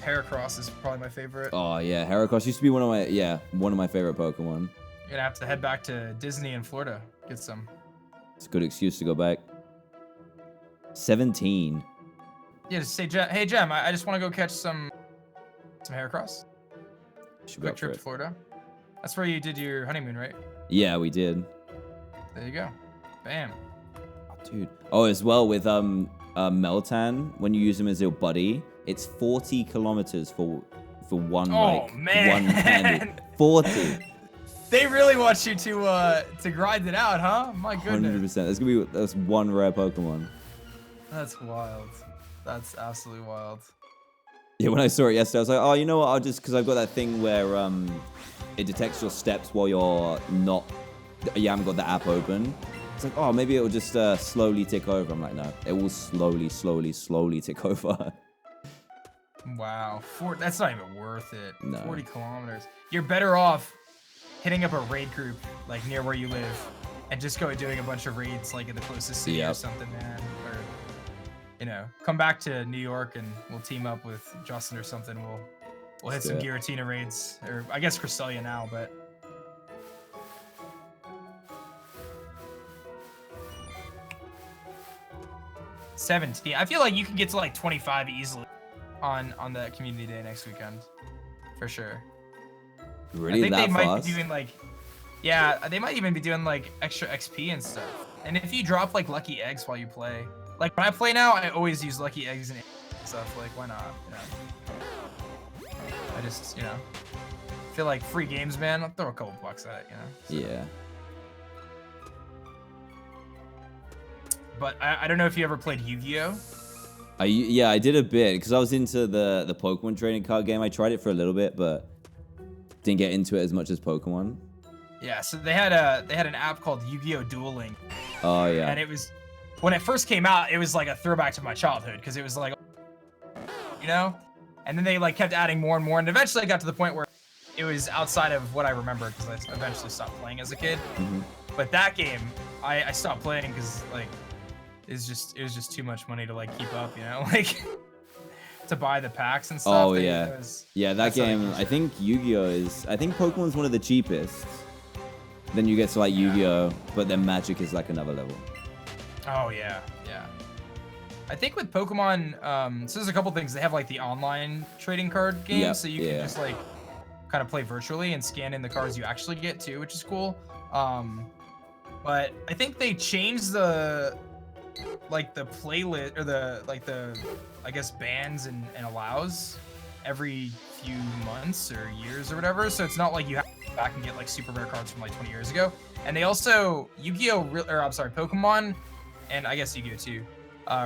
B: Heracross is probably my favorite.
A: Oh yeah, Heracross used to be one of my favorite Pokemon.
B: You're gonna have to head back to Disney in Florida, get some.
A: It's a good excuse to go back. 17.
B: Yeah, just say, hey Jem, I just want to go catch some Heracross.
A: Should be
B: Quick trip to Florida. That's where you did your honeymoon, right?
A: Yeah, we did.
B: There you go. Bam.
A: Oh, dude. Oh, as well with Meltan, when you use him as your buddy, it's 40 kilometers for one one-handed. 40.
B: They really want you to grind it out, huh? My goodness.
A: 100%. That's one rare Pokemon.
B: That's wild. That's absolutely wild.
A: Yeah, when I saw it yesterday, I was like, oh, you know what? Because I've got that thing where it detects your steps while you haven't got the app open. It's like, oh, maybe it will just slowly tick over. I'm like, no, it will slowly tick over.
B: Wow, that's not even worth it.
A: No.
B: 40 kilometers. You're better off hitting up a raid group like near where you live and just doing a bunch of raids like in the closest city or something, man. Or, you know, come back to New York and we'll team up with Justin or something. We'll hit some Giratina raids, or I guess Cresselia now, but. $17. I feel like you can get to like 25 easily on the community day next weekend, for sure.
A: Really,
B: I think
A: that
B: they might
A: fast?
B: be doing like, yeah, they might even be doing like extra XP and stuff. And if you drop like lucky eggs while you play, like when I play now, I always use lucky eggs and stuff. Like, why not? You know, I just, you know, feel like free games, man. I'll throw a couple bucks at it, you know. So.
A: Yeah.
B: But I don't know if you ever played Yu-Gi-Oh.
A: Yeah, I did a bit because I was into the Pokemon trading card game. I tried it for a little bit, but didn't get into it as much as Pokemon.
B: Yeah, so they had an app called Yu-Gi-Oh Dueling.
A: Oh yeah.
B: And it was, when it first came out, it was like a throwback to my childhood because it was like, you know, and then they like kept adding more and more, and eventually I got to the point where it was outside of what I remember because I eventually stopped playing as a kid.
A: Mm-hmm.
B: But that game, I stopped playing because like it was just too much money to like keep up, you know, like to buy the packs and stuff.
A: Oh yeah, that game. I think I think Pokemon's one of the cheapest. Then you get to like Yu-Gi-Oh, but then Magic is like another level.
B: Oh yeah. I think with Pokemon, so there's a couple things. They have like the online trading card game, so you can just like kind of play virtually and scan in the cards you actually get too, which is cool. But I think they changed the playlist or the I guess bans and allows every few months or years or whatever. So it's not like you have to go back and get like super rare cards from like 20 years ago. And they also Pokemon, and I guess Yu-Gi-Oh too,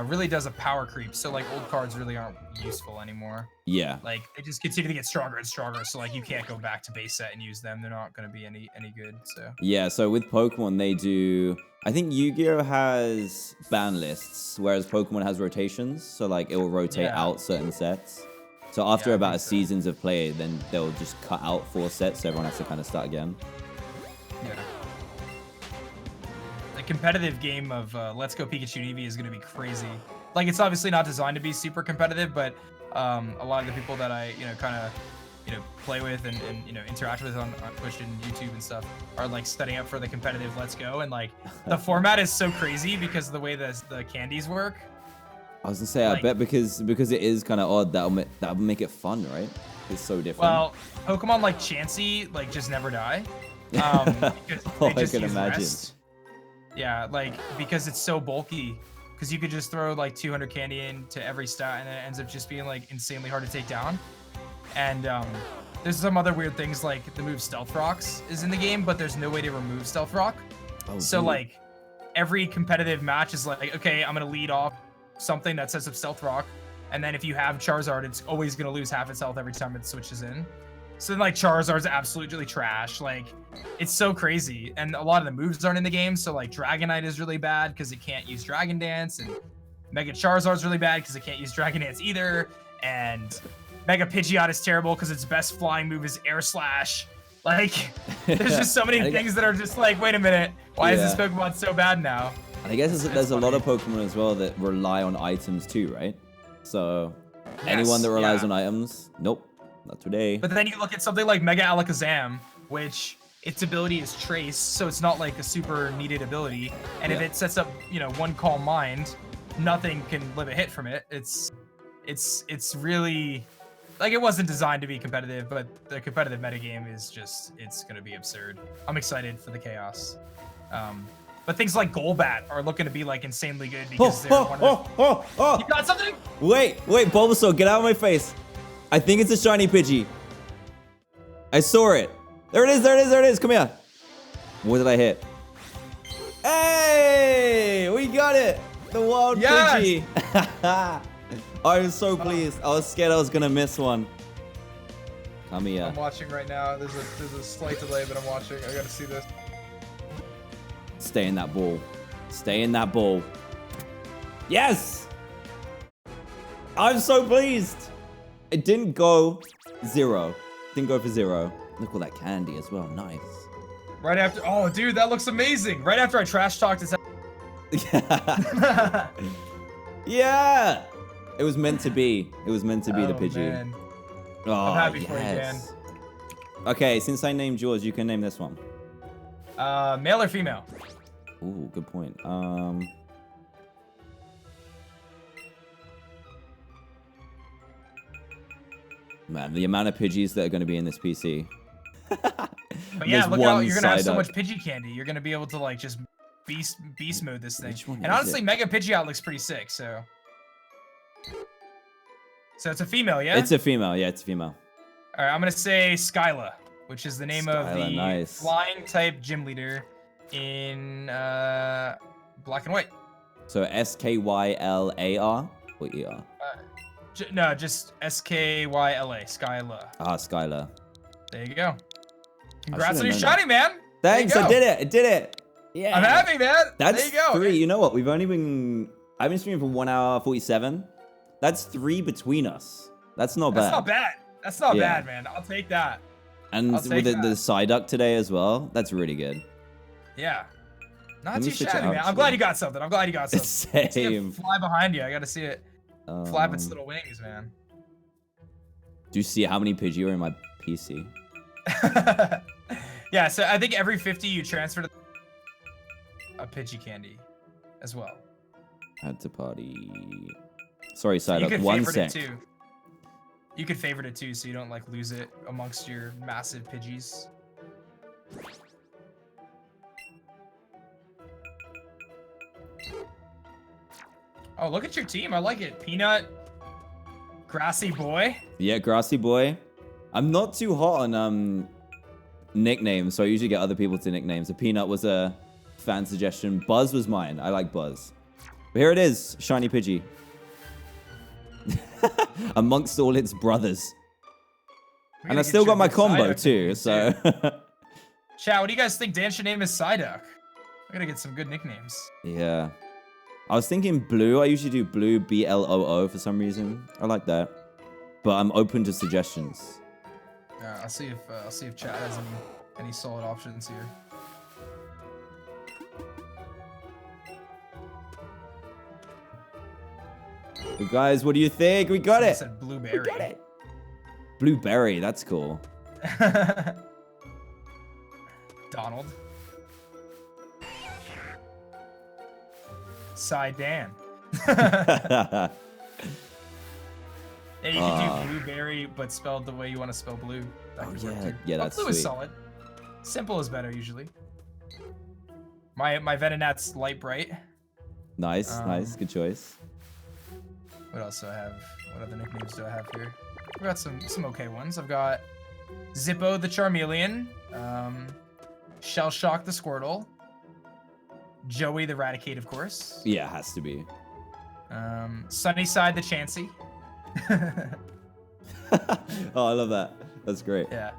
B: really does a power creep. So like old cards really aren't useful anymore. Yeah. Like they just continue to get stronger and stronger. So like you can't go back to base set and use them. They're not going to be any good. So
A: yeah. So with Pokemon, they do. I think Yu-Gi-Oh has ban lists, whereas Pokemon has rotations. So like it will rotate out certain sets. So after about a seasons of play, then they'll just cut out 4 sets, so everyone has to kind of start again. Yeah.
B: The competitive game of Let's Go Pikachu and Eevee is going to be crazy. Like, it's obviously not designed to be super competitive, but a lot of the people that I, kind of, play with and interact with on Twitch and YouTube and stuff are like studying up for the competitive Let's Go, and like the format is so crazy because of the way the candies work.
A: I was gonna say, like, I bet because it is kind of odd, that'll make it fun, right? It's so different.
B: Well, Pokemon like Chansey like just never die. Because
A: I can imagine.
B: Rest. Yeah, like because it's so bulky. Because you could just throw like 200 candy into every stat, and it ends up just being like insanely hard to take down. And there's some other weird things like the move Stealth Rocks is in the game, but there's no way to remove Stealth Rock. Oh, so dude, like every competitive match is like, okay, I'm gonna lead off something that sets up Stealth Rock, And then if you have Charizard, it's always gonna lose half its health every time it switches in. So then like Charizard's absolutely trash. Like it's so crazy. And a lot of the moves aren't in the game. So like Dragonite is really bad because it can't use Dragon Dance, and Mega Charizard's really bad because it can't use Dragon Dance either. And Mega Pidgeot is terrible because its best flying move is Air Slash. Like, there's just so many things that are just like, wait a minute, why is this Pokemon so bad now?
A: And I guess there's a lot of Pokemon as well that rely on items too, right? So anyone that relies on items, nope, not today.
B: But then you look at something like Mega Alakazam, which its ability is Trace, so it's not like a super needed ability. And if it sets up, you know, one Calm Mind, nothing can live a hit from it. It's really, like, it wasn't designed to be competitive, but the competitive metagame is just, it's going to be absurd. I'm excited for the chaos. But things like Golbat are looking to be, like, insanely good because they're one of the... You got something?
A: Wait, Bulbasaur, get out of my face. I think it's a shiny Pidgey. I saw it. There it is. Come here. What did I hit? Hey, we got it. The wild Pidgey. I was so pleased. I was scared I was gonna miss one. Come here.
B: I'm watching right now. There's a slight delay, but I'm watching. I gotta see this.
A: Stay in that ball. Stay in that ball. Yes! I'm so pleased. It didn't go 0. Didn't go for 0. Look at all that candy as well. Nice.
B: Right after. Oh, dude, that looks amazing. Right after I trash talked this.
A: Yeah. It was meant to be. It was meant to be the Pidgey.
B: Man.
A: Oh,
B: I'm happy for you, Dan.
A: Okay, since I named yours, you can name this one.
B: Male or female?
A: Ooh, good point. Man, the amount of Pidgeys that are going to be in this PC.
B: But yeah, look out, you're going to have so much Pidgey candy. You're going to be able to, like, just beast mode this thing. And honestly, Mega Pidgeot looks pretty sick, so... So it's a female, yeah?
A: It's a female, yeah, it's a female.
B: All right, I'm going to say Skyla, which is the name of the flying type gym leader in Black and White.
A: So S-K-Y-L-A-R or E-R?
B: No, just S-K-Y-L-A, Skyla.
A: Ah, Skyla.
B: There you go. Congrats on your shiny, man.
A: Thanks, I did it. Yeah.
B: I'm happy, man.
A: That's
B: there you go.
A: 3. You know what? I've been streaming for 1 hour 47. That's 3 between us. That's not bad.
B: That's not bad, man. I'll take that.
A: And with the Psyduck today as well, that's really good.
B: Yeah. Not too shabby, man. I'm glad you got something.
A: Same.
B: It's gonna fly behind you. I gotta see it flap its little wings, man.
A: Do you see how many Pidgey are in my PC?
B: Yeah, so I think every 50 you transfer to a Pidgey candy as well.
A: Add to party. Sorry, Psyduck.
B: You could
A: 1
B: favorite
A: sec.
B: it too. You could favorite it too, so you don't like lose it amongst your massive Pidgeys. Oh, look at your team. I like it. Peanut, Grassy Boy.
A: Yeah, Grassy Boy. I'm not too hot on nicknames, so I usually get other people to nicknames. So Peanut was a fan suggestion. Buzz was mine. I like Buzz. But here it is, shiny Pidgey. Amongst all its brothers. And I still got my combo too, so.
B: Chat, what do you guys think Dan should name his Psyduck? I gotta get some good nicknames.
A: Yeah. I was thinking Blue. I usually do Blue, B-L-O-O for some reason. I like that. But I'm open to suggestions.
B: I'll see if chat has any solid options here.
A: But guys, what do you think? We got it.
B: Said Blueberry.
A: We got it. Blueberry, that's cool.
B: Donald. Dan. Yeah, you can do Blueberry, but spelled the way you want to spell blue. That could work too.
A: Yeah, that's
B: blue
A: sweet.
B: Is solid. Simple is better usually. My Venonat's Light Bright.
A: Nice, nice, good choice.
B: What else do I have? What other nicknames do I have here? I've got some okay ones. I've got Zippo the Charmeleon, Shell Shock the Squirtle, Joey the Raticate, of course.
A: Yeah, it has to be.
B: Sunnyside the Chansey.
A: Oh, I love that. That's great.
B: Yeah.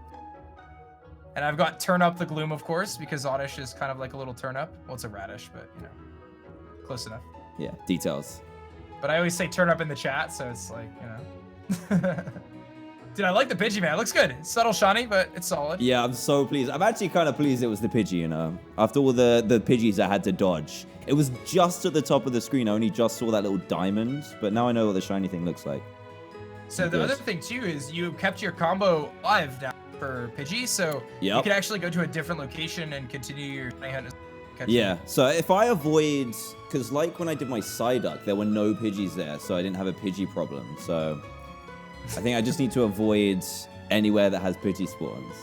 B: And I've got Turn Up the Gloom, of course, because Oddish is kind of like a little turn up. Well, it's a radish, but, you know, close enough.
A: Yeah, details.
B: But I always say turn up in the chat, so it's like, you know. Dude, I like the Pidgey, man. It looks good. It's subtle shiny, but it's solid.
A: Yeah, I'm so pleased. I'm actually kind of pleased it was the Pidgey, you know. After all the Pidgeys I had to dodge. It was just at the top of the screen. I only just saw that little diamond, but now I know what the shiny thing looks like.
B: So the other thing, too, is you kept your combo live down for Pidgey, so you could actually go to a different location and continue your shiny hunt.
A: Yeah, so if I avoid, because like when I did my Psyduck, there were no Pidgeys there, so I didn't have a Pidgey problem. So I think I just need to avoid anywhere that has Pidgey spawns.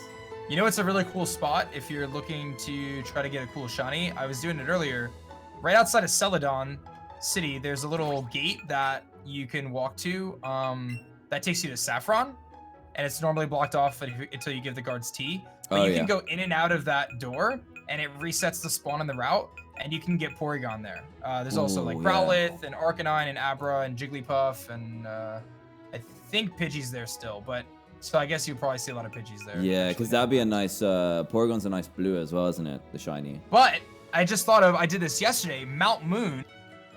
B: You know, it's a really cool spot if you're looking to try to get a cool shiny. I was doing it earlier. Right outside of Celadon City, there's a little gate that you can walk to that takes you to Saffron. And it's normally blocked off until you give the guards tea. But you can go in and out of that door, and it resets the spawn on the route, and you can get Porygon there. There's also like Growlithe and Arcanine and Abra and Jigglypuff, and I think Pidgey's there still. But so I guess you'll probably see a lot of Pidgeys there.
A: Yeah, because that'd be a nice, Porygon's a nice blue as well, isn't it? The shiny.
B: But I just thought of, I did this yesterday, Mount Moon.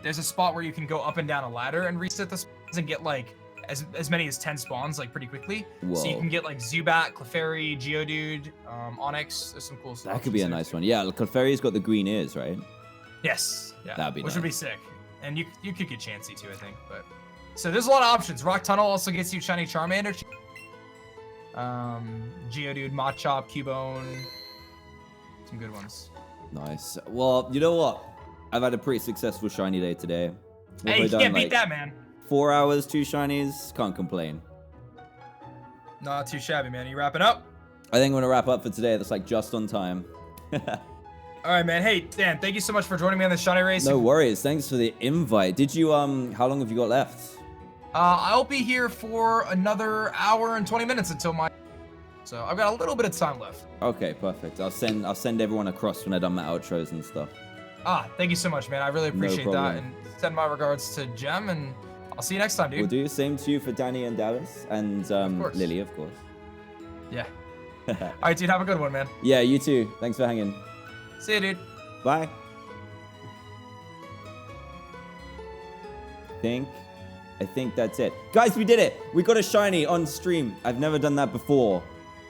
B: There's a spot where you can go up and down a ladder and reset the spawns and get like as many as 10 spawns like pretty quickly.
A: Whoa.
B: So you can get like Zubat, Clefairy, Geodude, Onix. There's some cool stuff.
A: That could be a nice one. Yeah, Clefairy's got the green ears, right?
B: Yes. Yeah.
A: That'd be
B: Which
A: nice.
B: would be sick. And you could get Chansey too, I think. But so there's a lot of options. Rock Tunnel also gets you shiny Charmander. Geodude, Machop, Cubone. Some good ones.
A: Nice. Well, you know what? I've had a pretty successful shiny day today.
B: Hey, you can't beat that, man.
A: 4 hours, 2 shinies. Can't complain.
B: Not too shabby, man. You wrapping up?
A: I think I'm gonna wrap up for today. That's like just on time.
B: All right, man. Hey, Dan, thank you so much for joining me on the shiny race.
A: No worries. Thanks for the invite. Did you how long have you got left?
B: I'll be here for another hour and 20 minutes until my. So I've got a little bit of time left.
A: Okay, perfect. I'll send everyone across when I done my outros and stuff.
B: Thank you so much, man. I really appreciate that, and send my regards to Jem, and I'll see you next time, dude.
A: We'll do the same to you for Danny and Dallas and Lily, of course.
B: Yeah. All right, dude. Have a good one, man.
A: Yeah, you too. Thanks for hanging.
B: See you, dude.
A: Bye. I think that's it. Guys, we did it. We got a shiny on stream. I've never done that before.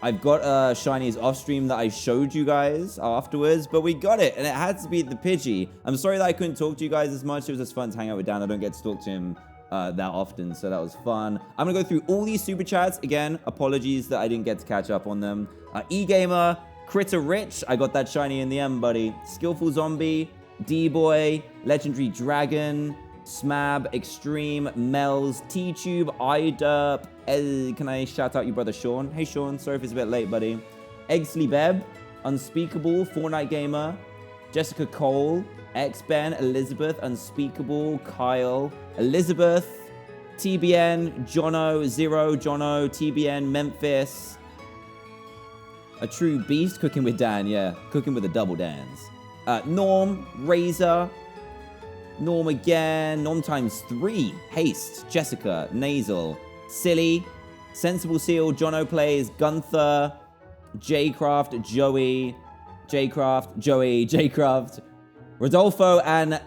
A: I've got shinies off stream that I showed you guys afterwards, but we got it, and it had to be the Pidgey. I'm sorry that I couldn't talk to you guys as much. It was just fun to hang out with Dan. I don't get to talk to him that often, so that was fun. I'm gonna go through all these super chats again. Apologies that I didn't get to catch up on them. E-Gamer, Critter Rich, I got that shiny in the end, buddy. Skillful Zombie, D-Boy, Legendary Dragon, Smab, Extreme, Mel's, T-Tube, iDerp. Can I shout out your brother Sean? Hey Sean, sorry if it's a bit late, buddy. Eggsley Beb, Unspeakable, Fortnite Gamer, Jessica Cole, X-Ben, Elizabeth, Unspeakable, Kyle, Elizabeth, TBN, Jono, Zero, Jono, TBN, Memphis. A true beast, cooking with Dan, yeah. Cooking with a double Dans. Norm, Razor, Norm again, Norm times 3, Haste, Jessica, Nasal, Silly, Sensible Seal, Jono Plays, Gunther, Jcraft, Joey, Jcraft, Joey, Jcraft, Rodolfo, and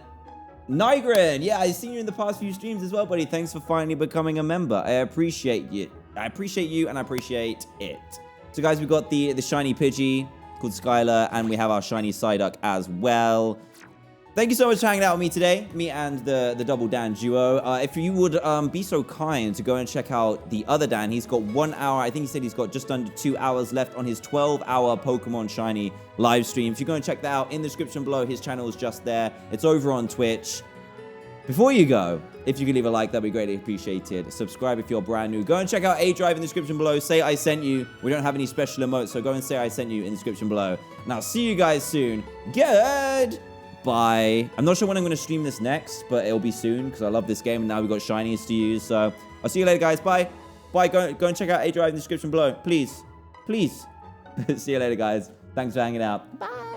A: Nigrin. Yeah, I've seen you in the past few streams as well, buddy. Thanks for finally becoming a member. I appreciate you. I appreciate you, and I appreciate it. So, guys, we've got the shiny Pidgey called Skylar, and we have our shiny Psyduck as well. Thank you so much for hanging out with me today, me and the Double Dan duo. If you would be so kind to go and check out the other Dan, he's got 1 hour. I think he said he's got just under 2 hours left on his 12-hour Pokemon Shiny live stream. If you go and check that out in the description below, his channel is just there. It's over on Twitch. Before you go, if you could leave a like, that'd be greatly appreciated. Subscribe if you're brand new. Go and check out A-Drive in the description below. Say I sent you. We don't have any special emotes, so go and say I sent you in the description below. And I'll see you guys soon. Good. Bye. I'm not sure when I'm going to stream this next, but it'll be soon because I love this game and now we've got shinies to use. So I'll see you later, guys. Bye. Bye. Go and check out A-Drive in the description below. Please. Please. See you later, guys. Thanks for hanging out. Bye.